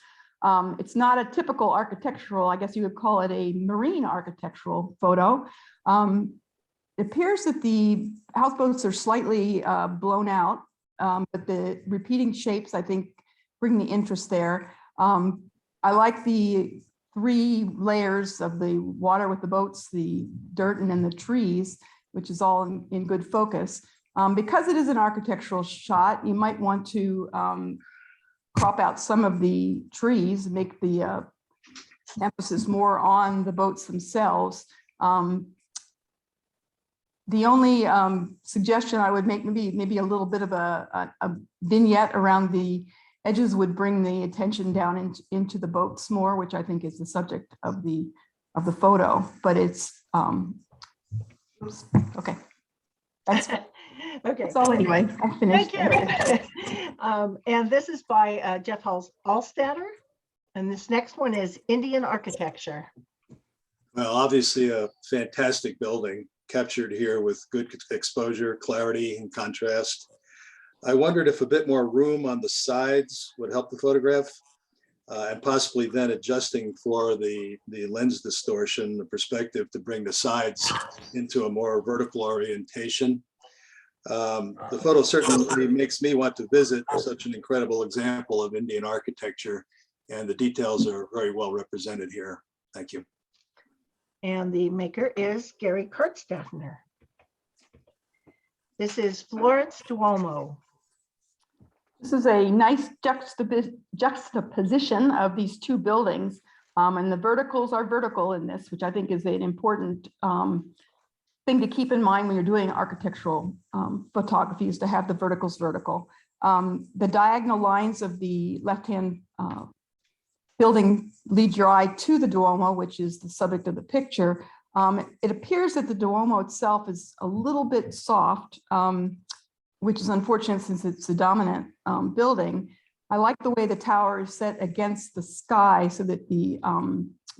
It's not a typical architectural, I guess you would call it a marine architectural photo. It appears that the houseboats are slightly blown out, but the repeating shapes, I think, bring the interest there. I like the 3 layers of the water with the boats, the dirt, and then the trees, which is all in good focus. Because it is an architectural shot, you might want to crop out some of the trees, make the emphasis more on the boats themselves. The only suggestion I would make, maybe a little bit of a vignette around the edges would bring the attention down into the boats more, which I think is the subject of the photo. But it's oops, okay. That's
Okay.
that's all anyway. I finished.
Thank you. And this is by Jeff Alstatter. And this next one is Indian architecture.
Well, obviously a fantastic building captured here with good exposure, clarity, and contrast. I wondered if a bit more room on the sides would help the photograph, and possibly then adjusting for the lens distortion, the perspective, to bring the sides into a more vertical orientation. The photo certainly makes me want to visit such an incredible example of Indian architecture, and the details are very well represented here. Thank you.
And the maker is Gary Kurtzdaffner. This is Florence Duomo.
This is a nice juxtaposition of these 2 buildings. And the verticals are vertical in this, which I think is an important thing to keep in mind when you're doing architectural photography, is to have the verticals vertical. The diagonal lines of the left-hand building lead your eye to the Duomo, which is the subject of the picture. It appears that the Duomo itself is a little bit soft, which is unfortunate since it's the dominant building. I like the way the tower is set against the sky so that the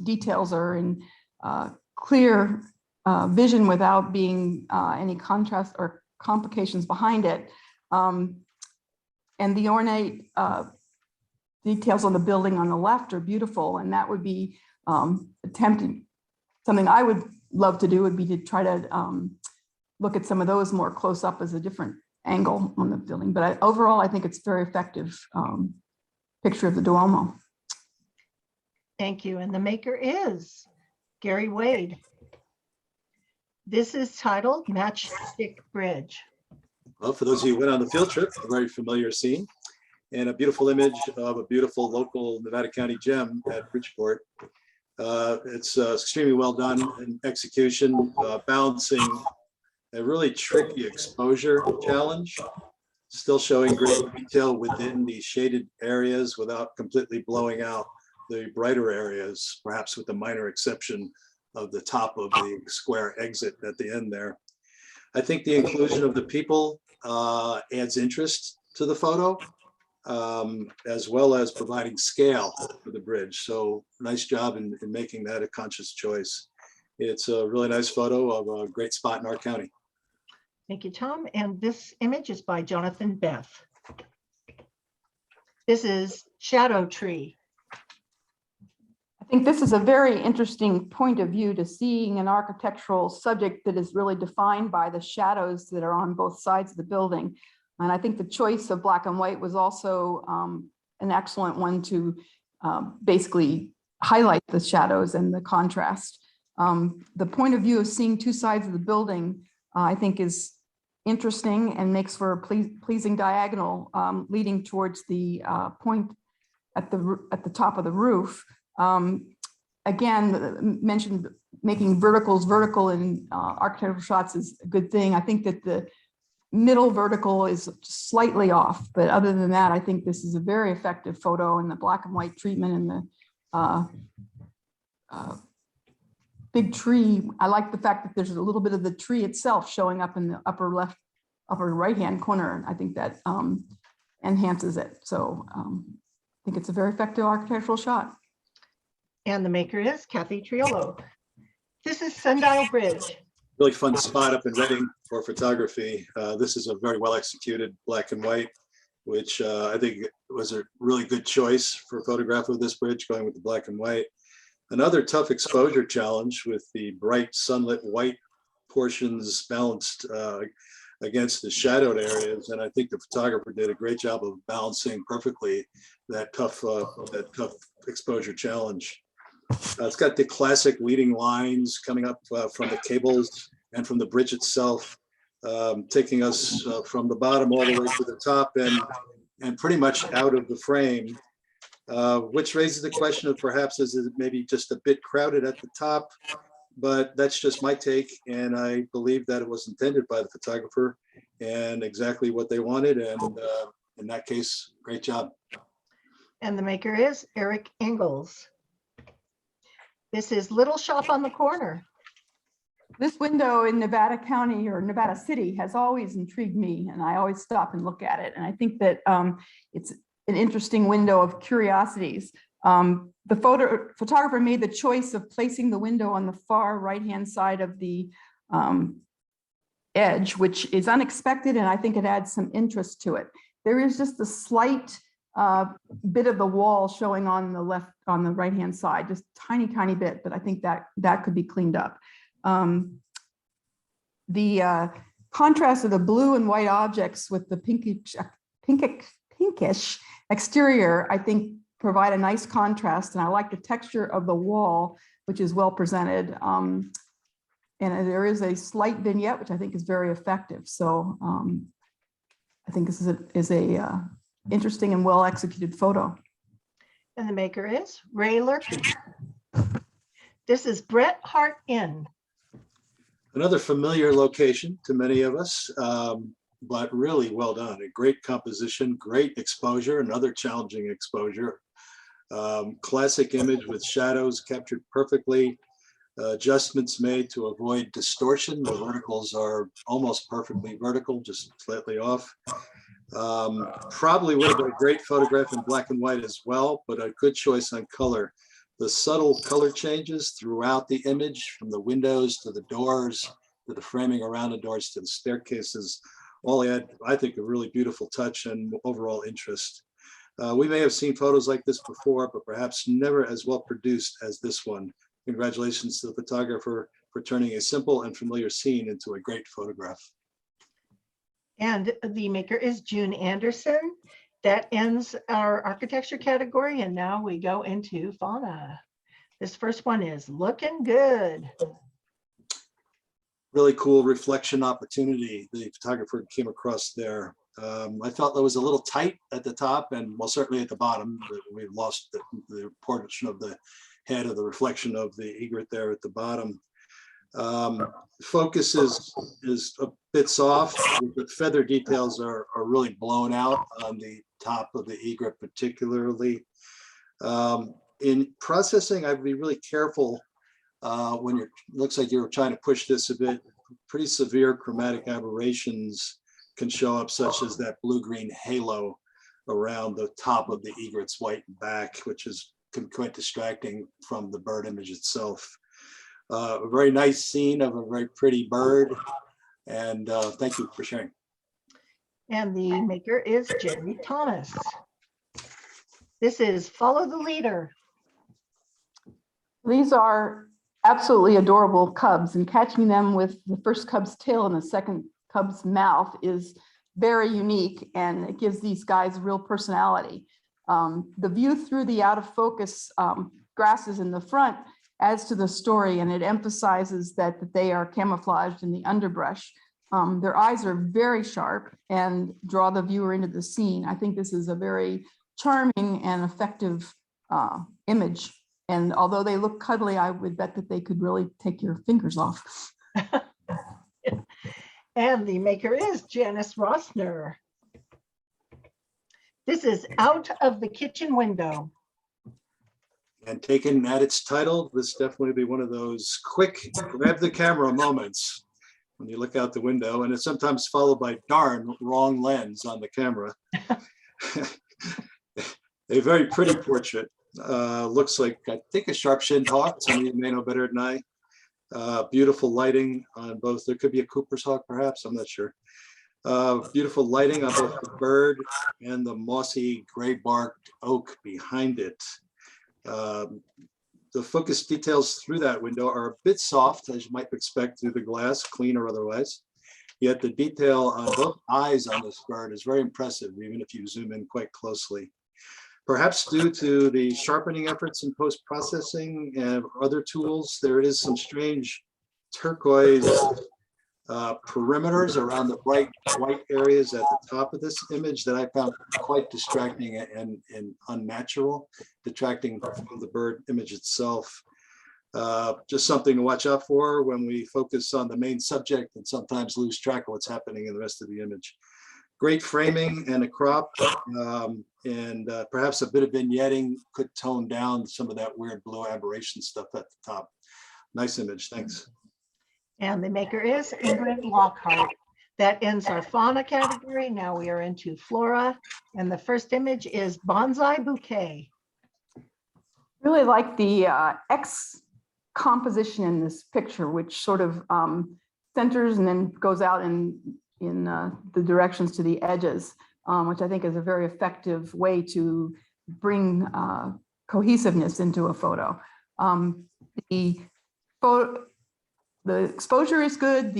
details are in clear vision without being any contrast or complications behind it. And the ornate details on the building on the left are beautiful, and that would be attempting. Something I would love to do would be to try to look at some of those more close up as a different angle on the building. But overall, I think it's a very effective picture of the Duomo.
Thank you. And the maker is Gary Wade. This is titled Matchstick Bridge.
Well, for those of you who went on the field trip, a very familiar scene, and a beautiful image of a beautiful local Nevada County gem at Bridgeport. It's extremely well done in execution, balancing a really tricky exposure challenge, still showing great detail within the shaded areas without completely blowing out the brighter areas, perhaps with the minor exception of the top of the square exit at the end there. I think the inclusion of the people adds interest to the photo, as well as providing scale for the bridge. So nice job in making that a conscious choice. It's a really nice photo of a great spot in our county.
Thank you, Tom. And this image is by Jonathan Beth. This is Shadow Tree.
I think this is a very interesting point of view to seeing an architectural subject that is really defined by the shadows that are on both sides of the building. And I think the choice of black and white was also an excellent one to basically highlight the shadows and the contrast. The point of view of seeing 2 sides of the building, I think, is interesting and makes for a pleasing diagonal leading towards the point at the top of the roof. Again, mentioned making verticals vertical in architectural shots is a good thing. I think that the middle vertical is slightly off, but other than that, I think this is a very effective photo, and the black and white treatment and the big tree. I like the fact that there's a little bit of the tree itself showing up in the upper right-hand corner. I think that enhances it. So I think it's a very effective architectural shot.
And the maker is Kathy Triolo. This is Sundial Bridge.
really fun spot up in Reading for photography. This is a very well executed black and white, which I think was a really good choice for a photograph of this bridge, going with the black and white. Another tough exposure challenge with the bright sunlit white portions balanced against the shadowed areas. And I think the photographer did a great job of balancing perfectly that tough exposure challenge. It's got the classic leading lines coming up from the cables and from the bridge itself, taking us from the bottom all the way to the top and pretty much out of the frame, which raises the question of perhaps is it maybe just a bit crowded at the top, but that's just my take. And I believe that it was intended by the photographer and exactly what they wanted. And in that case, great job.
And the maker is Eric Ingalls. This is Little Shop on the Corner.
This window in Nevada County or Nevada City has always intrigued me, and I always stop and look at it. And I think that it's an interesting window of curiosities. The photographer made the choice of placing the window on the far right-hand side of the edge, which is unexpected, and I think it adds some interest to it. There is just a slight bit of the wall showing on the right-hand side, just tiny bit, but I think that could be cleaned up. The contrast of the blue and white objects with the pinkish exterior, I think provide a nice contrast, and I like the texture of the wall, which is well presented. And there is a slight vignette, which I think is very effective. So I think this is a interesting and well executed photo.
And the maker is Ray Lurkey. This is Bret Hart Inn.
Another familiar location to many of us, but really well done. A great composition, great exposure, another challenging exposure. Classic image with shadows captured perfectly. Adjustments made to avoid distortion. The verticals are almost perfectly vertical, just slightly off. Probably would have been a great photograph in black and white as well, but a good choice on color. The subtle color changes throughout the image, from the windows to the doors, to the framing around the doors, to the staircases, all add, I think, a really beautiful touch and overall interest. We may have seen photos like this before, but perhaps never as well produced as this one. Congratulations to the photographer for turning a simple and familiar scene into a great photograph.
And the maker is June Anderson. That ends our architecture category, and now we go into fauna. This first one is looking good.
Really cool reflection opportunity the photographer came across there. I felt that was a little tight at the top, and well, certainly at the bottom. We lost the portion of the head of the reflection of the egret there at the bottom. Focus is a bit soft, but feather details are really blown out on the top of the egret particularly. In processing, I'd be really careful when it looks like you're trying to push this a bit. Pretty severe chromatic aberrations can show up, such as that blue-green halo around the top of the egret's white back, which is quite distracting from the bird image itself. A very nice scene of a very pretty bird, and thank you for sharing.
And the maker is Jerry Thomas. This is Follow the Leader.
These are absolutely adorable cubs, and catching them with the first cub's tail and the second cub's mouth is very unique, and it gives these guys real personality. The view through the out of focus grasses in the front adds to the story, and it emphasizes that they are camouflaged in the underbrush. Their eyes are very sharp and draw the viewer into the scene. I think this is a very charming and effective image. And although they look cuddly, I would bet that they could really take your fingers off.
And the maker is Janice Rossner. This is Out of the Kitchen Window.
And taken at its title, this definitely be one of those quick grab the camera moments when you look out the window, and it's sometimes followed by darn wrong lens on the camera. A very pretty portrait. Looks like, I think, a sharp-shinned hawk. Some of you may know better than I. Beautiful lighting on both. There could be a Cooper's hawk, perhaps. I'm not sure. Beautiful lighting on both the bird and the mossy gray barked oak behind it. The focus details through that window are a bit soft, as you might expect through the glass, clean or otherwise. Yet the detail on both eyes on this bird is very impressive, even if you zoom in quite closely. Perhaps due to the sharpening efforts in post-processing and other tools, there is some strange turquoise perimeters around the bright white areas at the top of this image that I found quite distracting and unnatural, detracting from the bird image itself. Just something to watch out for when we focus on the main subject and sometimes lose track of what's happening in the rest of the image. Great framing and a crop, and perhaps a bit of vignetting could tone down some of that weird blue aberration stuff at the top. Nice image, thanks.
And the maker is Ingrid Lockhart. That ends our fauna category. Now we are into flora. And the first image is Bonsai Bouquet.
Really like the X composition in this picture, which sort of centers and then goes out in the directions to the edges, which I think is a very effective way to bring cohesiveness into a photo. The exposure is good.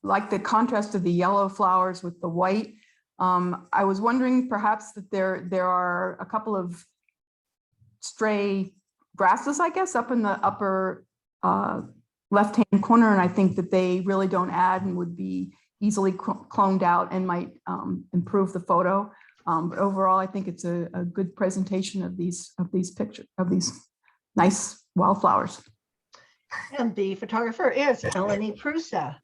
Like the contrast of the yellow flowers with the white. I was wondering perhaps that there are a couple of stray grasses, I guess, up in the upper left-hand corner, and I think that they really don't add and would be easily cloned out and might improve the photo. But overall, I think it's a good presentation of these pictures of these nice wildflowers.
And the photographer is Eleni Prusa.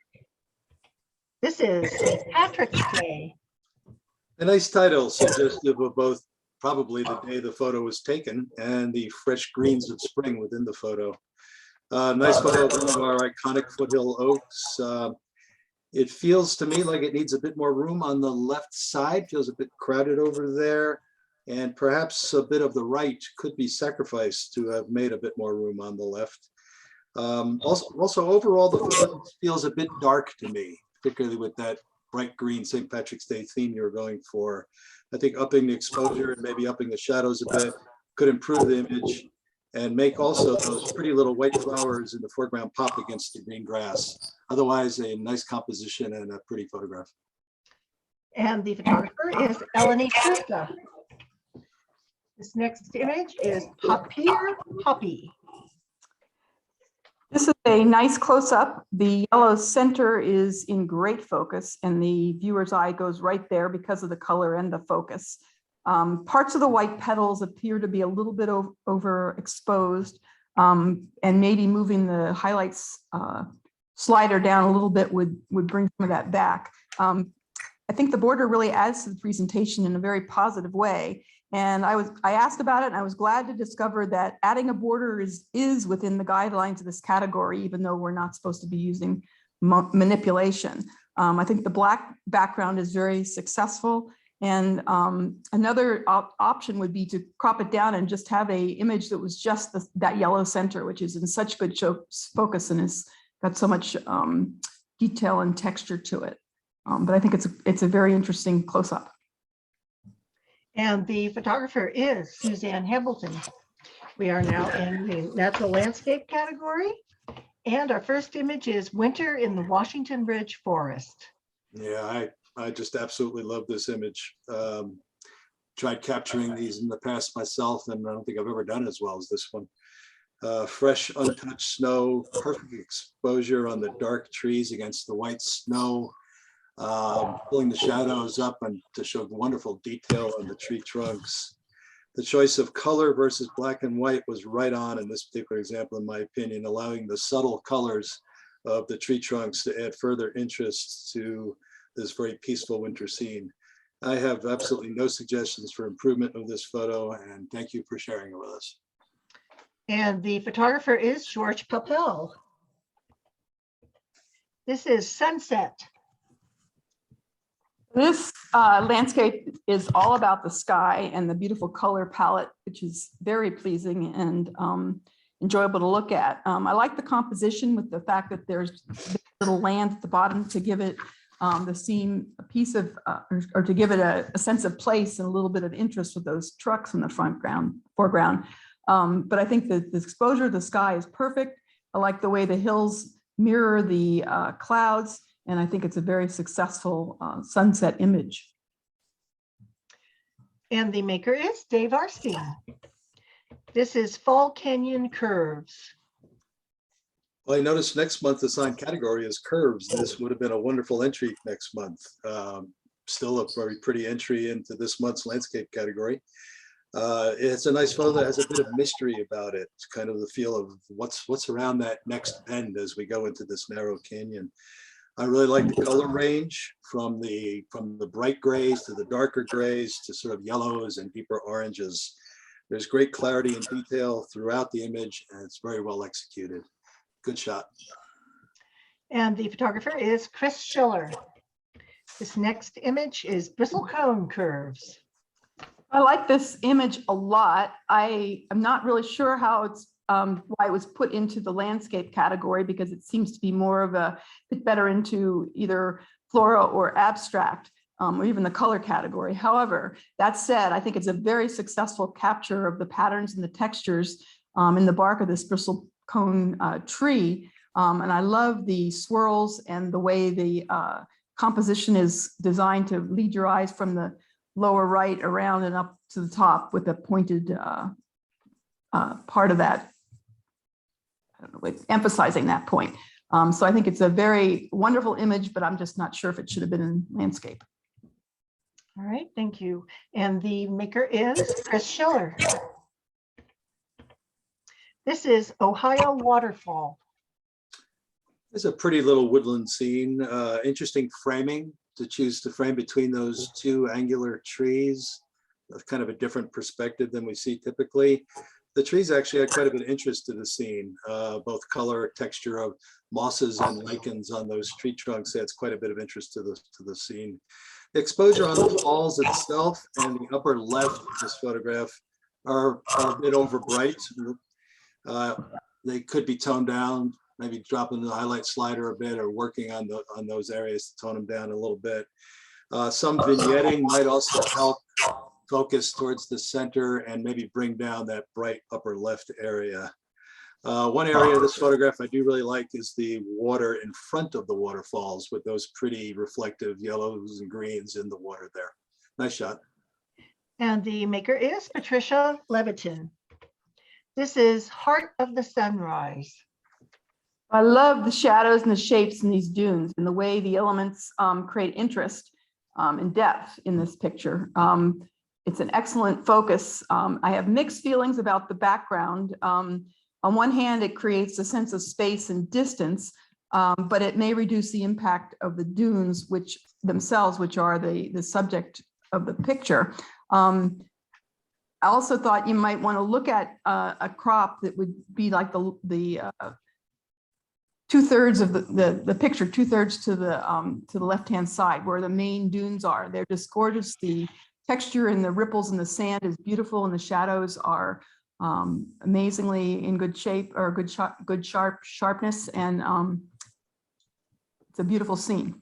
This is St. Patrick's Day.
A nice title, suggestive of both probably the day the photo was taken and the fresh greens of spring within the photo. Nice photo of one of our iconic foothill oaks. It feels to me like it needs a bit more room on the left side, feels a bit crowded over there, and perhaps a bit of the right could be sacrificed to have made a bit more room on the left. Also overall, the photo feels a bit dark to me, particularly with that bright green St. Patrick's Day theme you're going for. I think upping the exposure and maybe upping the shadows a bit could improve the image and make also those pretty little white flowers in the foreground pop against the green grass. Otherwise, a nice composition and a pretty photograph.
And the photographer is Eleni Prusa. This next image is Papier Puppy.
This is a nice close-up. The yellow center is in great focus and the viewer's eye goes right there because of the color and the focus. Parts of the white petals appear to be a little bit overexposed, and maybe moving the highlights slider down a little bit would bring some of that back. I think the border really adds to the presentation in a very positive way. And I asked about it and I was glad to discover that adding a border is within the guidelines of this category, even though we're not supposed to be using manipulation. I think the black background is very successful. And another option would be to crop it down and just have an image that was just that yellow center, which is in such good focus and has got so much detail and texture to it. But I think it's a very interesting close-up.
And the photographer is Suzanne Hamilton. We are now in the natural landscape category. And our first image is Winter in the Washington Ridge Forest.
Yeah, I just absolutely love this image. Tried capturing these in the past myself, and I don't think I've ever done as well as this one. Fresh, untouched snow, perfect exposure on the dark trees against the white snow. Pulling the shadows up and to show wonderful detail on the tree trunks. The choice of color versus black and white was right on in this particular example, in my opinion, allowing the subtle colors of the tree trunks to add further interest to this very peaceful winter scene. I have absolutely no suggestions for improvement of this photo, and thank you for sharing it with us.
And the photographer is George Papel. This is Sunset.
This landscape is all about the sky and the beautiful color palette, which is very pleasing. And enjoyable to look at. I like the composition with the fact that there's little land at the bottom to give it the scene a piece of, or to give it a sense of place and a little bit of interest with those trucks in the foreground. But I think that the exposure of the sky is perfect. I like the way the hills mirror the clouds, and I think it's a very successful sunset image.
And the maker is Dave Arstein. This is Fall Canyon Curves.
Well, I noticed next month the assigned category is curves. This would have been a wonderful entry next month. Still a very pretty entry into this month's landscape category. It's a nice photo that has a bit of mystery about it. It's kind of the feel of what's around that next bend as we go into this narrow canyon. I really like the color range from the bright grays to the darker grays to sort of yellows and deeper oranges. There's great clarity and detail throughout the image, and it's very well executed. Good shot.
And the photographer is Chris Schiller. This next image is Bristlecone Curves.
I like this image a lot. I am not really sure how it's why it was put into the landscape category, because it seems to be more of a fit better into either flora or abstract, or even the color category. However, that said, I think it's a very successful capture of the patterns and the textures in the bark of this bristlecone tree. And I love the swirls and the way the composition is designed to lead your eyes from the lower right around and up to the top with a pointed part of that, I don't know, emphasizing that point. So I think it's a very wonderful image, but I'm just not sure if it should have been in landscape.
All right, thank you. And the maker is Chris Schiller. This is Ohio Waterfall.
It's a pretty little woodland scene. Interesting framing to choose to frame between those two angular trees. That's kind of a different perspective than we see typically. The trees actually had quite a bit of interest to the scene, both color, texture of mosses and lichens on those tree trunks adds quite a bit of interest to the scene. The exposure on the falls itself and the upper left of this photograph are a bit over bright. They could be toned down, maybe dropping the highlight slider a bit or working on those areas to tone them down a little bit. Some vignetting might also help focus towards the center and maybe bring down that bright upper left area. One area of this photograph I do really like is the water in front of the waterfalls with those pretty reflective yellows and greens in the water there. Nice shot.
And the maker is Patricia Levitin. This is Heart of the Sunrise.
I love the shadows and the shapes in these dunes and the way the elements create interest and depth in this picture. It's an excellent focus. I have mixed feelings about the background. On one hand, it creates a sense of space and distance, but it may reduce the impact of the dunes, which are the subject of the picture. I also thought you might want to look at a crop that would be like the 2/3 of the picture, 2/3 to the left-hand side where the main dunes are. They're just gorgeous. The texture and the ripples in the sand is beautiful, and the shadows are amazingly in good shape or good sharpness, and it's a beautiful scene.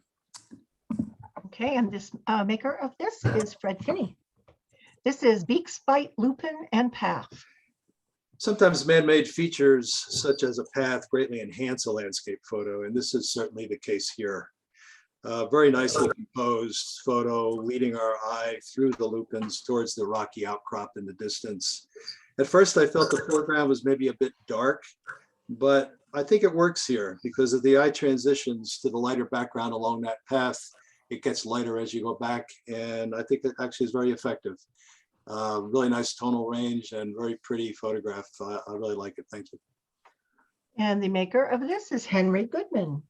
Okay, and this maker of this is Fred Finney. This is Beak, Spite, Lupin, and Path.
Sometimes man-made features such as a path greatly enhance a landscape photo, and this is certainly the case here. Very nicely composed photo leading our eye through the lupins towards the rocky outcrop in the distance. At first, I felt the foreground was maybe a bit dark, but I think it works here because of the eye transitions to the lighter background along that path. It gets lighter as you go back, and I think it actually is very effective. Really nice tonal range and very pretty photograph. I really like it. Thank you.
And the maker of this is Henry Goodman.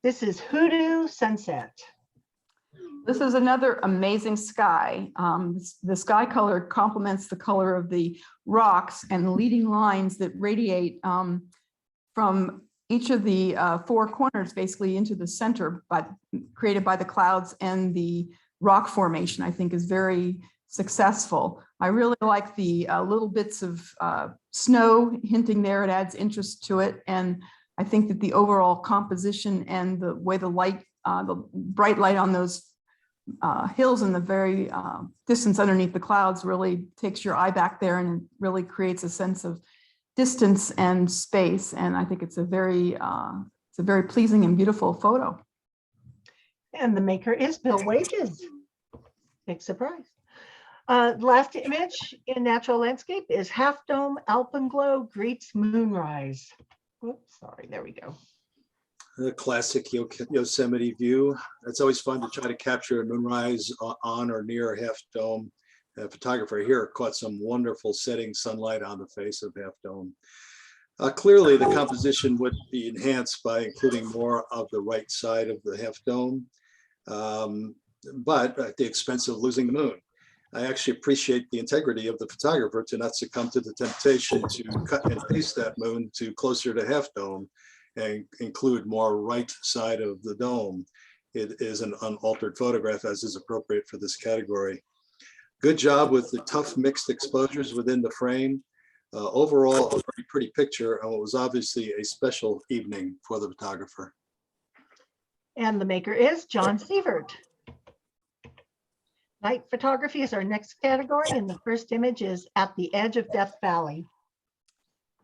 This is Hoodoo Sunset.
This is another amazing sky. The sky color complements the color of the rocks and the leading lines that radiate from each of the four corners basically into the center, but created by the clouds and the rock formation, I think is very successful. I really like the little bits of snow hinting there. It adds interest to it. And I think that the overall composition and the way the light, the bright light on those hills in the very distance underneath the clouds really takes your eye back there and really creates a sense of distance and space. And I think it's a very pleasing and beautiful photo.
And the maker is Bill Wages. Big surprise. Last image in natural landscape is Half Dome Alpenglow greets moonrise. Oops, sorry, there we go.
The classic Yosemite view. It's always fun to try to capture a moonrise on or near Half Dome. A photographer here caught some wonderful setting sunlight on the face of Half Dome. Clearly, the composition would be enhanced by including more of the right side of the Half Dome, but at the expense of losing the moon. I actually appreciate the integrity of the photographer to not succumb to the temptation to cut and paste that moon to closer to Half Dome and include more right side of the dome. It is an unaltered photograph, as is appropriate for this category. Good job with the tough mixed exposures within the frame. Overall, a very pretty picture, and it was obviously a special evening for the photographer.
And the maker is John Sievert. Night photography is our next category, and the first image is At the Edge of Death Valley.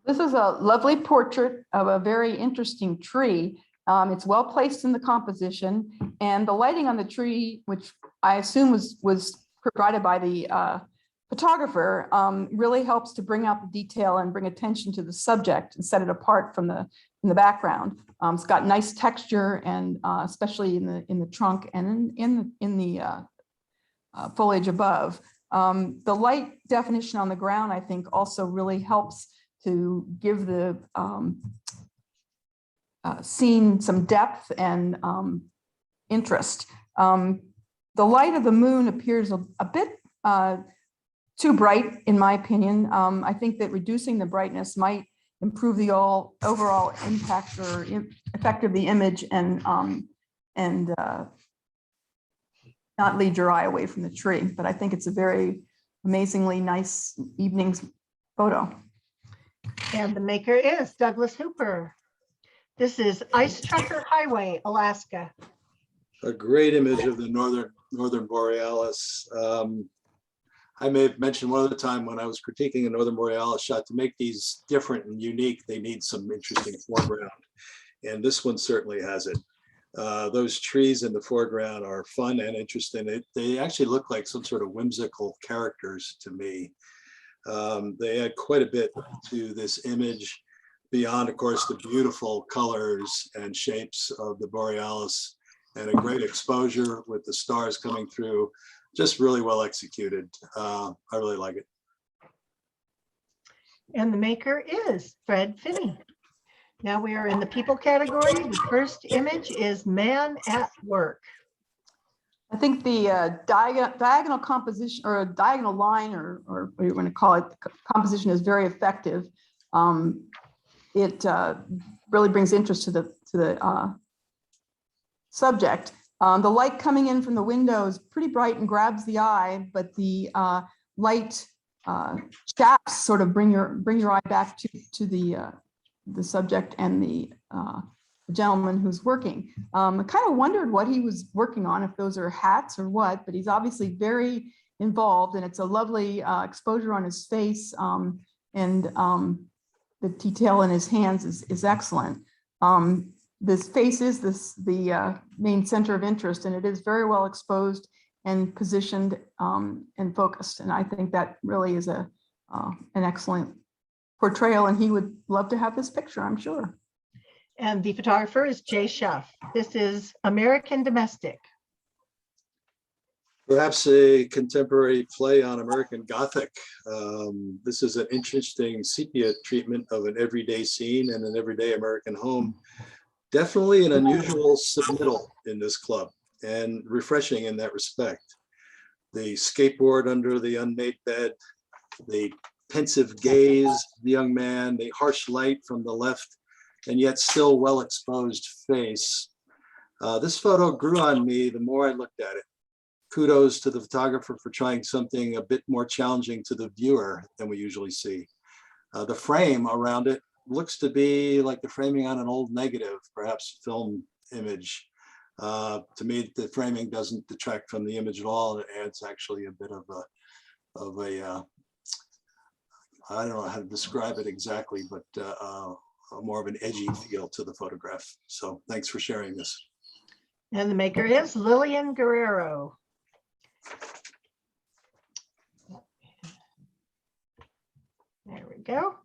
This is a lovely portrait of a very interesting tree. It's well placed in the composition, and the lighting on the tree, which I assume was provided by the photographer, really helps to bring out the detail and bring attention to the subject and set it apart from the background. It's got nice texture, and especially in the trunk and in the foliage above. The light definition on the ground, I think, also really helps to give the scene some depth and interest. The light of the moon appears a bit too bright, in my opinion. I think that reducing the brightness might improve the overall impact or effect of the image and not lead your eye away from the tree. But I think it's a very amazingly nice evening photo.
And the maker is Douglas Hooper. This is Ice Trucker Highway, Alaska.
A great image of the northern borealis. I may have mentioned one other time when I was critiquing a northern borealis shot, to make these different and unique, they need some interesting foreground. And this one certainly has it. Those trees in the foreground are fun and interesting. They actually look like some sort of whimsical characters to me. They add quite a bit to this image beyond, of course, the beautiful colors and shapes of the borealis, and a great exposure with the stars coming through. Just really well executed. I really like it.
And the maker is Fred Finney. Now we are in the people category. The first image is Man at Work.
I think the diagonal composition, or a diagonal line, or what you want to call it, composition is very effective. It really brings interest to the subject. The light coming in from the window is pretty bright and grabs the eye, but the light shafts sort of bring your eye back to the subject and the gentleman who's working. I kind of wondered what he was working on, if those are hats or what, but he's obviously very involved, and it's a lovely exposure on his face, and the detail in his hands is excellent. This face is the main center of interest, and it is very well exposed and positioned and focused. And I think that really is an excellent portrayal, and he would love to have this picture, I'm sure.
And the photographer is Jay Schuff. This is American Domestic.
Perhaps a contemporary play on American Gothic. This is an interesting sepia treatment of an everyday scene in an everyday American home. Definitely an unusual submittal in this club, and refreshing in that respect. The skateboard under the unmade bed, the pensive gaze of the young man, the harsh light from the left, and yet still well exposed face. This photo grew on me the more I looked at it. kudos to the photographer for trying something a bit more challenging to the viewer than we usually see. The frame around it looks to be like the framing on an old negative, perhaps film image. To me, the framing doesn't detract from the image at all. It adds actually a bit of a I don't know how to describe it exactly, but more of an edgy feel to the photograph. So thanks for sharing this.
And the maker is Lillian Guerrero. There we go.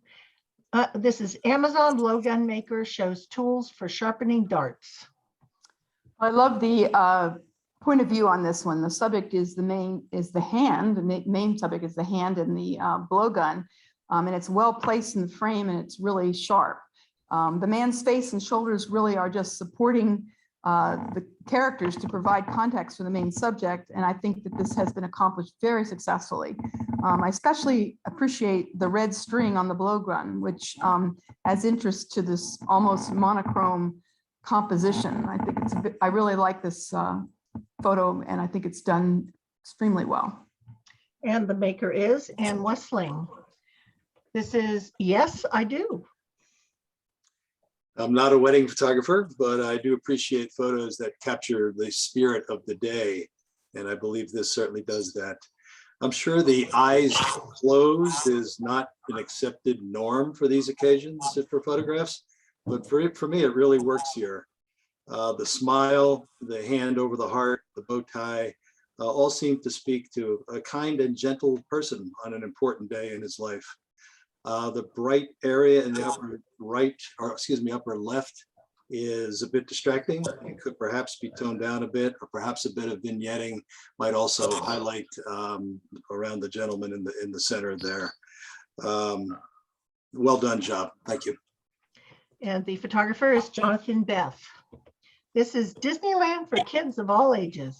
This is Amazon blowgun maker shows tools for sharpening darts.
I love the point of view on this one. The subject is the hand. The main subject is the hand in the blowgun, and it's well placed in the frame, and it's really sharp. The man's face and shoulders really are just supporting the characters to provide context for the main subject, and I think that this has been accomplished very successfully. I especially appreciate the red string on the blowgun, which adds interest to this almost monochrome composition. I think I really like this photo, and I think it's done extremely well.
And the maker is Ann Westling. This is Yes, I Do.
I'm not a wedding photographer, but I do appreciate photos that capture the spirit of the day. And I believe this certainly does that. I'm sure the eyes closed is not an accepted norm for these occasions for photographs, but for me, it really works here. The smile, the hand over the heart, the bow tie, all seem to speak to a kind and gentle person on an important day in his life. The bright area in the upper right, or excuse me, upper left is a bit distracting. It could perhaps be toned down a bit, or perhaps a bit of vignetting might also highlight around the gentleman in the center there. Well done job. Thank you.
And the photographer is Jonathan Beth. This is Disneyland for kids of all ages.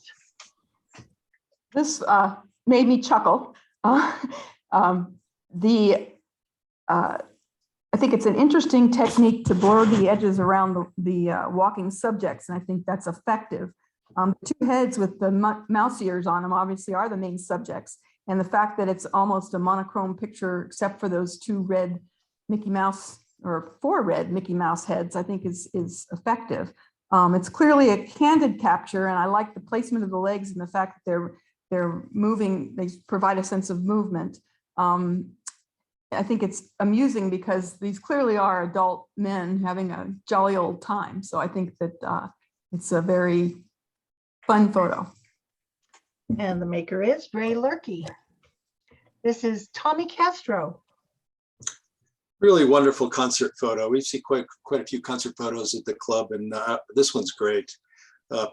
This made me chuckle. I think it's an interesting technique to blur the edges around the walking subjects, and I think that's effective. Two heads with the mouse ears on them obviously are the main subjects, and the fact that it's almost a monochrome picture except for those two red Mickey Mouse, or four red Mickey Mouse heads, I think is effective. It's clearly a candid capture, and I like the placement of the legs and the fact that they're moving, they provide a sense of movement. I think it's amusing because these clearly are adult men having a jolly old time. So I think that it's a very fun photo.
And the maker is Ray Lurkey. This is Tommy Castro.
Really wonderful concert photo. We see quite a few concert photos at the club, and this one's great.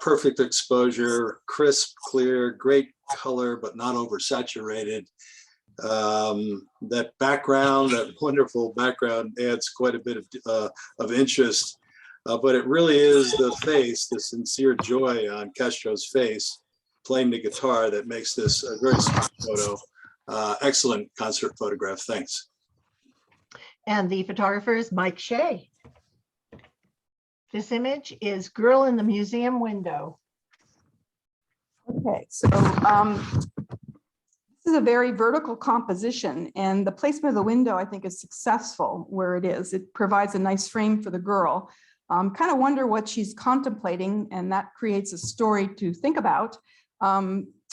Perfect exposure, crisp, clear, great color, but not oversaturated. That background, that wonderful background, adds quite a bit of interest, but it really is the face, the sincere joy on Castro's face playing the guitar that makes this a very sweet photo. Excellent concert photograph. Thanks.
And the photographer is Mike Shea. This image is Girl in the Museum Window.
Okay, so this is a very vertical composition, and the placement of the window I think is successful where it is. It provides a nice frame for the girl. Kind of wonder what she's contemplating, and that creates a story to think about.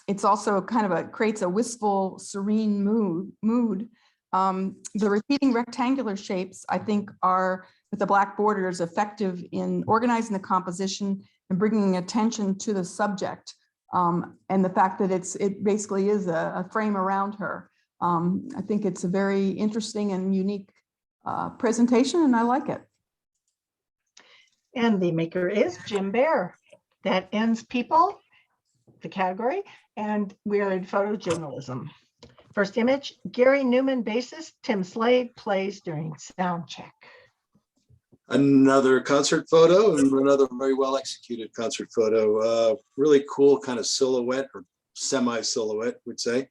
It's also kind of creates a wistful, serene mood. The repeating rectangular shapes, I think, are, with the black borders, effective in organizing the composition and bringing attention to the subject. And the fact that it basically is a frame around her. I think it's a very interesting and unique presentation, and I like it.
And the maker is Jim Bear. That ends people, the category, and we are in photojournalism. First image, Gary Newman bassist, Tim Slade plays during sound check.
Another concert photo, and another very well executed concert photo. Really cool kind of silhouette, or semi-silhouette, we'd say,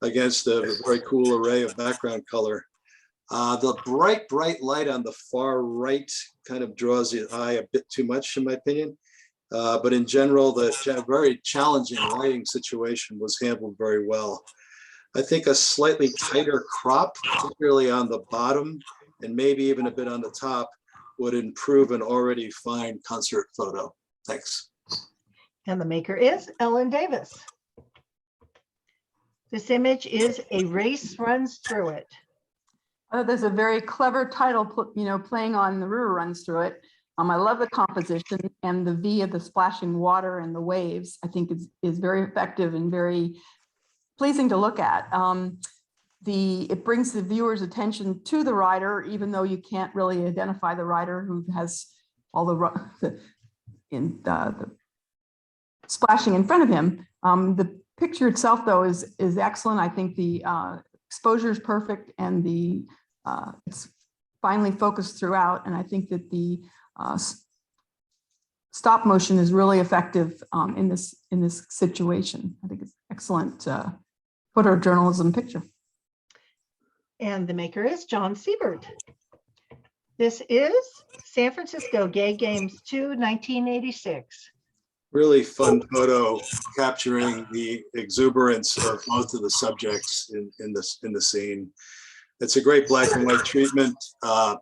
against a very cool array of background color. The bright light on the far right kind of draws the eye a bit too much, in my opinion. But in general, the very challenging lighting situation was handled very well. I think a slightly tighter crop, particularly on the bottom and maybe even a bit on the top, would improve an already fine concert photo. Thanks.
And the maker is Ellen Davis. This image is A Race Runs Through It.
There's a very clever title, playing on The River Runs Through It. I love the composition, and the V of the splashing water and the waves, I think is very effective and very pleasing to look at. It brings the viewer's attention to the rider, even though you can't really identify the rider who has all the splashing in front of him. The picture itself, though, is excellent. I think the exposure is perfect, and it's finely focused throughout. And I think that the stop motion is really effective in this situation. I think it's excellent photojournalism picture.
And the maker is John Siebert. This is San Francisco Gay Games 2, 1986.
Really fun photo capturing the exuberance of both of the subjects in the scene. It's a great black and white treatment,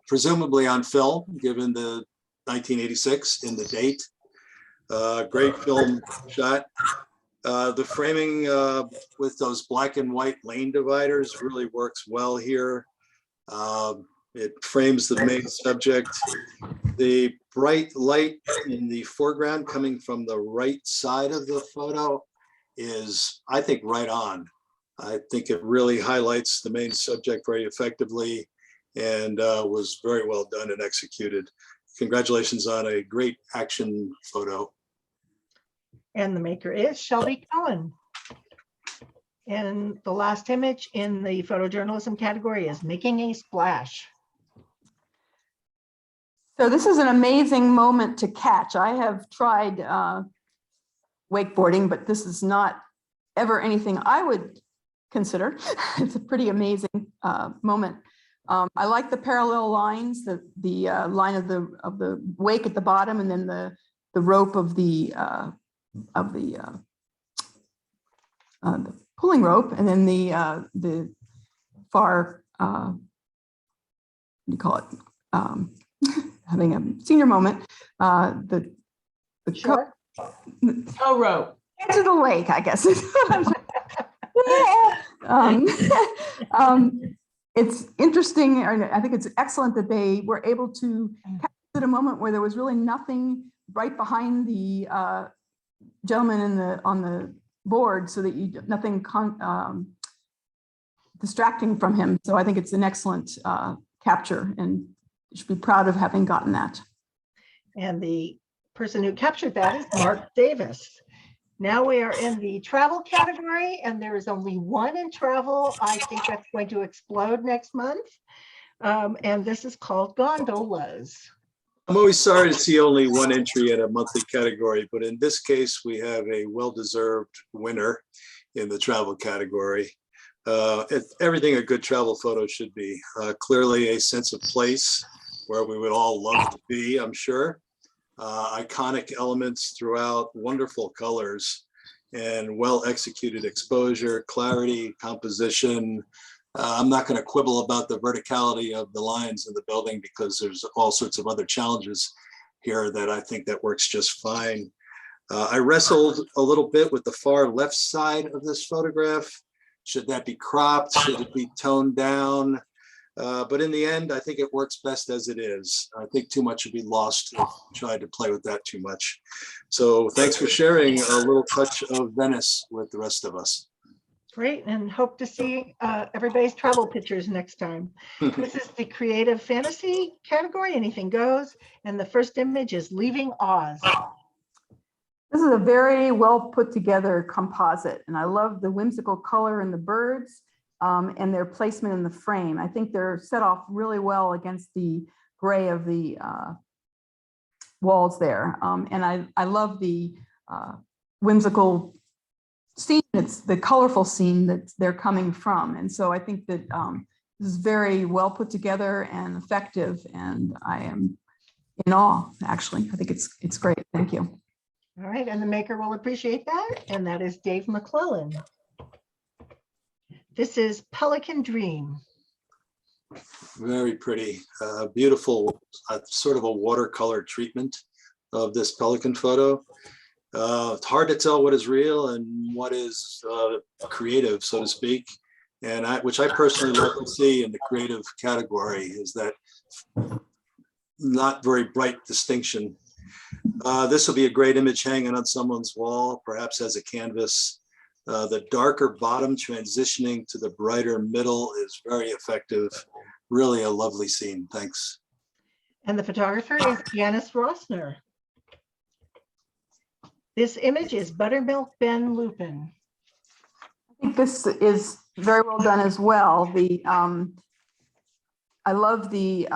presumably on film, given the 1986 in the date. Great film shot. The framing with those black and white lane dividers really works well here. It frames the main subject. The bright light in the foreground coming from the right side of the photo is, I think, right on. I think it really highlights the main subject very effectively and was very well done and executed. Congratulations on a great action photo.
And the maker is Shelby Cohen. And the last image in the photojournalism category is Making a Splash.
So this is an amazing moment to catch. I have tried wakeboarding, but this is not ever anything I would consider. It's a pretty amazing moment. I like the parallel lines, the line of the wake at the bottom, and then the rope of the pulling rope, and then the far what do you call it? Having a senior moment. The
sure.
Tow rope.
To the lake, I guess. It's interesting, and I think it's excellent that they were able to capture a moment where there was really nothing right behind the gentleman on the board, so that nothing distracting from him. So I think it's an excellent capture, and you should be proud of having gotten that.
And the person who captured that is Mark Davis. Now we are in the travel category, and there is only one in travel. I think that's going to explode next month. And this is called Gondolas.
I'm always sorry to see only one entry in a monthly category, but in this case, we have a well-deserved winner in the travel category. Everything a good travel photo should be. Clearly a sense of place where we would all love to be, I'm sure. Iconic elements throughout, wonderful colors, and well-executed exposure, clarity, composition. I'm not going to quibble about the verticality of the lines in the building, because there's all sorts of other challenges here that I think that works just fine. I wrestled a little bit with the far left side of this photograph. Should that be cropped? Should it be toned down? But in the end, I think it works best as it is. I think too much would be lost if we tried to play with that too much. So thanks for sharing a little touch of Venice with the rest of us.
Great, and hope to see everybody's travel pictures next time. This is the creative fantasy category, anything goes. And the first image is Leaving Oz.
This is a very well put together composite, and I love the whimsical color in the birds and their placement in the frame. I think they're set off really well against the gray of the walls there. And I love the whimsical scene. It's the colorful scene that they're coming from. And so I think that this is very well put together and effective, and I am in awe, actually. I think it's great. Thank you.
All right, and the maker will appreciate that, and that is Dave McClellan. This is Pelican Dream.
Very pretty, beautiful, sort of a watercolor treatment of this pelican photo. It's hard to tell what is real and what is creative, so to speak. And which I personally like to see in the creative category is that not very bright distinction. This will be a great image hanging on someone's wall, perhaps as a canvas. The darker bottom transitioning to the brighter middle is very effective. Really a lovely scene. Thanks.
And the photographer is Janice Rossner. This image is Buttermilk Ben Lupin.
I think this is very well done as well. I love the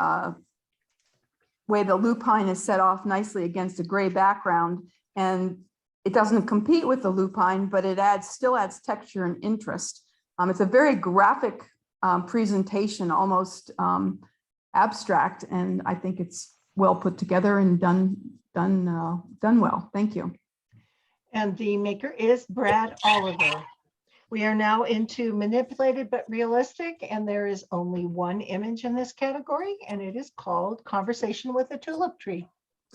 way the lupine is set off nicely against a gray background, and it doesn't compete with the lupine, but it still adds texture and interest. It's a very graphic presentation, almost abstract, and I think it's well put together and done well. Thank you.
And the maker is Brad Oliver. We are now into manipulated but realistic, and there is only one image in this category, and it is called Conversation with a Tulip Tree.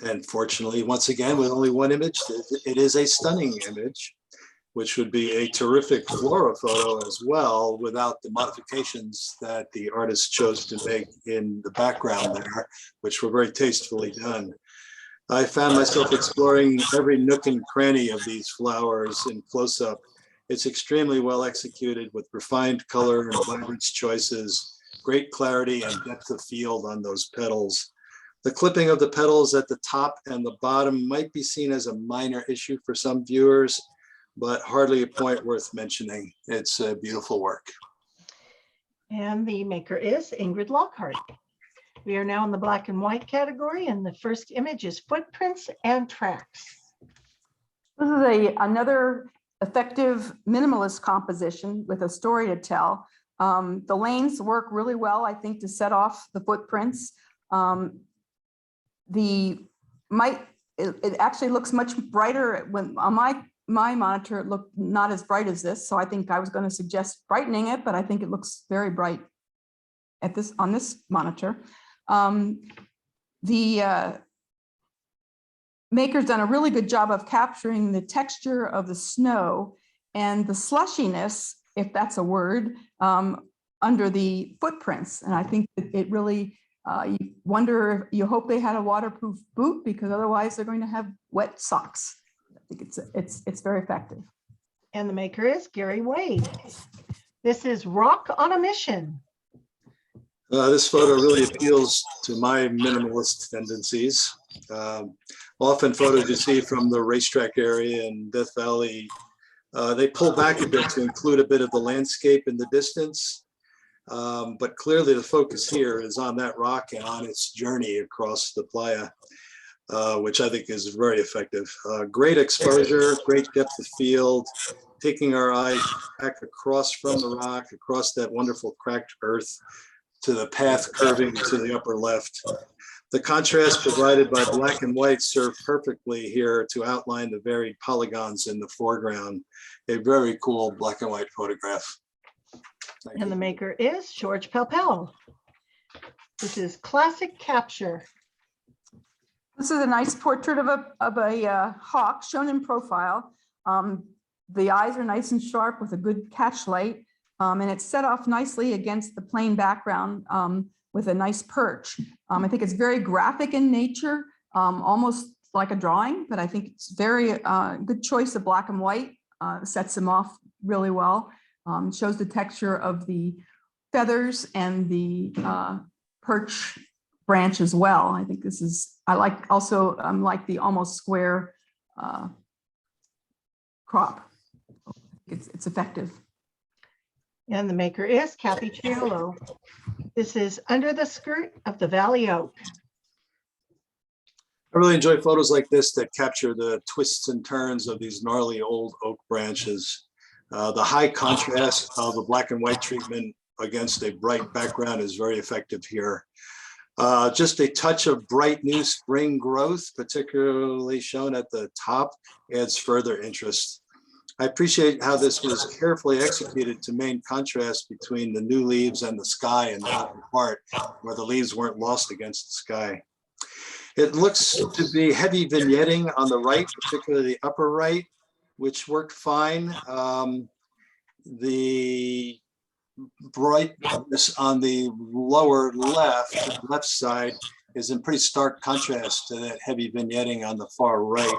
And fortunately, once again, with only one image, it is a stunning image, which would be a terrific flora photo as well, without the modifications that the artist chose to make in the background there, which were very tastefully done. I found myself exploring every nook and cranny of these flowers in close-up. It's extremely well executed with refined color and vibrance choices, great clarity and depth of field on those petals. The clipping of the petals at the top and the bottom might be seen as a minor issue for some viewers, but hardly a point worth mentioning. It's a beautiful work.
And the maker is Ingrid Lockhart. We are now in the black and white category, and the first image is Footprints and Tracks.
This is another effective minimalist composition with a story to tell. The lanes work really well, I think, to set off the footprints. It actually looks much brighter when on my monitor. It looked not as bright as this, so I think I was going to suggest brightening it, but I think it looks very bright on this monitor. The maker's done a really good job of capturing the texture of the snow and the slushiness, if that's a word, under the footprints. And I think that it really, you hope they had a waterproof boot, because otherwise they're going to have wet socks. I think it's very effective.
And the maker is Gary Wade. This is Rock on a Mission.
This photo really appeals to my minimalist tendencies. Often photos you see from the racetrack area in Death Valley, they pull back a bit to include a bit of the landscape in the distance. But clearly the focus here is on that rock and on its journey across the playa, which I think is very effective. Great exposure, great depth of field, taking our eye back across from the rock, across that wonderful cracked earth, to the path curving to the upper left. The contrast provided by black and white serve perfectly here to outline the varied polygons in the foreground. A very cool black and white photograph.
And the maker is George Pelpel. This is Classic Capture.
This is a nice portrait of a hawk shown in profile. The eyes are nice and sharp with a good catch light. And it's set off nicely against the plain background with a nice perch. I think it's very graphic in nature, almost like a drawing, but I think it's very good choice of black and white, sets them off really well. Shows the texture of the feathers and the perch branch as well. I think this is, I like also like the almost square crop. It's effective.
And the maker is Kathy Chiolo. This is Under the Skirt of the Valley Oak.
I really enjoy photos like this that capture the twists and turns of these gnarly old oak branches. The high contrast of the black and white treatment against a bright background is very effective here. Just a touch of bright new spring growth, particularly shown at the top, adds further interest. I appreciate how this was carefully executed to maintain contrast between the new leaves and the sky in the upper part, where the leaves weren't lost against the sky. It looks to be heavy vignetting on the right, particularly the upper right, which worked fine. The brightness on the lower left side is in pretty stark contrast to that heavy vignetting on the far right.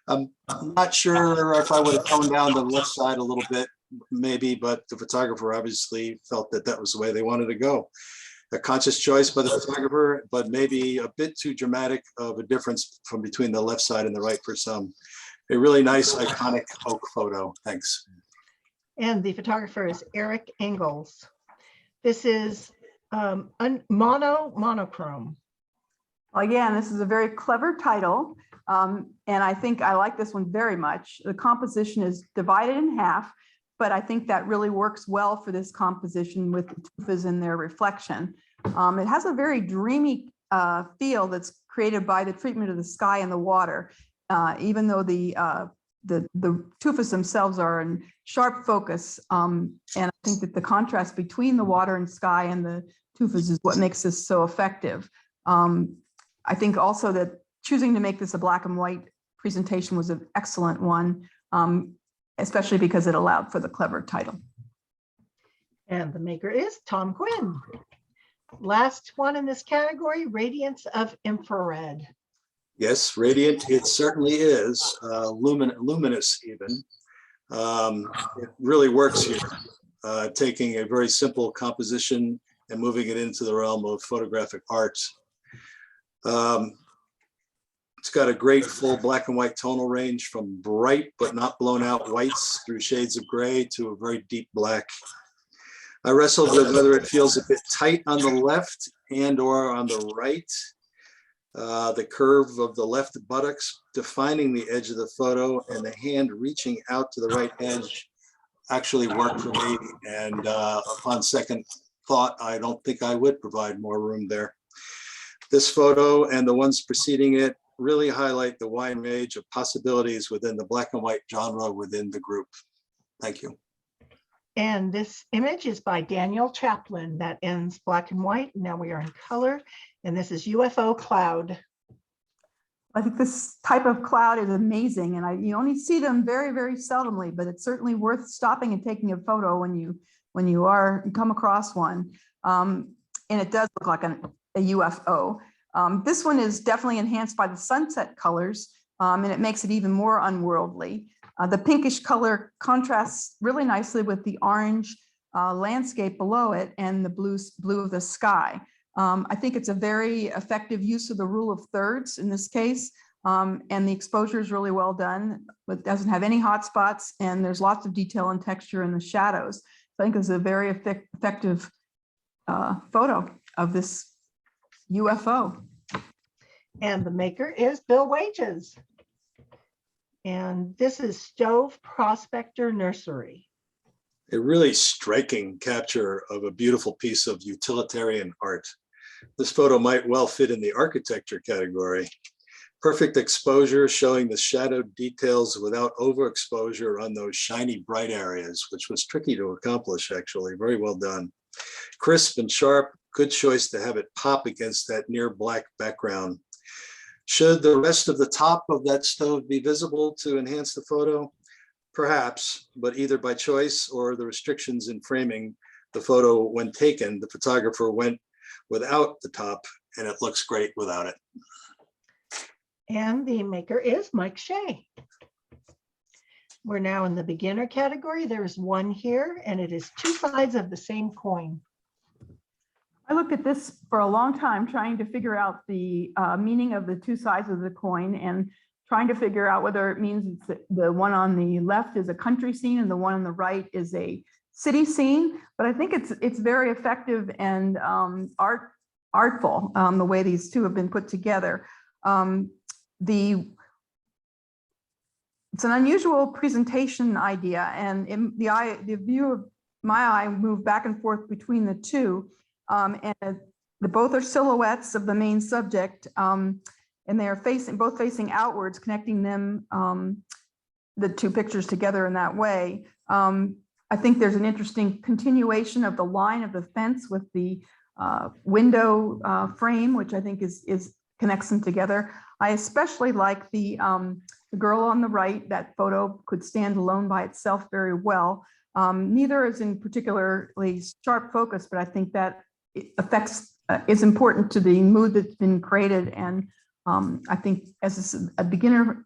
I'm not sure if I would have toned down the left side a little bit, maybe, but the photographer obviously felt that that was the way they wanted to go. A conscious choice by the photographer, but maybe a bit too dramatic of a difference from between the left side and the right for some. A really nice, iconic oak photo. Thanks.
And the photographer is Eric Ingalls. This is monochrome.
Again, this is a very clever title. And I think I like this one very much. The composition is divided in half, but I think that really works well for this composition with the tufas in their reflection. It has a very dreamy feel that's created by the treatment of the sky and the water, even though the tufas themselves are in sharp focus. And I think that the contrast between the water and sky and the tufas is what makes this so effective. I think also that choosing to make this a black and white presentation was an excellent one, especially because it allowed for the clever title.
And the maker is Tom Quinn. Last one in this category, Radiance of Infrared.
Yes, radiant, it certainly is, luminous even. It really works here, taking a very simple composition and moving it into the realm of photographic art. It's got a great full black and white tonal range from bright but not blown out whites through shades of gray to a very deep black. I wrestled with whether it feels a bit tight on the left and or on the right. The curve of the left buttocks defining the edge of the photo and the hand reaching out to the right edge actually worked for me. And upon second thought, I don't think I would provide more room there. This photo and the ones preceding it really highlight the wide range of possibilities within the black and white genre within the group. Thank you.
And this image is by Daniel Chaplin. That ends black and white. Now we are in color. And this is UFO cloud.
I think this type of cloud is amazing. And you only see them very, very seldomly, but it's certainly worth stopping and taking a photo when you come across one. And it does look like a UFO. This one is definitely enhanced by the sunset colors, and it makes it even more unworldly. The pinkish color contrasts really nicely with the orange landscape below it and the blue of the sky. I think it's a very effective use of the rule of thirds in this case, and the exposure is really well done. It doesn't have any hot spots, and there's lots of detail and texture in the shadows. So I think it's a very effective photo of this UFO.
And the maker is Bill Wages. And this is Stove Prospector Nursery.
A really striking capture of a beautiful piece of utilitarian art. This photo might well fit in the architecture category. Perfect exposure showing the shadowed details without overexposure on those shiny bright areas, which was tricky to accomplish actually, very well done. Crisp and sharp, good choice to have it pop against that near black background. Should the rest of the top of that stove be visible to enhance the photo? Perhaps, but either by choice or the restrictions in framing the photo when taken, the photographer went without the top and it looks great without it.
And the maker is Mike Shea. We're now in the beginner category. There's one here and it is two sides of the same coin.
I looked at this for a long time trying to figure out the meaning of the two sides of the coin and trying to figure out whether it means the one on the left is a country scene and the one on the right is a city scene. But I think it's very effective and artful the way these two have been put together. It's an unusual presentation idea, and the view of my eye moved back and forth between the two. And both are silhouettes of the main subject, and they are both facing outwards, connecting them, the two pictures together in that way. I think there's an interesting continuation of the line of the fence with the window frame, which I think is connects them together. I especially like the girl on the right. That photo could stand alone by itself very well. Neither is in particularly sharp focus, but I think that it affects is important to the mood that's been created. And I think as a beginner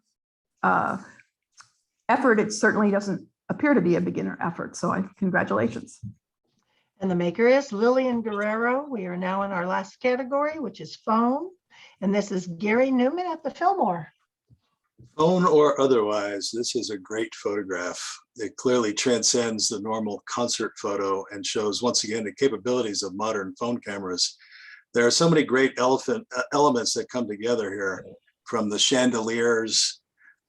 effort, it certainly doesn't appear to be a beginner effort. So congratulations.
And the maker is Lillian Guerrero. We are now in our last category, which is phone. And this is Gary Newman at the Fillmore.
Phone or otherwise, this is a great photograph. It clearly transcends the normal concert photo and shows once again the capabilities of modern phone cameras. There are so many great elements that come together here, from the chandeliers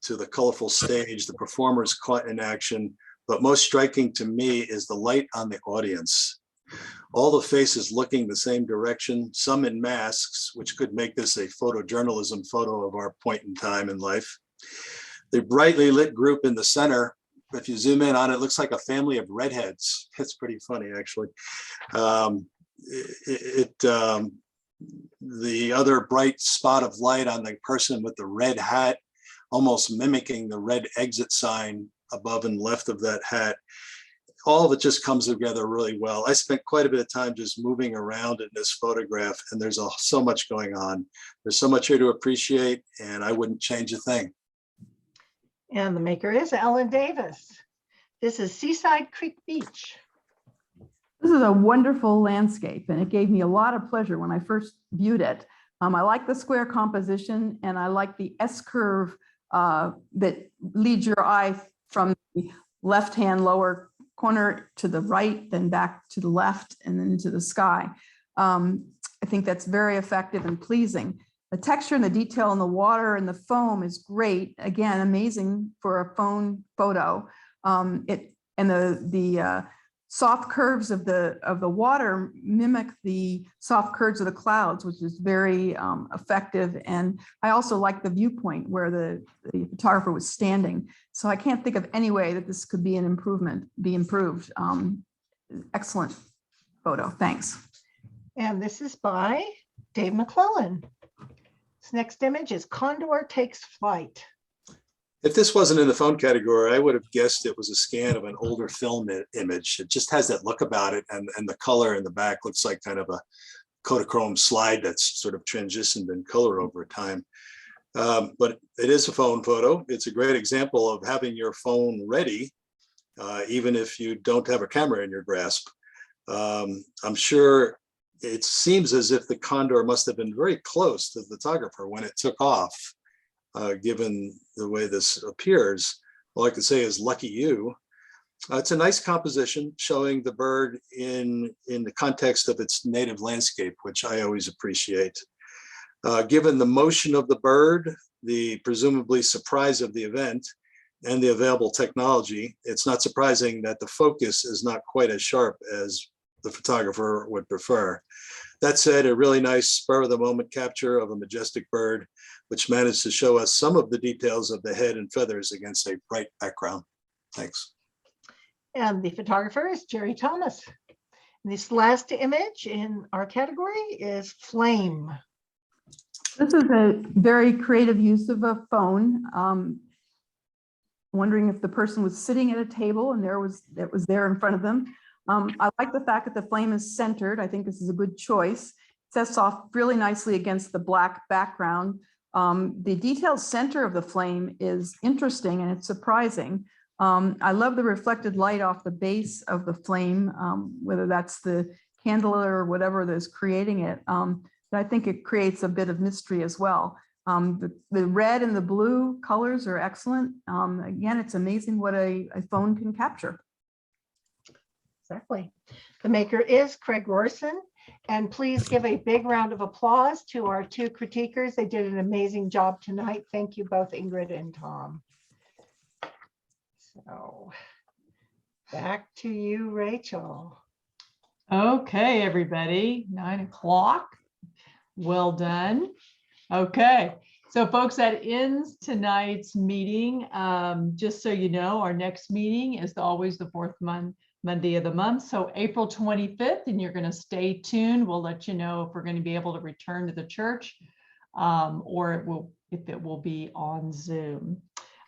to the colorful stage, the performers caught in action. But most striking to me is the light on the audience. All the faces looking the same direction, some in masks, which could make this a photojournalism photo of our point in time in life. The brightly lit group in the center, if you zoom in on it, looks like a family of redheads. It's pretty funny, actually. The other bright spot of light on the person with the red hat, almost mimicking the red exit sign above and left of that hat. All of it just comes together really well. I spent quite a bit of time just moving around in this photograph, and there's so much going on. There's so much here to appreciate, and I wouldn't change a thing.
And the maker is Ellen Davis. This is Seaside Creek Beach.
This is a wonderful landscape, and it gave me a lot of pleasure when I first viewed it. I like the square composition, and I like the S-curve that leads your eye from the left-hand lower corner to the right, then back to the left, and then into the sky. I think that's very effective and pleasing. The texture and the detail in the water and the foam is great. Again, amazing for a phone photo. The soft curves of the water mimic the soft curves of the clouds, which is very effective. And I also like the viewpoint where the photographer was standing. So I can't think of any way that this could be improved. Excellent photo. Thanks.
And this is by Dave McClellan. This next image is Condor Takes Flight.
If this wasn't in the phone category, I would have guessed it was a scan of an older film image. It just has that look about it, and the color in the back looks like kind of a Kodachrome slide that's sort of transitioned in color over time. But it is a phone photo. It's a great example of having your phone ready, even if you don't have a camera in your grasp. I'm sure it seems as if the Condor must have been very close to the photographer when it took off. Given the way this appears, all I can say is lucky you. It's a nice composition showing the bird in the context of its native landscape, which I always appreciate. Given the motion of the bird, the presumably surprise of the event, and the available technology, it's not surprising that the focus is not quite as sharp as the photographer would prefer. That said, a really nice spur of the moment capture of a majestic bird, which managed to show us some of the details of the head and feathers against a bright background. Thanks.
And the photographer is Jerry Thomas. And this last image in our category is Flame.
This is a very creative use of a phone. Wondering if the person was sitting at a table and it was there in front of them. I like the fact that the flame is centered. I think this is a good choice. It sets off really nicely against the black background. The detailed center of the flame is interesting and it's surprising. I love the reflected light off the base of the flame, whether that's the candle or whatever that's creating it. But I think it creates a bit of mystery as well. The red and the blue colors are excellent. Again, it's amazing what a phone can capture.
Exactly. The maker is Craig Rorson. And please give a big round of applause to our two critiquers. They did an amazing job tonight. Thank you both, Ingrid and Tom. So back to you, Rachel.
Okay, everybody, 9 o'clock. Well done. Okay, so folks, that ends tonight's meeting. Just so you know, our next meeting is always the fourth Monday of the month. So April 25th, and you're going to stay tuned. We'll let you know if we're going to be able to return to the church or if it will be on Zoom.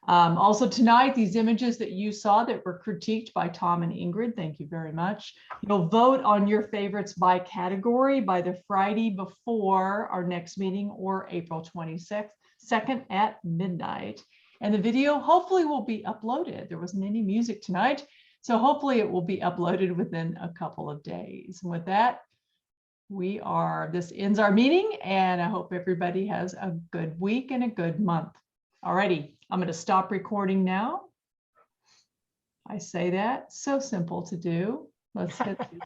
Also tonight, these images that you saw that were critiqued by Tom and Ingrid, thank you very much. You'll vote on your favorites by category by the Friday before our next meeting or April 26th, second at midnight. And the video hopefully will be uploaded. There wasn't any music tonight, so hopefully it will be uploaded within a couple of days. And with that, this ends our meeting, and I hope everybody has a good week and a good month. Alrighty, I'm going to stop recording now. I say that, so simple to do. Let's hit